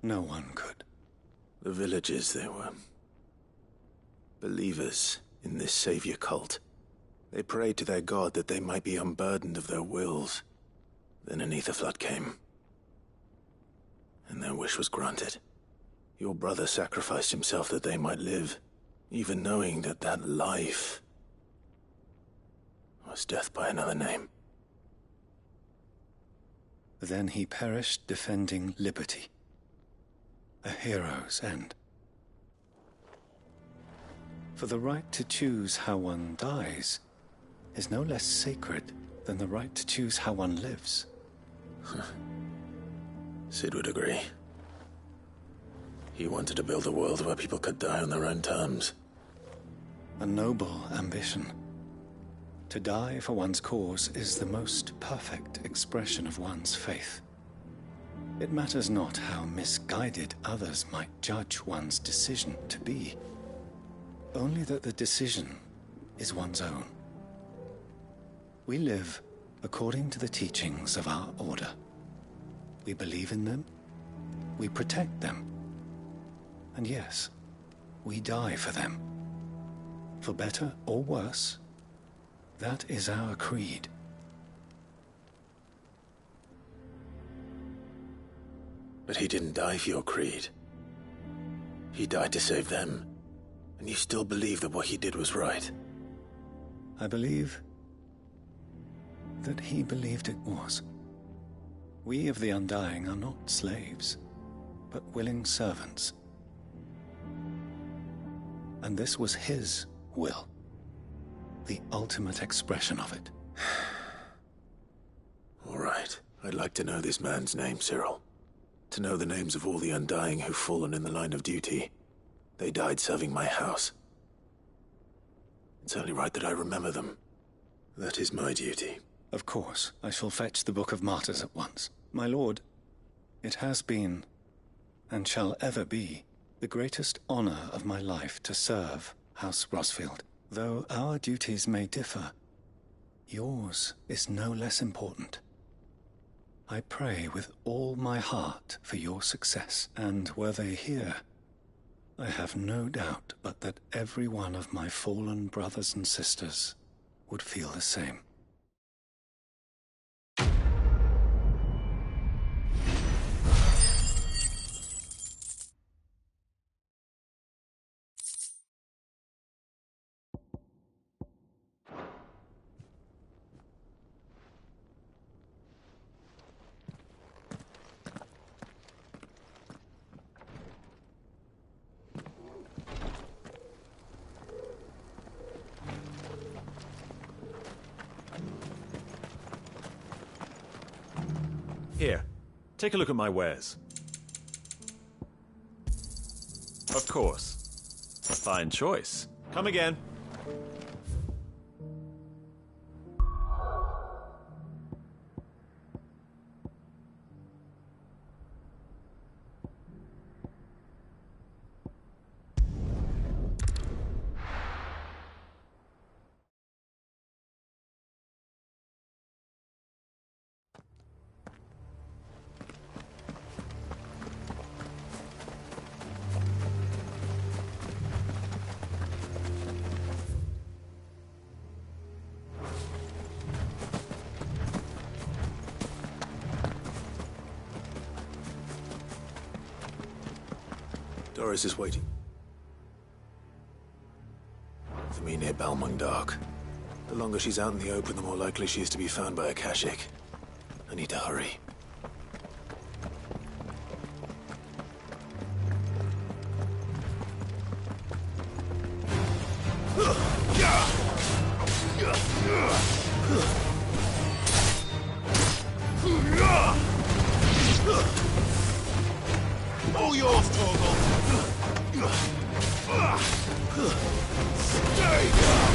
no one could. The villagers, they were believers in this savior cult. They prayed to their god that they might be unburdened of their wills. Then an ether flood came, and their wish was granted. Your brother sacrificed himself that they might live, even knowing that that life was death by another name. Then he perished defending liberty. A hero's end. For the right to choose how one dies is no less sacred than the right to choose how one lives. Sid would agree. He wanted to build a world where people could die on their own terms. A noble ambition. To die for one's cause is the most perfect expression of one's faith. It matters not how misguided others might judge one's decision to be. Only that the decision is one's own. We live according to the teachings of our order. We believe in them, we protect them, and yes, we die for them. For better or worse, that is our creed. But he didn't die for your creed. He died to save them. And you still believe that what he did was right? I believe that he believed it was. We of the Undying are not slaves, but willing servants. And this was his will, the ultimate expression of it. All right. I'd like to know this man's name, Cyril. To know the names of all the Undying who've fallen in the line of duty. They died serving my house. It's only right that I remember them. That is my duty. Of course, I shall fetch the Book of Martyrs at once. My lord, it has been, and shall ever be, the greatest honor of my life to serve House Rosfield. Though our duties may differ, yours is no less important. I pray with all my heart for your success, and were they here, I have no doubt but that every one of my fallen brothers and sisters would feel the same. Here, take a look at my wares. Of course. A fine choice. Come again. Doris is waiting for me near Balmung Dark. The longer she's out in the open, the more likely she is to be found by a Kashik. I need to hurry. All yours, Torgal! Stay down!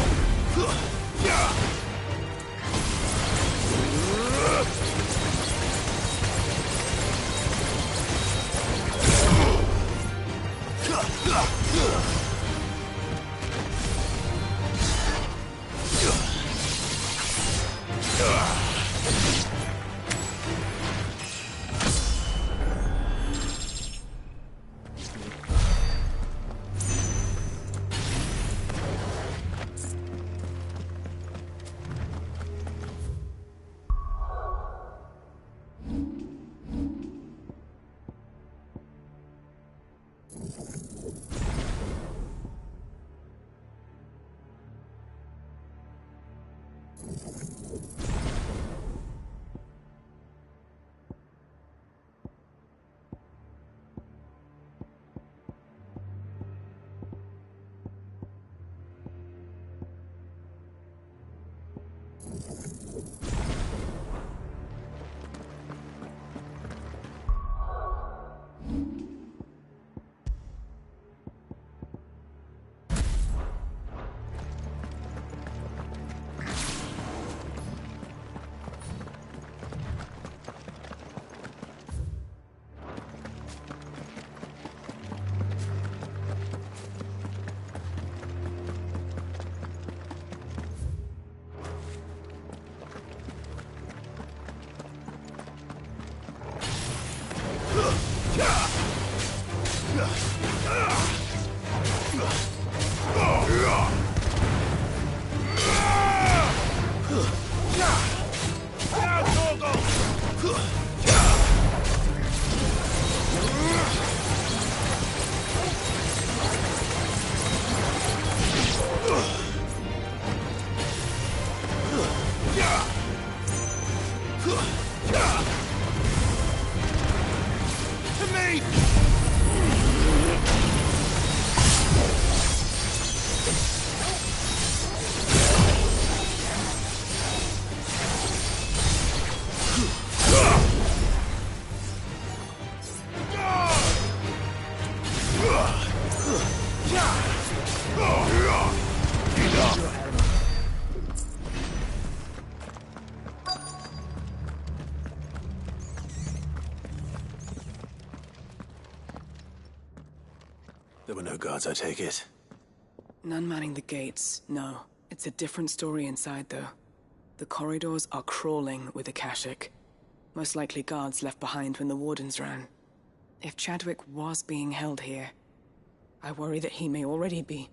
There were no guards, I take it? None manning the gates, no. It's a different story inside, though. The corridors are crawling with Akashic. Most likely guards left behind when the Wardens ran. If Chadwick was being held here, I worry that he may already be.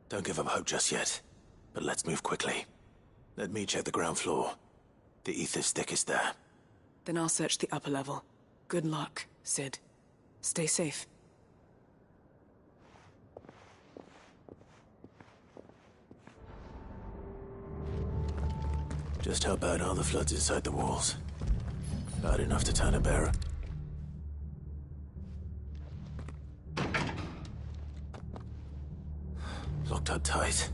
Don't give up hope just yet. But let's move quickly. Let me check the ground floor. The ether stick is there. Then I'll search the upper level. Good luck, Sid. Stay safe. Just how bad are the floods inside the walls? Bad enough to turn a bearer. Locked up tight.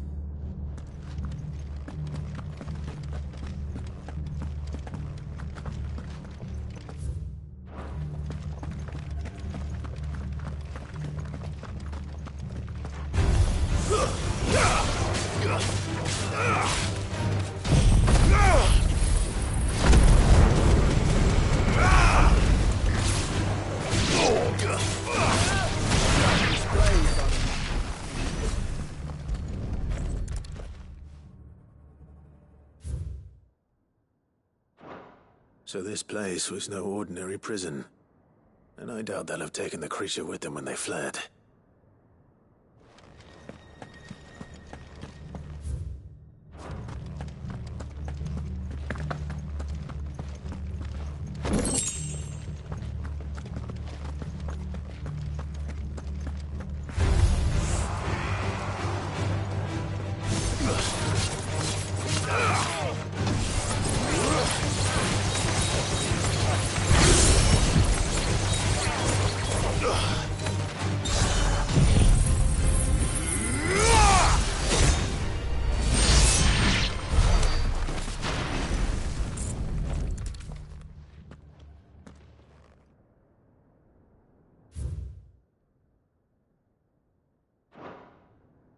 So this place was no ordinary prison. And I doubt they'll have taken the creature with them when they fled.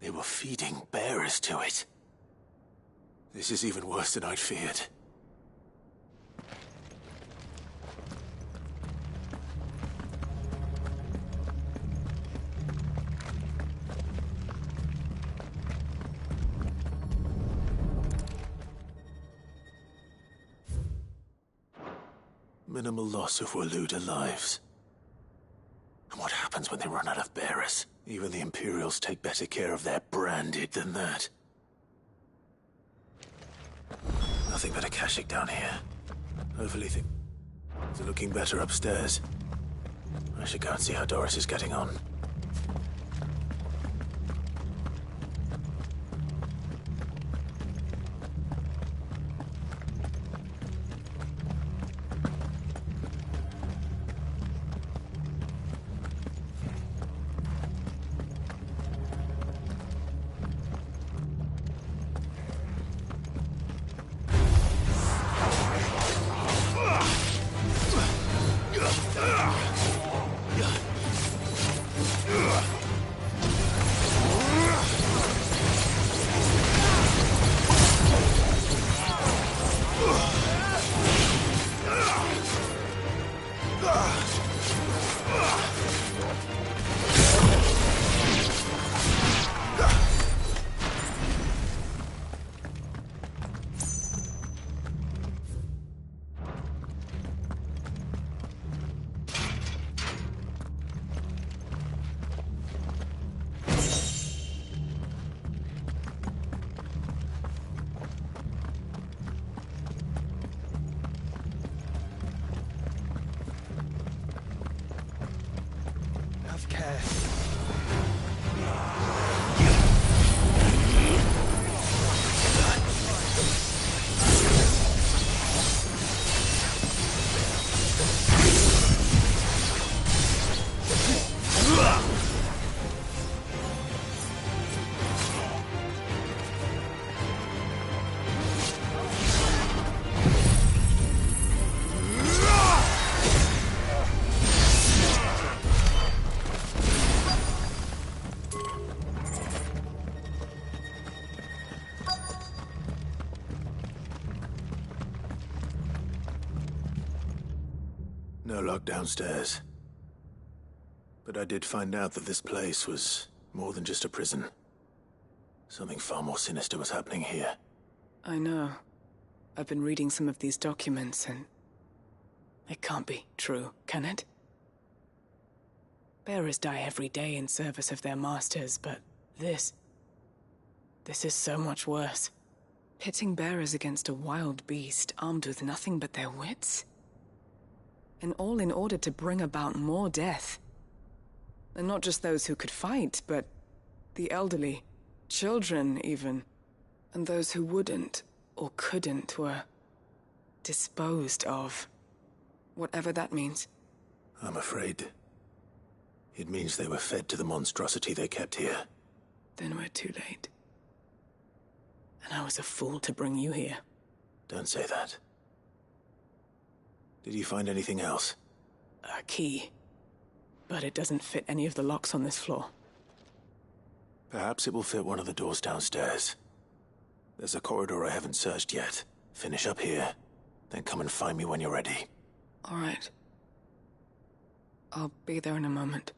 They were feeding bearers to it. This is even worse than I'd feared. Minimal loss of Waluda lives. And what happens when they run out of bearers? Even the Imperials take better care of their branded than that. Nothing but Akashic down here. Hopefully things are looking better upstairs. I should go and see how Doris is getting on. No lock downstairs. But I did find out that this place was more than just a prison. Something far more sinister was happening here. I know. I've been reading some of these documents, and it can't be true, can it? Bearers die every day in service of their masters, but this is so much worse. Pitting bearers against a wild beast armed with nothing but their wits? And all in order to bring about more death. And not just those who could fight, but the elderly, children even, and those who wouldn't or couldn't were disposed of. Whatever that means. I'm afraid it means they were fed to the monstrosity they kept here. Then we're too late. And I was a fool to bring you here. Don't say that. Did you find anything else? A key. But it doesn't fit any of the locks on this floor. Perhaps it will fit one of the doors downstairs. There's a corridor I haven't searched yet. Finish up here, then come and find me when you're ready. All right. I'll be there in a moment.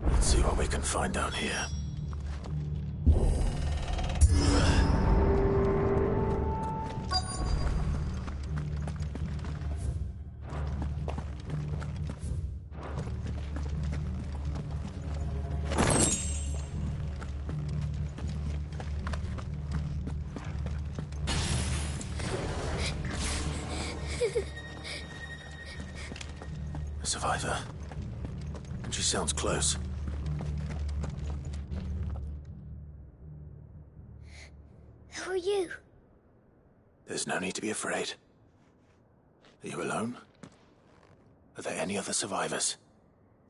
Let's see what we can find down here. A survivor. And she sounds close. Who are you? There's no need to be afraid. Are you alone? Are there any other survivors?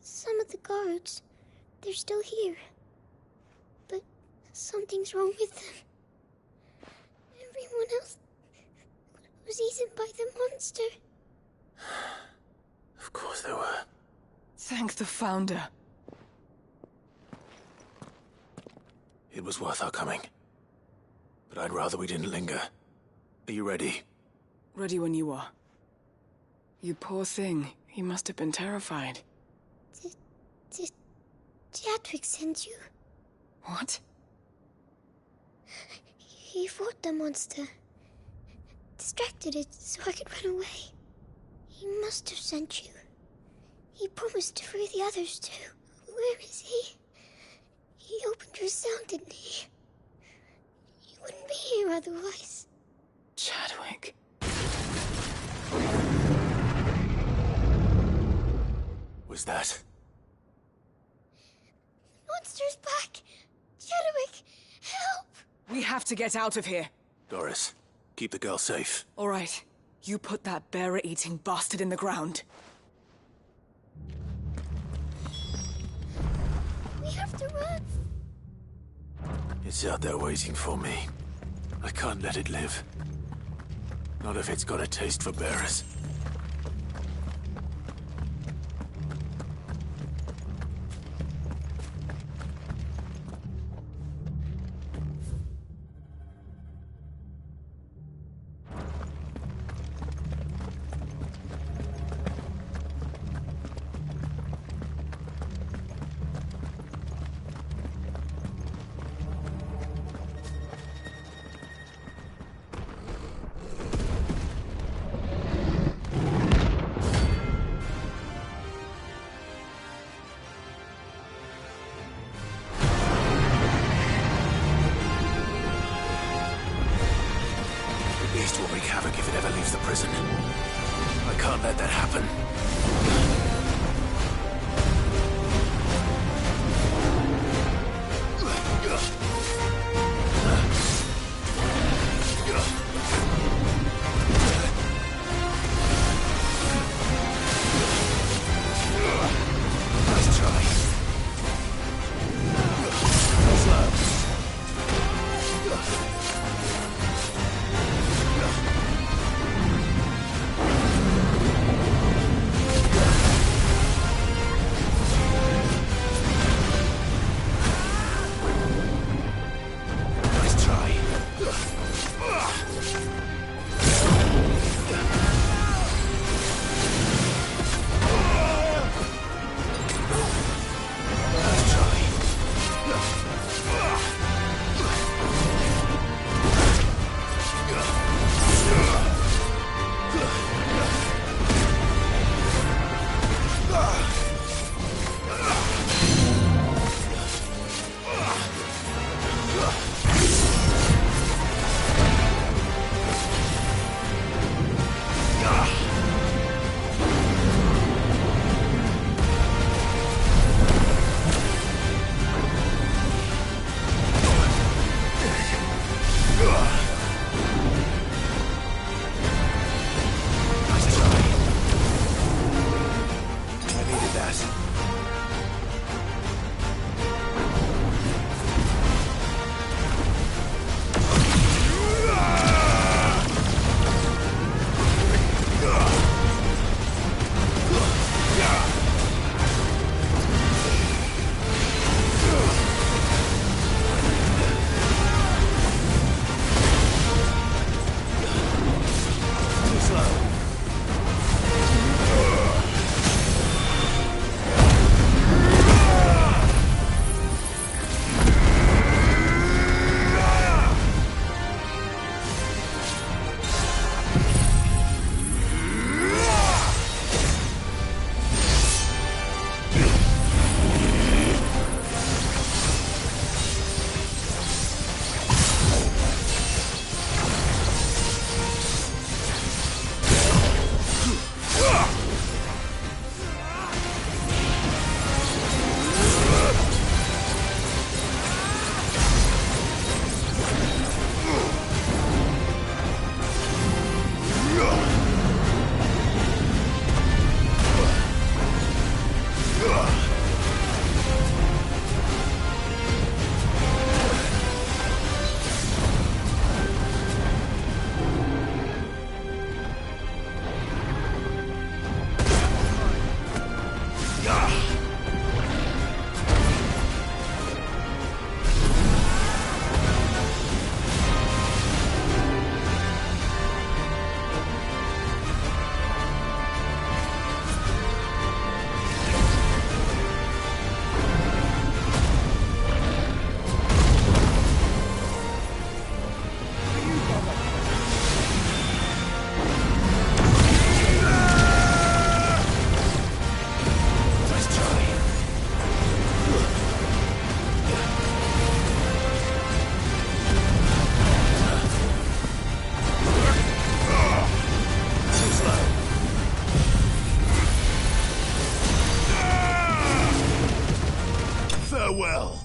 Some of the guards. They're still here. But something's wrong with them. Everyone else was eaten by the monster. Of course there were. Thank the Founder. It was worth our coming. But I'd rather we didn't linger. Are you ready? Ready when you are. You poor thing. He must have been terrified. Did Chadwick send you? What? He fought the monster. Distracted it so I could run away. He must have sent you. He promised to free the others too. Where is he? He opened your sound, didn't he? He wouldn't be here otherwise. Chadwick. Was that? Monster's back! Chadwick, help! We have to get out of here. Doris, keep the girl safe. All right. You put that bearer-eating bastard in the ground. We have to run. It's out there waiting for me. I can't let it live. Not if it's got a taste for bearers. the prison. I can't let that happen. Nice try. Farewell.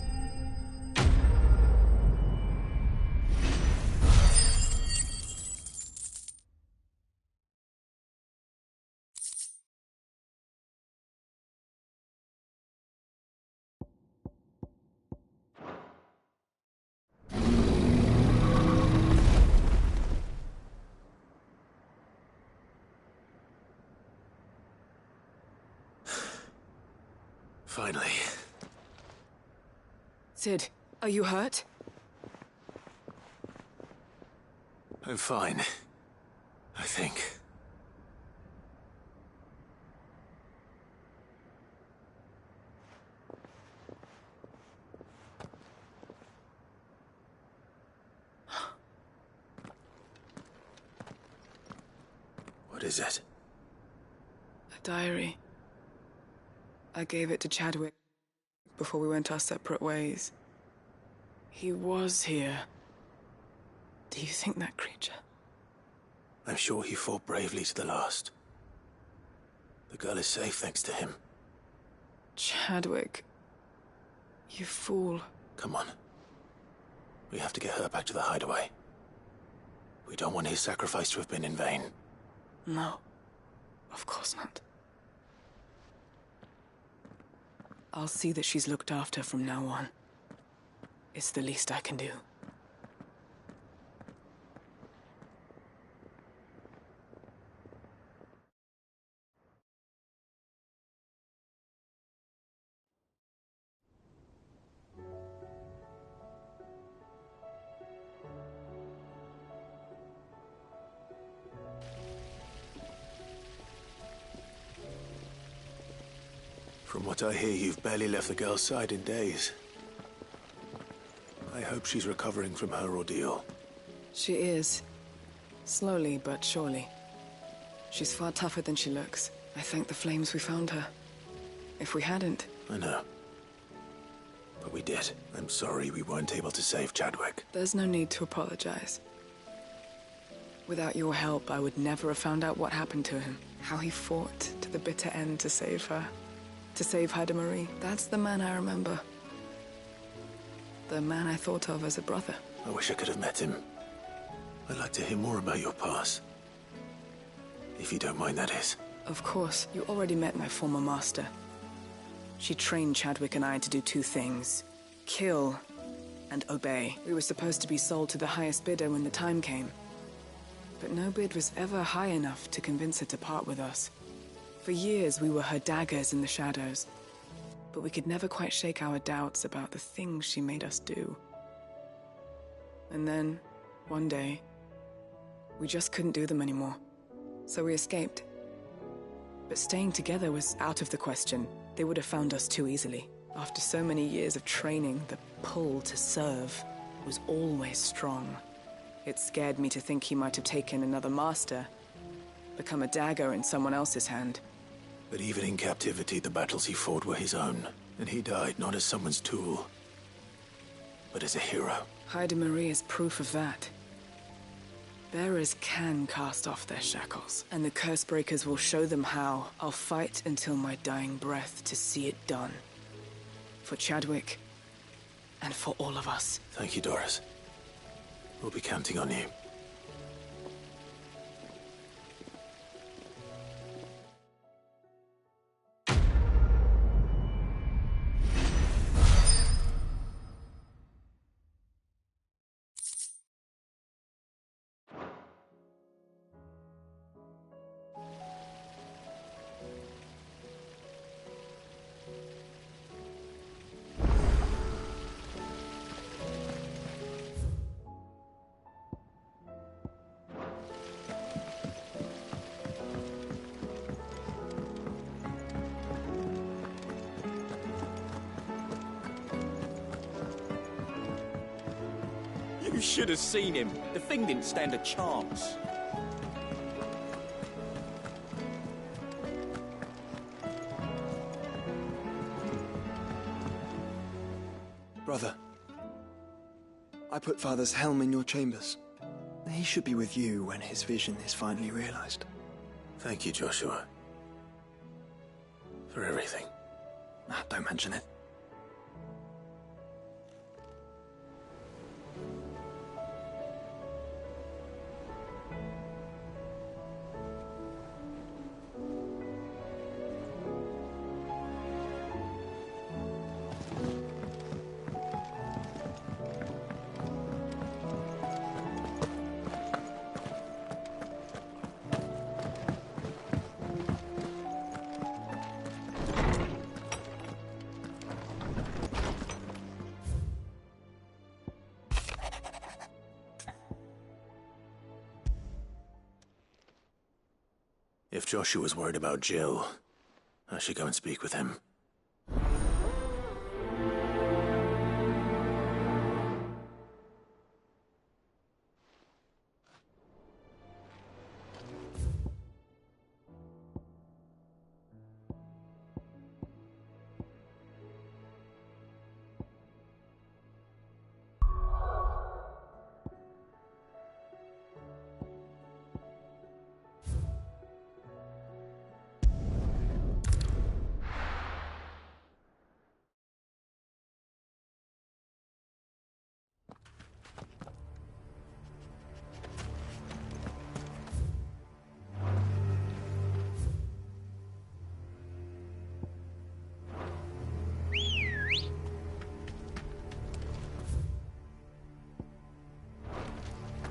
Finally. Sid, are you hurt? I'm fine. I think. What is it? A diary. I gave it to Chadwick before we went our separate ways. He was here. Do you think that creature? I'm sure he fought bravely to the last. The girl is safe thanks to him. Chadwick. You fool. Come on. We have to get her back to the hideaway. We don't want his sacrifice to have been in vain. No. Of course not. I'll see that she's looked after from now on. It's the least I can do. From what I hear, you've barely left the girl's side in days. I hope she's recovering from her ordeal. She is. Slowly but surely. She's far tougher than she looks. I thank the flames we found her. If we hadn't... I know. But we did. I'm sorry we weren't able to save Chadwick. There's no need to apologize. Without your help, I would never have found out what happened to him. How he fought to the bitter end to save her. To save Haida Marie. That's the man I remember. The man I thought of as a brother. I wish I could have met him. I'd like to hear more about your past. If you don't mind, that is. Of course. You already met my former master. She trained Chadwick and I to do two things. Kill and obey. We were supposed to be sold to the highest bidder when the time came. But no bid was ever high enough to convince her to part with us. For years, we were her daggers in the shadows. But we could never quite shake our doubts about the things she made us do. And then, one day, we just couldn't do them anymore. So we escaped. But staying together was out of the question. They would have found us too easily. After so many years of training, the pull to serve was always strong. It scared me to think he might have taken another master, become a dagger in someone else's hand. But even in captivity, the battles he fought were his own. And he died not as someone's tool, but as a hero. Haida Marie is proof of that. Bearers can cast off their shackles, and the curse breakers will show them how. I'll fight until my dying breath to see it done. For Chadwick, and for all of us. Thank you, Doris. We'll be counting on you. You should have seen him. The thing didn't stand a chance. Brother, I put Father's helm in your chambers. He should be with you when his vision is finally realized. Thank you, Joshua. For everything. Don't mention it. If Joshua's worried about Jill, I should go and speak with him.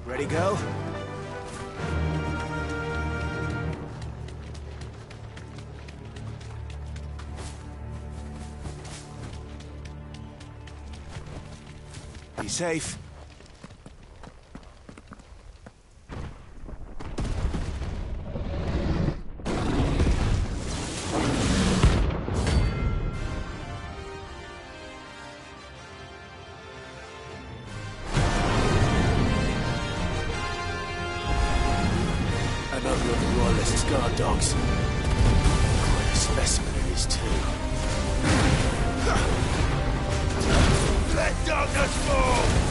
Ready, go? Be safe. Another of the Royalist's guard dogs. Quite a specimen it is, too. Let darkness fall!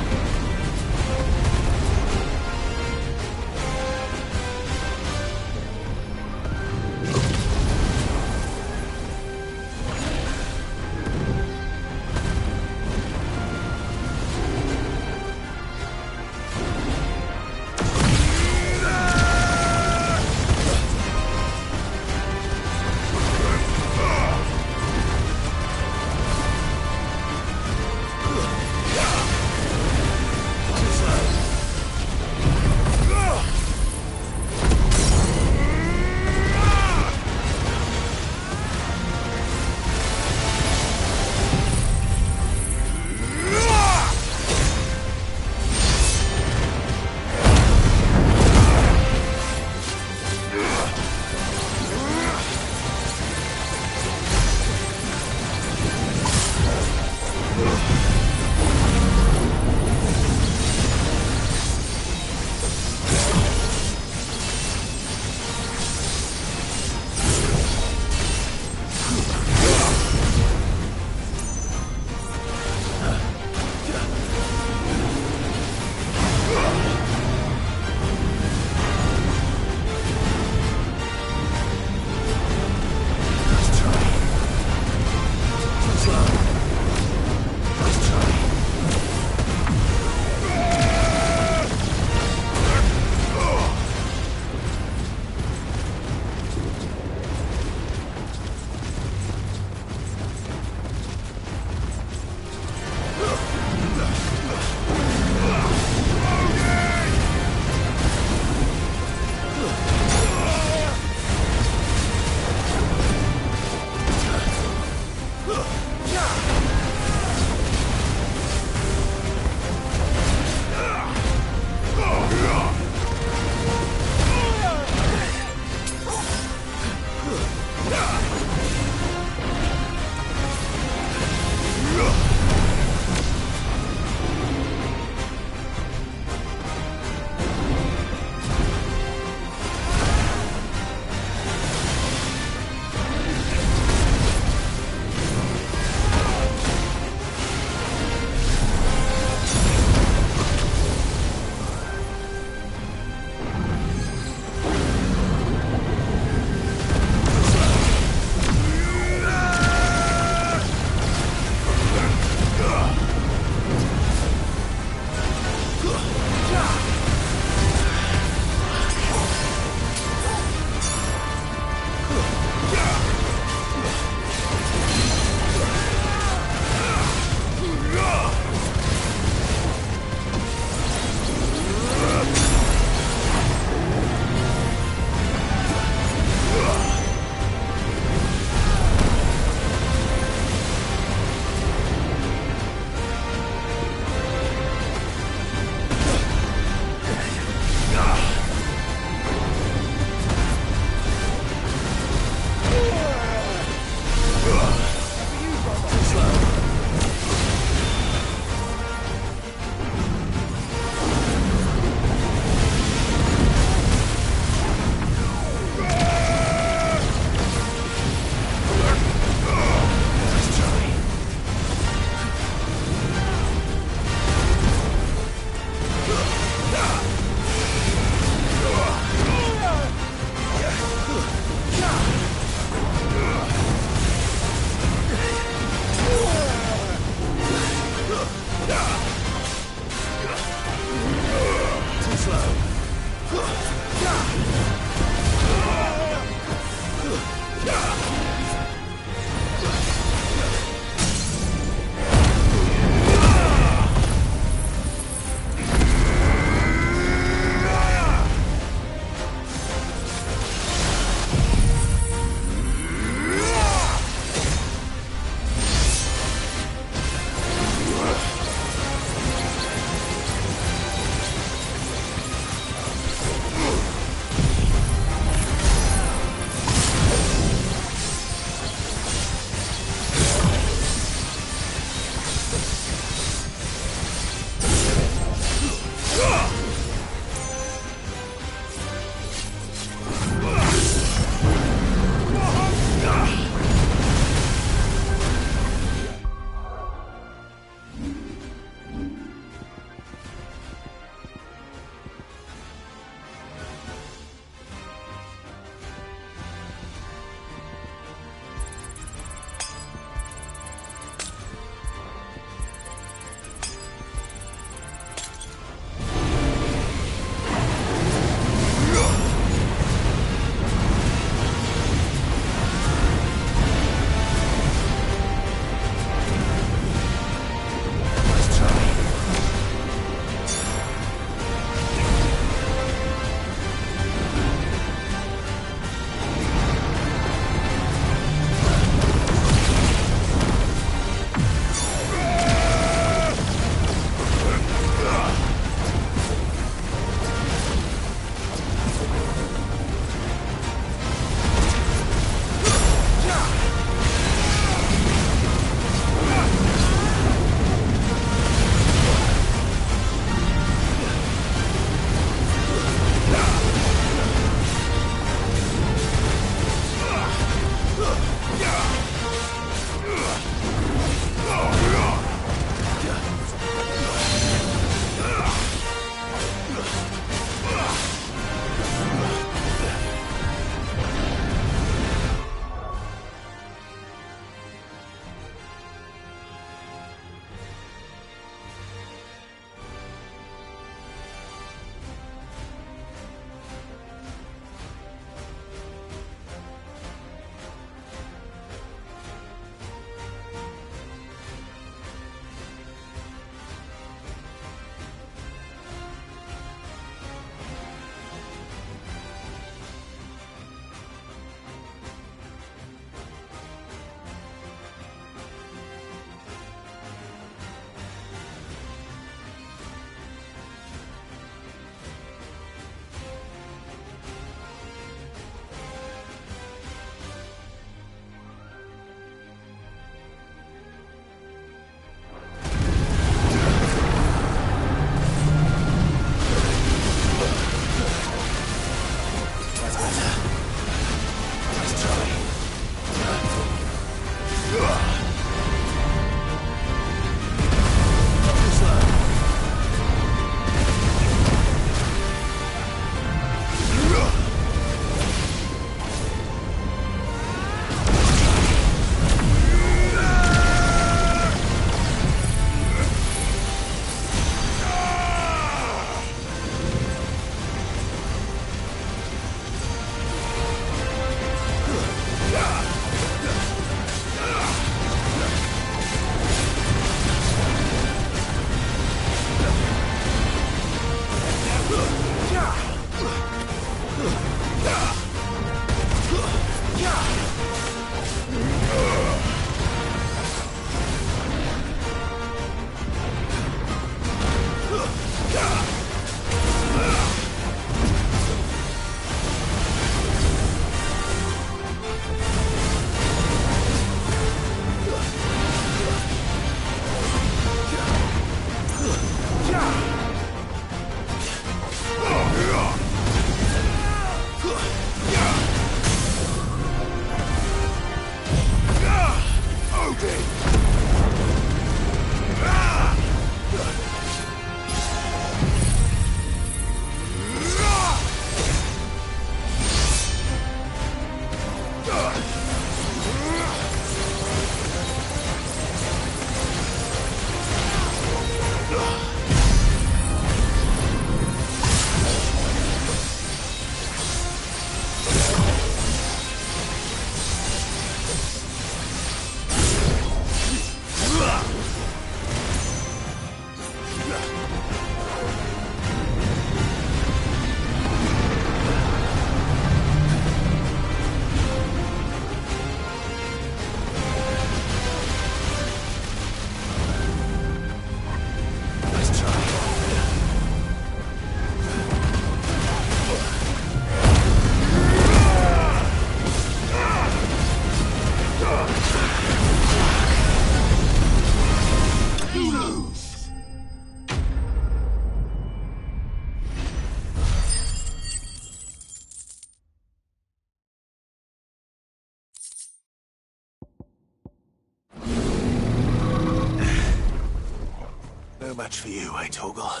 No match for you, eh, Torgal?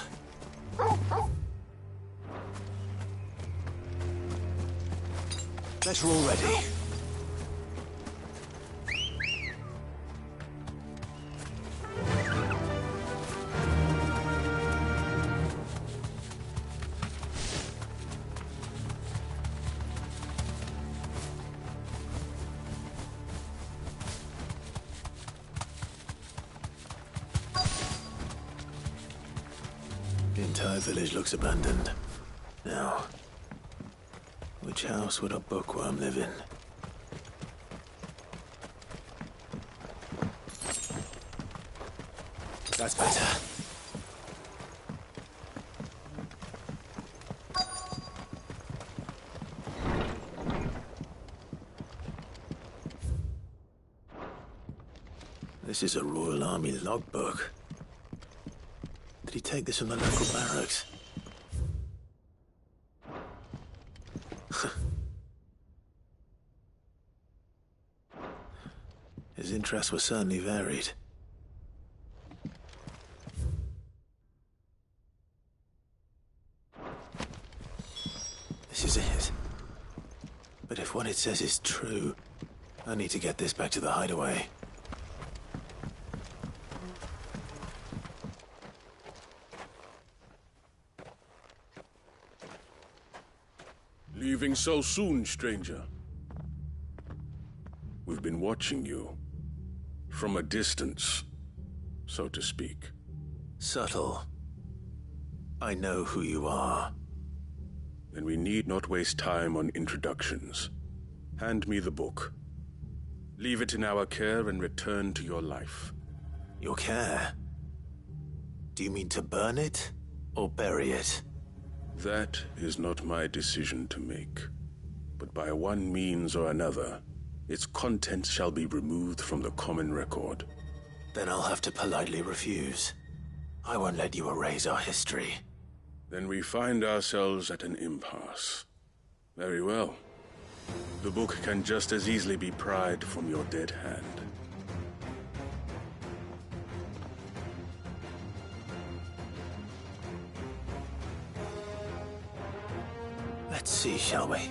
Let's roll ready. The entire village looks abandoned. Now, which house would a bookworm live in? That's better. This is a Royal Army logbook. Did he take this from the local barracks? His interests were certainly varied. This is it. But if what it says is true, I need to get this back to the hideaway. Leaving so soon, stranger? We've been watching you. From a distance, so to speak. Subtle. I know who you are. Then we need not waste time on introductions. Hand me the book. Leave it in our care and return to your life. Your care? Do you mean to burn it or bury it? That is not my decision to make. But by one means or another, its contents shall be removed from the common record. Then I'll have to politely refuse. I won't let you erase our history. Then we find ourselves at an impasse. Very well. The book can just as easily be pried from your dead hand. Let's see, shall we?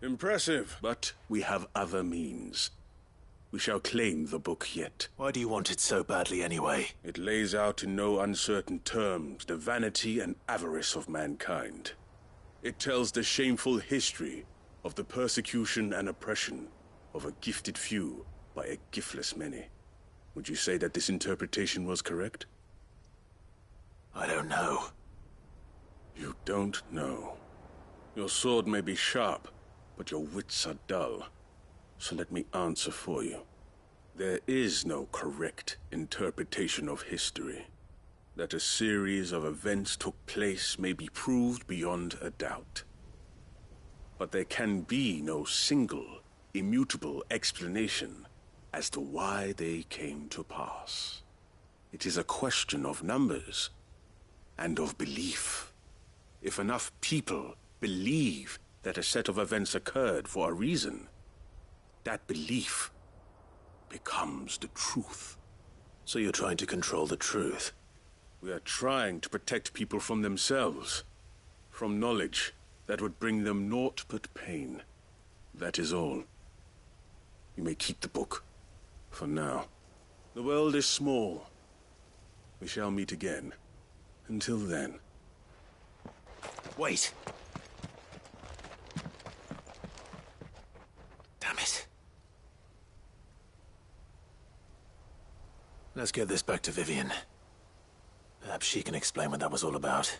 Impressive, but we have other means. We shall claim the book yet. Why do you want it so badly anyway? It lays out in no uncertain terms the vanity and avarice of mankind. It tells the shameful history of the persecution and oppression of a gifted few by a giftless many. Would you say that this interpretation was correct? I don't know. You don't know. Your sword may be sharp, but your wits are dull. So let me answer for you. There is no correct interpretation of history. That a series of events took place may be proved beyond a doubt. But there can be no single, immutable explanation as to why they came to pass. It is a question of numbers and of belief. If enough people believe that a set of events occurred for a reason, that belief becomes the truth. So you're trying to control the truth? We are trying to protect people from themselves, from knowledge that would bring them naught but pain. That is all. You may keep the book, for now. The world is small. We shall meet again. Until then. Wait! Damn it. Let's get this back to Vivian. Perhaps she can explain what that was all about.